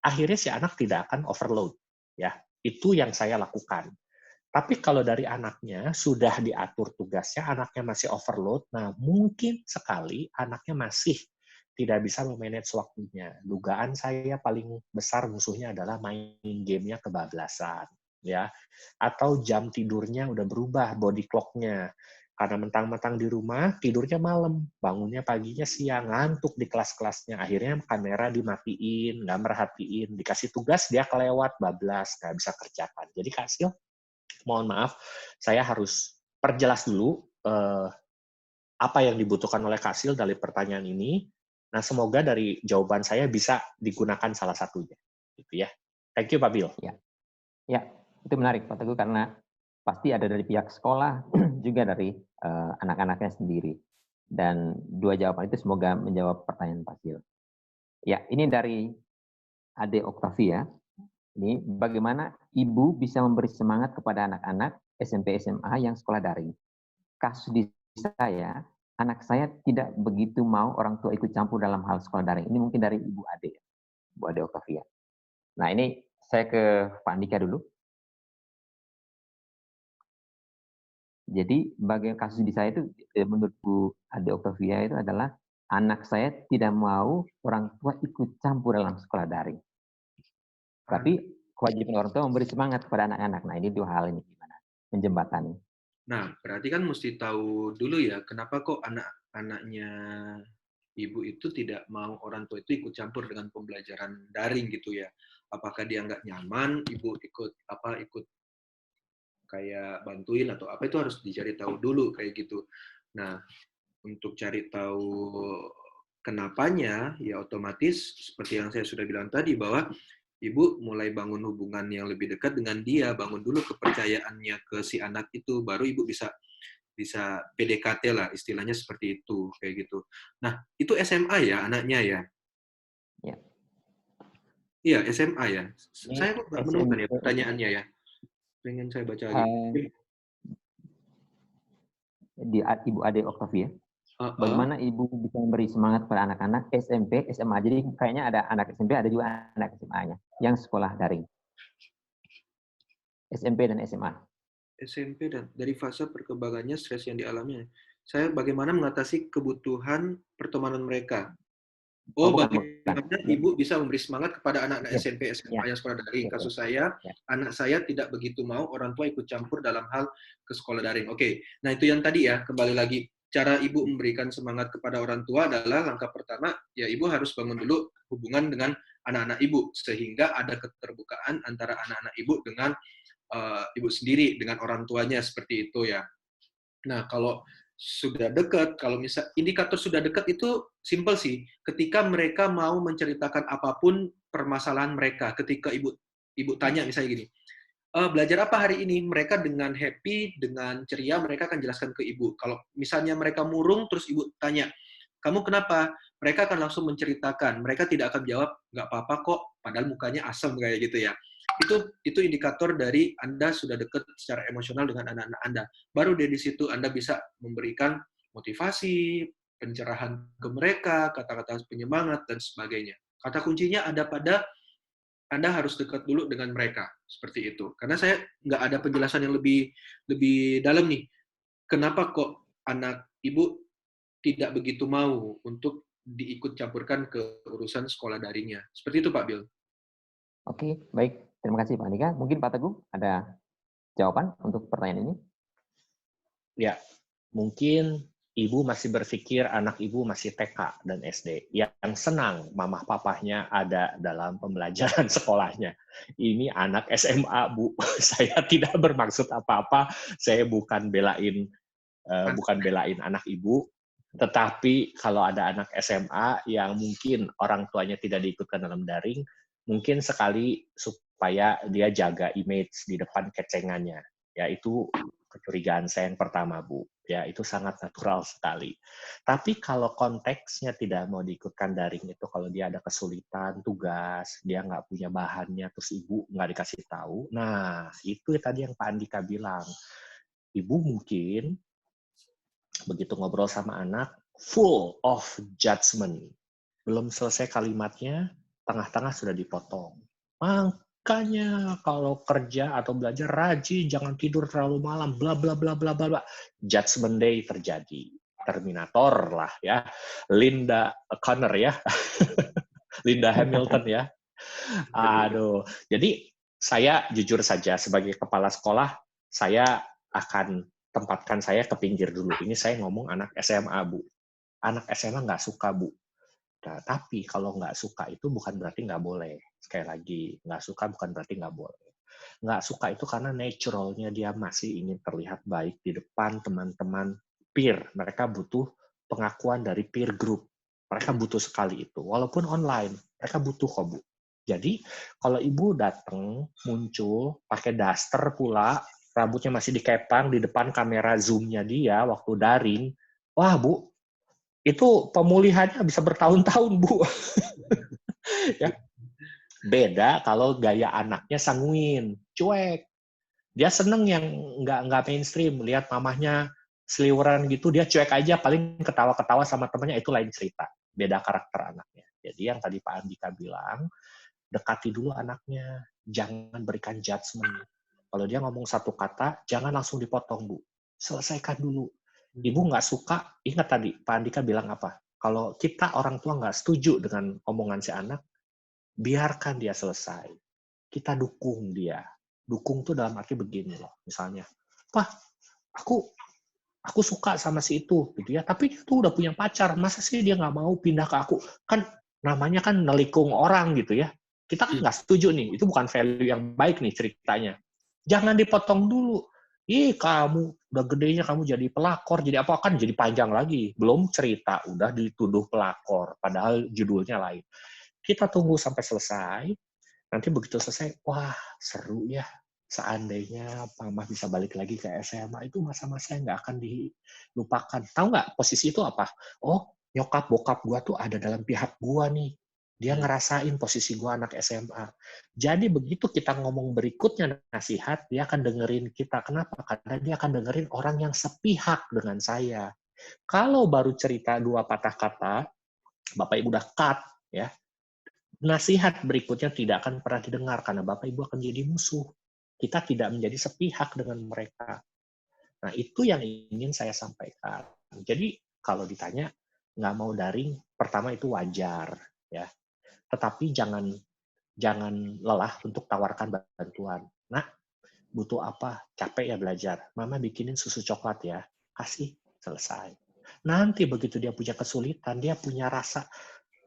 Akhirnya si anak tidak akan overload. Ya, itu yang saya lakukan. Tapi kalau dari anaknya sudah diatur tugasnya, anaknya masih overload, nah mungkin sekali anaknya masih tidak bisa memanage waktunya. Dugaan saya paling besar musuhnya adalah main gamenya kebablasan, ya, atau jam tidurnya udah berubah, body clock-nya. Karena mentang-mentang di rumah, tidurnya malam, bangunnya paginya siang, ngantuk di kelas-kelasnya. Akhirnya kamera dimatiin, nggak merhatiin, dikasih tugas, dia kelewat, bablas, nggak bisa kerjakan. Jadi Kak Sil, mohon maaf, saya harus perjelas dulu apa yang dibutuhkan oleh Kak Sil dari pertanyaan ini. Nah, semoga dari jawaban saya bisa digunakan salah satunya. Gitu ya. Thank you, Pak Bill. Ya, itu menarik Pak Teguh karena pasti ada dari pihak sekolah, juga dari anak-anaknya sendiri. Dan dua jawaban itu semoga menjawab pertanyaan Pak Sil. Ya, ini dari Ade Oktavia. Ini bagaimana ibu bisa memberi semangat kepada anak-anak SMP SMA yang sekolah daring. Kasus di saya, anak saya tidak begitu mau orang tua ikut campur dalam hal sekolah daring. Ini mungkin dari Ibu Ade, Bu Ade Oktavia. Nah, ini saya ke Pak Andika dulu. Jadi bagian kasus di saya itu menurut Bu Ade Oktavia itu adalah anak saya tidak mau orang tua ikut campur dalam sekolah daring. Tapi kewajiban orang tua memberi semangat kepada anak-anak. Nah, ini dua hal ini gimana menjembatani. Nah, berarti kan mesti tahu dulu ya, kenapa kok anak-anaknya ibu itu tidak mau orang tua itu ikut campur dengan pembelajaran daring gitu ya. Apakah dia nggak nyaman, ibu ikut kayak bantuin atau apa, itu harus dicari tahu dulu kayak gitu. Nah, untuk cari tahu kenapanya, ya otomatis seperti yang saya sudah bilang tadi, bahwa ibu mulai bangun hubungan yang lebih dekat dengan dia, bangun dulu kepercayaannya ke si anak itu, baru ibu bisa PDKT lah, istilahnya seperti itu, kayak gitu. Nah, itu SMA ya anaknya ya? Ya. Iya, SMA ya. Ini Saya kok nggak menemukan ya pertanyaannya ya. Pengen saya baca lagi. Di Ibu Ade Oktavia. Bagaimana ibu bisa memberi semangat pada anak-anak SMP, SMA? Jadi kayaknya ada anak SMP, ada juga anak SMA-nya yang sekolah daring. SMP dan SMA. SMP dan dari fase perkembangannya stres yang dialaminya. Saya bagaimana mengatasi kebutuhan pertemanan mereka. Bagaimana ibu bisa memberi semangat kepada anak-anak SMP, SMA yang sekolah daring. Kasus saya, anak saya tidak begitu mau orang tua ikut campur dalam hal ke sekolah daring. Oke, nah itu yang tadi ya, kembali lagi. Cara ibu memberikan semangat kepada orang tua adalah langkah pertama, ya ibu harus bangun dulu hubungan dengan anak-anak ibu, sehingga ada keterbukaan antara anak-anak ibu dengan ibu sendiri, dengan orang tuanya, seperti itu ya. Nah, kalau sudah dekat, kalau misal indikator sudah dekat itu simple sih. Ketika mereka mau menceritakan apapun permasalahan mereka, ketika ibu tanya misalnya gini, belajar apa hari ini? Mereka dengan happy, dengan ceria, mereka akan jelaskan ke ibu. Kalau misalnya mereka murung, terus ibu tanya, kamu kenapa? Mereka akan langsung menceritakan. Mereka tidak akan jawab, nggak apa-apa kok, padahal mukanya asam kayak gitu ya. Itu indikator dari Anda sudah dekat secara emosional dengan anak-anak Anda. Baru dari situ Anda bisa memberikan motivasi, pencerahan ke mereka, kata-kata penyemangat, dan sebagainya. Kata kuncinya ada pada Anda harus dekat dulu dengan mereka, seperti itu. Karena saya nggak ada penjelasan yang lebih dalam nih. Kenapa kok anak ibu tidak begitu mau untuk diikut campurkan ke urusan sekolah daringnya? Seperti itu, Pak Bill. Oke, baik. Terima kasih, Pak Andika. Mungkin Pak Teguh ada jawaban untuk pertanyaan ini? Ya, mungkin ibu masih berpikir anak ibu masih TK dan SD, yang senang mamah papahnya ada dalam pembelajaran sekolahnya. Ini anak SMA, Bu. Saya tidak bermaksud apa-apa. Saya bukan belain anak ibu, tetapi kalau ada anak SMA yang mungkin orang tuanya tidak diikutkan dalam daring, mungkin sekali supaya dia jaga image di depan kecengannya. Ya, itu kecurigaan saya yang pertama, Bu. Ya, itu sangat natural sekali. Tapi kalau konteksnya tidak mau diikutkan daring itu, kalau dia ada kesulitan tugas, dia nggak punya bahannya, terus ibu nggak dikasih tahu, nah itu tadi yang Pak Andika bilang. Ibu mungkin begitu ngobrol sama anak, full of judgment. Belum selesai kalimatnya, tengah-tengah sudah dipotong. Makanya kalau kerja atau belajar rajin, jangan tidur terlalu malam, bla bla bla bla bla. Judgment day terjadi. Terminator lah ya. Linda Connor ya. Linda Hamilton ya. Aduh. Jadi saya jujur saja sebagai kepala sekolah, saya akan tempatkan saya ke pinggir dulu. Ini saya ngomong anak SMA, Bu. Anak SMA nggak suka, Bu. Nah, tapi kalau nggak suka itu bukan berarti nggak boleh. Sekali lagi, nggak suka bukan berarti nggak boleh. Nggak suka itu karena naturalnya dia masih ingin terlihat baik di depan teman-teman peer. Mereka butuh pengakuan dari peer group. Mereka butuh sekali itu. Walaupun online, mereka butuh kok, Bu. Jadi, kalau ibu datang, muncul, pakai daster pula, rambutnya masih dikepang di depan kamera Zoom-nya dia waktu daring, wah Bu, itu pemulihannya bisa bertahun-tahun Bu. Ya. Beda kalau gaya anaknya sanguin, cuek. Dia seneng yang nggak mainstream, lihat mamahnya seliweran gitu, dia cuek aja, paling ketawa-ketawa sama temennya, itu lain cerita. Beda karakter anaknya. Jadi yang tadi Pak Andika bilang, dekati dulu anaknya, jangan berikan judgement. Kalau dia ngomong satu kata, jangan langsung dipotong, Bu. Selesaikan dulu. Ibu nggak suka, ingat tadi Pak Andika bilang apa? Kalau kita orang tua nggak setuju dengan omongan si anak, biarkan dia selesai. Kita dukung dia. Dukung tuh dalam arti begini loh, misalnya, Pak, aku suka sama si itu, gitu ya. Tapi dia tuh udah punya pacar, masa sih dia nggak mau pindah ke aku? Kan namanya kan nelikung orang gitu ya. Kita kan nggak setuju nih, itu bukan value yang baik nih ceritanya. Jangan dipotong dulu. Ih, kamu udah gedenya kamu jadi pelakor, jadi apa, kan jadi panjang lagi. Belum cerita, udah dituduh pelakor, padahal judulnya lain. Kita tunggu sampai selesai, nanti begitu selesai, wah seru ya, seandainya Mama bisa balik lagi ke SMA, itu masa-masa yang nggak akan dilupakan. Tahu nggak posisi itu apa? Oh, nyokap bokap gua tuh ada dalam pihak gua nih. Dia ngerasain posisi gua anak SMA. Jadi begitu kita ngomong berikutnya nasihat, dia akan dengerin kita. Kenapa? Karena dia akan dengerin orang yang sepihak dengan saya. Kalau baru cerita 2 patah kata, Bapak Ibu udah cut, ya, nasihat berikutnya tidak akan pernah didengar karena Bapak Ibu akan jadi musuh. Kita tidak menjadi sepihak dengan mereka. Nah, itu yang ingin saya sampaikan. Jadi, kalau ditanya nggak mau daring, pertama itu wajar, ya. Tetapi jangan lelah untuk tawarkan bantuan. Nah, butuh apa? Capek ya belajar. Mama bikinin susu coklat ya. Kasih, selesai. Nanti begitu dia punya kesulitan, dia punya rasa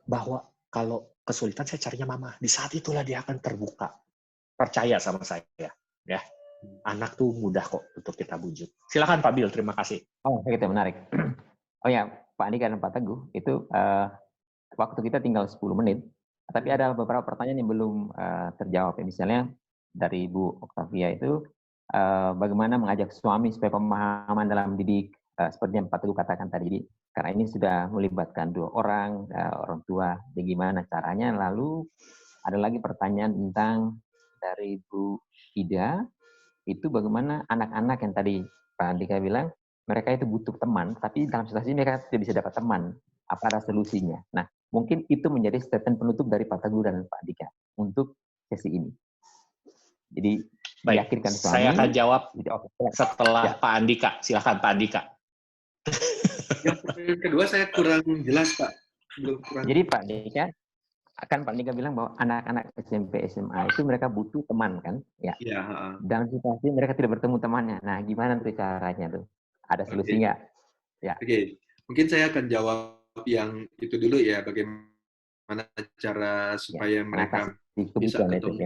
bahwa kalau kesulitan saya carinya mama. Di saat itulah dia akan terbuka. Percaya sama saya. Ya. Anak tuh mudah kok untuk kita bujuk. Silakan Pak Bil, terima kasih. Oh, gitu, menarik. Oh ya, Pak Andika dan Pak Teguh, itu waktu kita tinggal 10 menit, tapi ada beberapa pertanyaan yang belum terjawab. Misalnya dari Bu Oktavia itu, bagaimana mengajak suami supaya pemahaman dalam didik, seperti yang Pak Teguh katakan tadi, karena ini sudah melibatkan 2 orang, orang tua, jadi gimana caranya. Lalu ada lagi pertanyaan tentang dari Bu Ida, itu bagaimana anak-anak yang tadi Pak Andika bilang, mereka itu butuh teman, tapi dalam situasi ini mereka tidak bisa dapat teman. Apa ada solusinya? Nah, mungkin itu menjadi statement penutup dari Pak Teguh dan Pak Andika untuk sesi ini. Jadi, meyakinkan suami. Saya akan jawab setelah ya. Pak Andika. Silakan Pak Andika. Yang kedua saya kurang jelas, Pak. Jadi Pak Andika, akan Pak Andika bilang bahwa anak-anak SMP SMA itu mereka butuh teman kan, ya. Iya. Dalam situasi mereka tidak bertemu temannya. Nah, gimana tuh caranya tuh? Ada solusi nggak? Ya. Oke, mungkin saya akan jawab yang itu dulu ya, bagaimana cara supaya mereka bisa ketemu,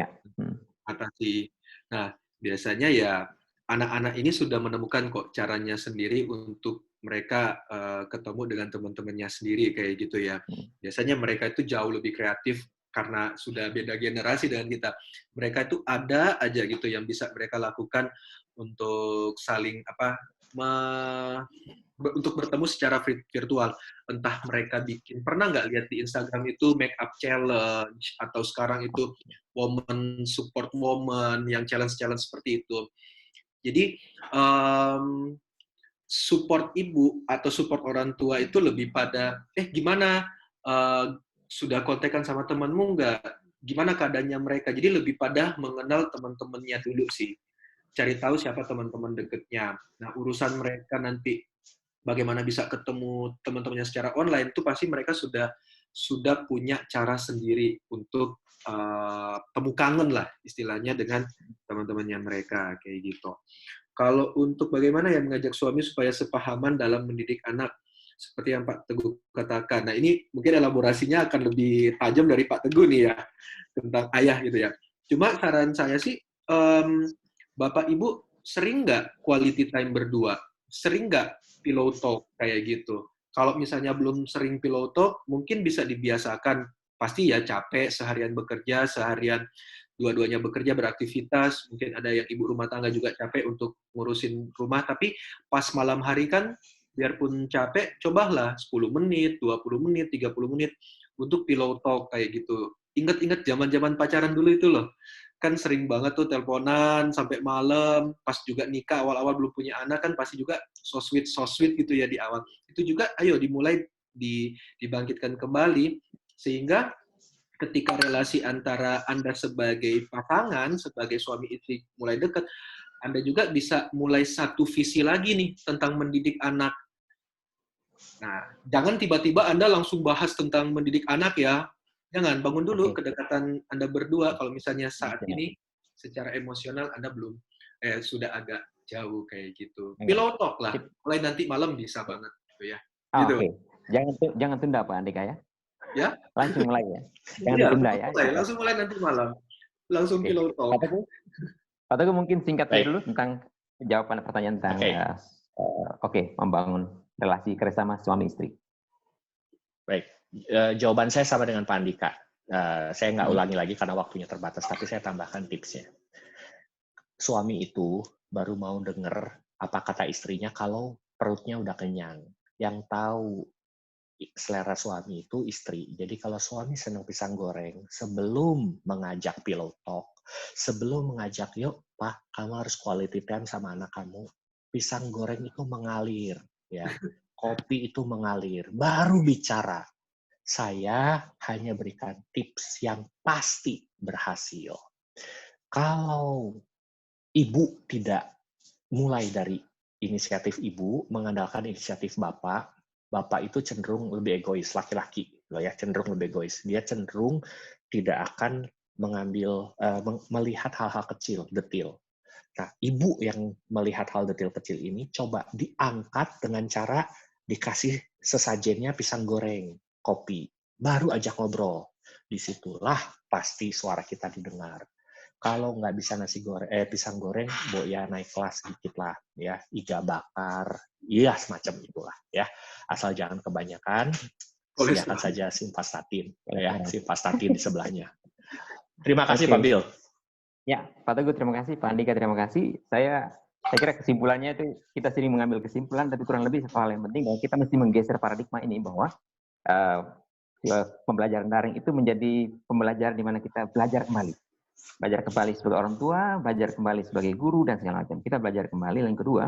atasi. Nah, biasanya ya anak-anak ini sudah menemukan kok caranya sendiri untuk mereka ketemu dengan teman-temannya sendiri kayak gitu ya. Biasanya mereka itu jauh lebih kreatif karena sudah beda generasi dengan kita. Mereka itu ada aja gitu yang bisa mereka lakukan untuk saling untuk bertemu secara virtual. Entah mereka pernah nggak lihat di Instagram itu make up challenge, atau sekarang itu woman support woman, yang challenge-challenge seperti itu. Jadi, support ibu atau support orang tua itu lebih pada, gimana, sudah kontekan sama temanmu nggak? Gimana keadaannya mereka? Jadi lebih pada mengenal teman-temannya dulu sih. Cari tahu siapa teman-teman dekatnya. Nah, urusan mereka nanti bagaimana bisa ketemu teman-temannya secara online, itu pasti mereka sudah punya cara sendiri untuk temu kangen lah istilahnya dengan teman-temannya mereka kayak gitu. Kalau untuk bagaimana ya mengajak suami supaya sepahaman dalam mendidik anak, seperti yang Pak Teguh katakan. Nah, ini mungkin elaborasinya akan lebih tajam dari Pak Teguh nih ya, tentang ayah gitu ya. Cuma saran saya sih, Bapak Ibu sering nggak quality time berdua? Sering nggak pillow talk kayak gitu? Kalau misalnya belum sering pillow talk, mungkin bisa dibiasakan. Pasti ya capek, seharian bekerja, seharian dua-duanya bekerja, beraktivitas, mungkin ada yang ibu rumah tangga juga capek untuk ngurusin rumah, tapi pas malam hari kan, biarpun capek, cobalah 10 menit, 20 menit, 30 menit, untuk pillow talk kayak gitu. Ingat-ingat zaman-zaman pacaran dulu itu loh, kan sering banget tuh teleponan sampai malam, pas juga nikah, awal-awal belum punya anak kan pasti juga so sweet gitu ya di awal. Itu juga ayo dimulai, dibangkitkan kembali, sehingga ketika relasi antara Anda sebagai pasangan, sebagai suami istri mulai dekat, Anda juga bisa mulai satu visi lagi nih tentang mendidik anak. Nah, jangan tiba-tiba Anda langsung bahas tentang mendidik anak ya. Jangan, bangun dulu kedekatan Anda berdua. Kalau misalnya saat ini secara emosional Anda belum, sudah agak jauh kayak gitu. Pillow talk lah, mulai nanti malam bisa banget gitu ya. Gitu. Oke. Jangan tunda Pak Andika ya. Ya? Langsung mulai ya. Jangan ditunda ya. Langsung mulai nanti malam. Langsung pillow talk. Pak Teguh mungkin singkat dulu tentang jawaban pertanyaan tentang membangun relasi kerjasama suami istri. Baik, jawaban saya sama dengan Pak Andika. Saya nggak ulangi lagi karena waktunya terbatas, tapi saya tambahkan tipsnya. Suami itu baru mau dengar apa kata istrinya kalau perutnya udah kenyang. Yang tahu selera suami itu istri. Jadi kalau suami senang pisang goreng, sebelum mengajak pillow talk, sebelum mengajak, yuk Pak, kamu harus quality time sama anak kamu. Pisang goreng itu mengalir, ya. Kopi itu mengalir. Baru bicara. Saya hanya berikan tips yang pasti berhasil. Kalau ibu tidak mulai dari inisiatif ibu, mengandalkan inisiatif bapak itu cenderung lebih egois, laki-laki, ya, cenderung lebih egois. Dia cenderung tidak akan melihat hal-hal kecil, detail. Nah, ibu yang melihat hal detail kecil ini, coba diangkat dengan cara dikasih sesajennya pisang goreng, kopi. Baru ajak ngobrol. Disitulah pasti suara kita didengar. Kalau nggak bisa pisang goreng, ya naik kelas sedikit lah, ya, iga bakar, ya semacam itulah, ya. Asal jangan kebanyakan, sediakan saja simvastatin, ya, simvastatin di sebelahnya. Terima kasih Pak Bill. Ya, Pak Teguh terima kasih, Pak Andika terima kasih. Saya kira kesimpulannya itu kita sering mengambil kesimpulan, tapi kurang lebih satu hal yang penting bahwa kita mesti menggeser paradigma ini bahwa pembelajaran daring itu menjadi pembelajaran di mana kita belajar kembali. Belajar kembali sebagai orang tua, belajar kembali sebagai guru, dan segala macam. Kita belajar kembali. Yang kedua,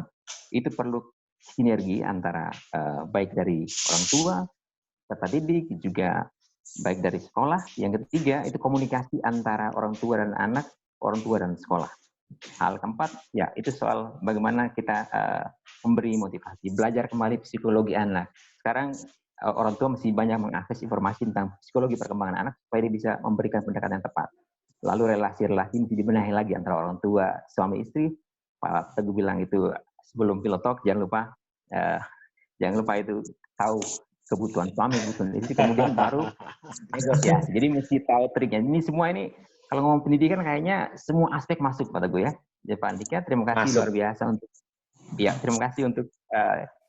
itu perlu sinergi antara baik dari orang tua, peserta didik, juga baik dari sekolah. Yang ketiga, itu komunikasi antara orang tua dan anak, orang tua dan sekolah. Hal keempat, ya itu soal bagaimana kita memberi motivasi, belajar kembali psikologi anak. Sekarang orang tua mesti banyak mengakses informasi tentang psikologi perkembangan anak supaya dia bisa memberikan pendekatan yang tepat. Lalu relasi-relasi mesti dibenahi lagi antara orang tua, suami istri. Pak Teguh bilang itu sebelum pillow talk, jangan lupa itu tahu kebutuhan suami, kebutuhan istri, kemudian baru negosiasi. Jadi mesti tahu triknya. Ini semua ini kalau ngomong pendidikan kayaknya semua aspek masuk Pak Teguh ya. Jadi Pak Andika terima kasih luar biasa terima kasih untuk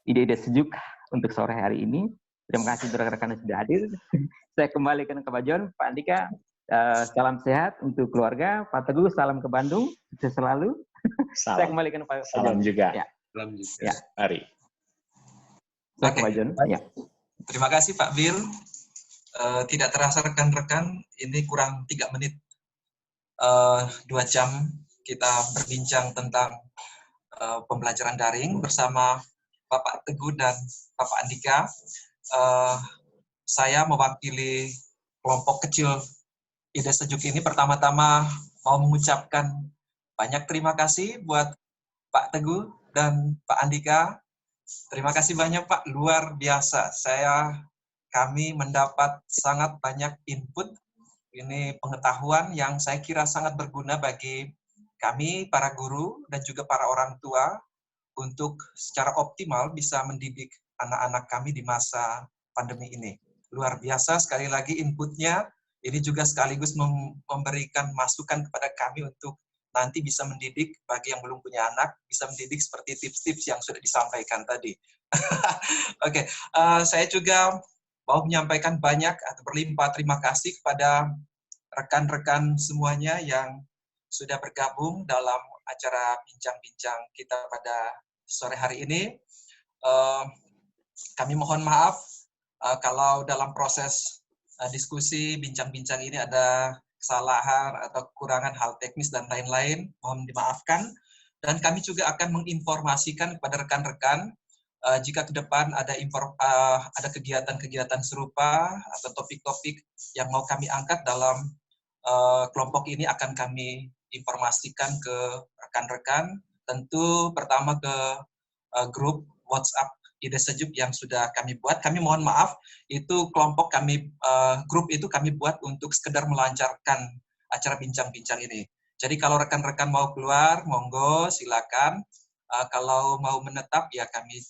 ide-ide sejuk untuk sore hari ini. Terima kasih untuk rekan-rekan yang sudah hadir. Saya kembalikan ke Pak John. Pak Andika, salam sehat untuk keluarga. Pak Teguh, salam ke Bandung. Sukses selalu. Saya kembalikan ke Pak John. Salam juga. Ya. Salam juga. Ya. Mari. Oke, Pak John. Ya. Terima kasih Pak Bill. Tidak terasa rekan-rekan, ini kurang 3 menit. 2 jam kita berbincang tentang pembelajaran daring bersama Bapak Teguh dan Bapak Andika. Saya mewakili kelompok kecil Ide Sejuk ini pertama-tama mau mengucapkan banyak terima kasih buat Pak Teguh dan Pak Andika. Terima kasih banyak Pak, luar biasa. Kami mendapat sangat banyak input. Ini pengetahuan yang saya kira sangat berguna bagi kami, para guru, dan juga para orang tua untuk secara optimal bisa mendidik anak-anak kami di masa pandemi ini. Luar biasa, sekali lagi inputnya. Ini juga sekaligus memberikan masukan kepada kami untuk nanti bisa mendidik bagi yang belum punya anak, bisa mendidik seperti tips-tips yang sudah disampaikan tadi. Oke, saya juga mau menyampaikan banyak atau berlimpah terima kasih kepada rekan-rekan semuanya yang sudah bergabung dalam acara bincang-bincang kita pada sore hari ini. Kami mohon maaf kalau dalam proses diskusi, bincang-bincang ini ada kesalahan atau kekurangan hal teknis dan lain-lain, mohon dimaafkan. Dan kami juga akan menginformasikan kepada rekan-rekan jika ke depan ada kegiatan-kegiatan serupa atau topik-topik yang mau kami angkat dalam kelompok ini, akan kami informasikan ke rekan-rekan. Tentu pertama ke grup WhatsApp Ide Sejuk yang sudah kami buat. Kami mohon maaf, itu kelompok kami, grup itu kami buat untuk sekedar melancarkan acara bincang-bincang ini. Jadi kalau rekan-rekan mau keluar, monggo silakan. Kalau mau menetap, ya kami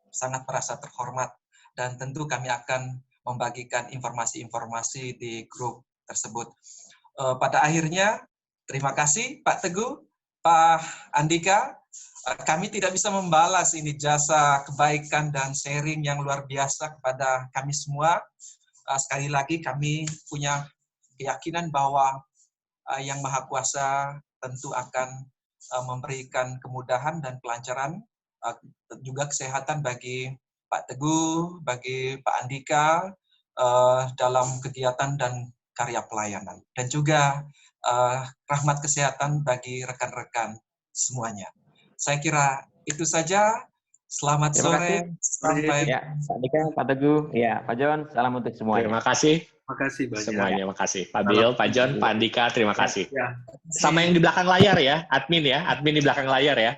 sangat merasa terhormat. Dan tentu kami akan membagikan informasi-informasi di grup tersebut. Pada akhirnya, terima kasih Pak Teguh, Pak Andika. Kami tidak bisa membalas ini jasa kebaikan dan sharing yang luar biasa kepada kami semua. Sekali lagi kami punya keyakinan bahwa Yang Maha Kuasa tentu akan memberikan kemudahan dan kelancaran, juga kesehatan bagi Pak Teguh, bagi Pak Andika dalam kegiatan dan karya pelayanan. Dan juga rahmat kesehatan bagi rekan-rekan semuanya. Saya kira itu saja. Selamat sore. Sampai ya, Pak Andika, Pak Teguh, ya, Pak John, salam untuk semuanya. Terima kasih. Terima kasih banyak. Semuanya, makasih. Pak Bill, Pak John, Pak Andika, terima kasih. Ya. Sama yang di belakang layar ya, admin di belakang layar ya.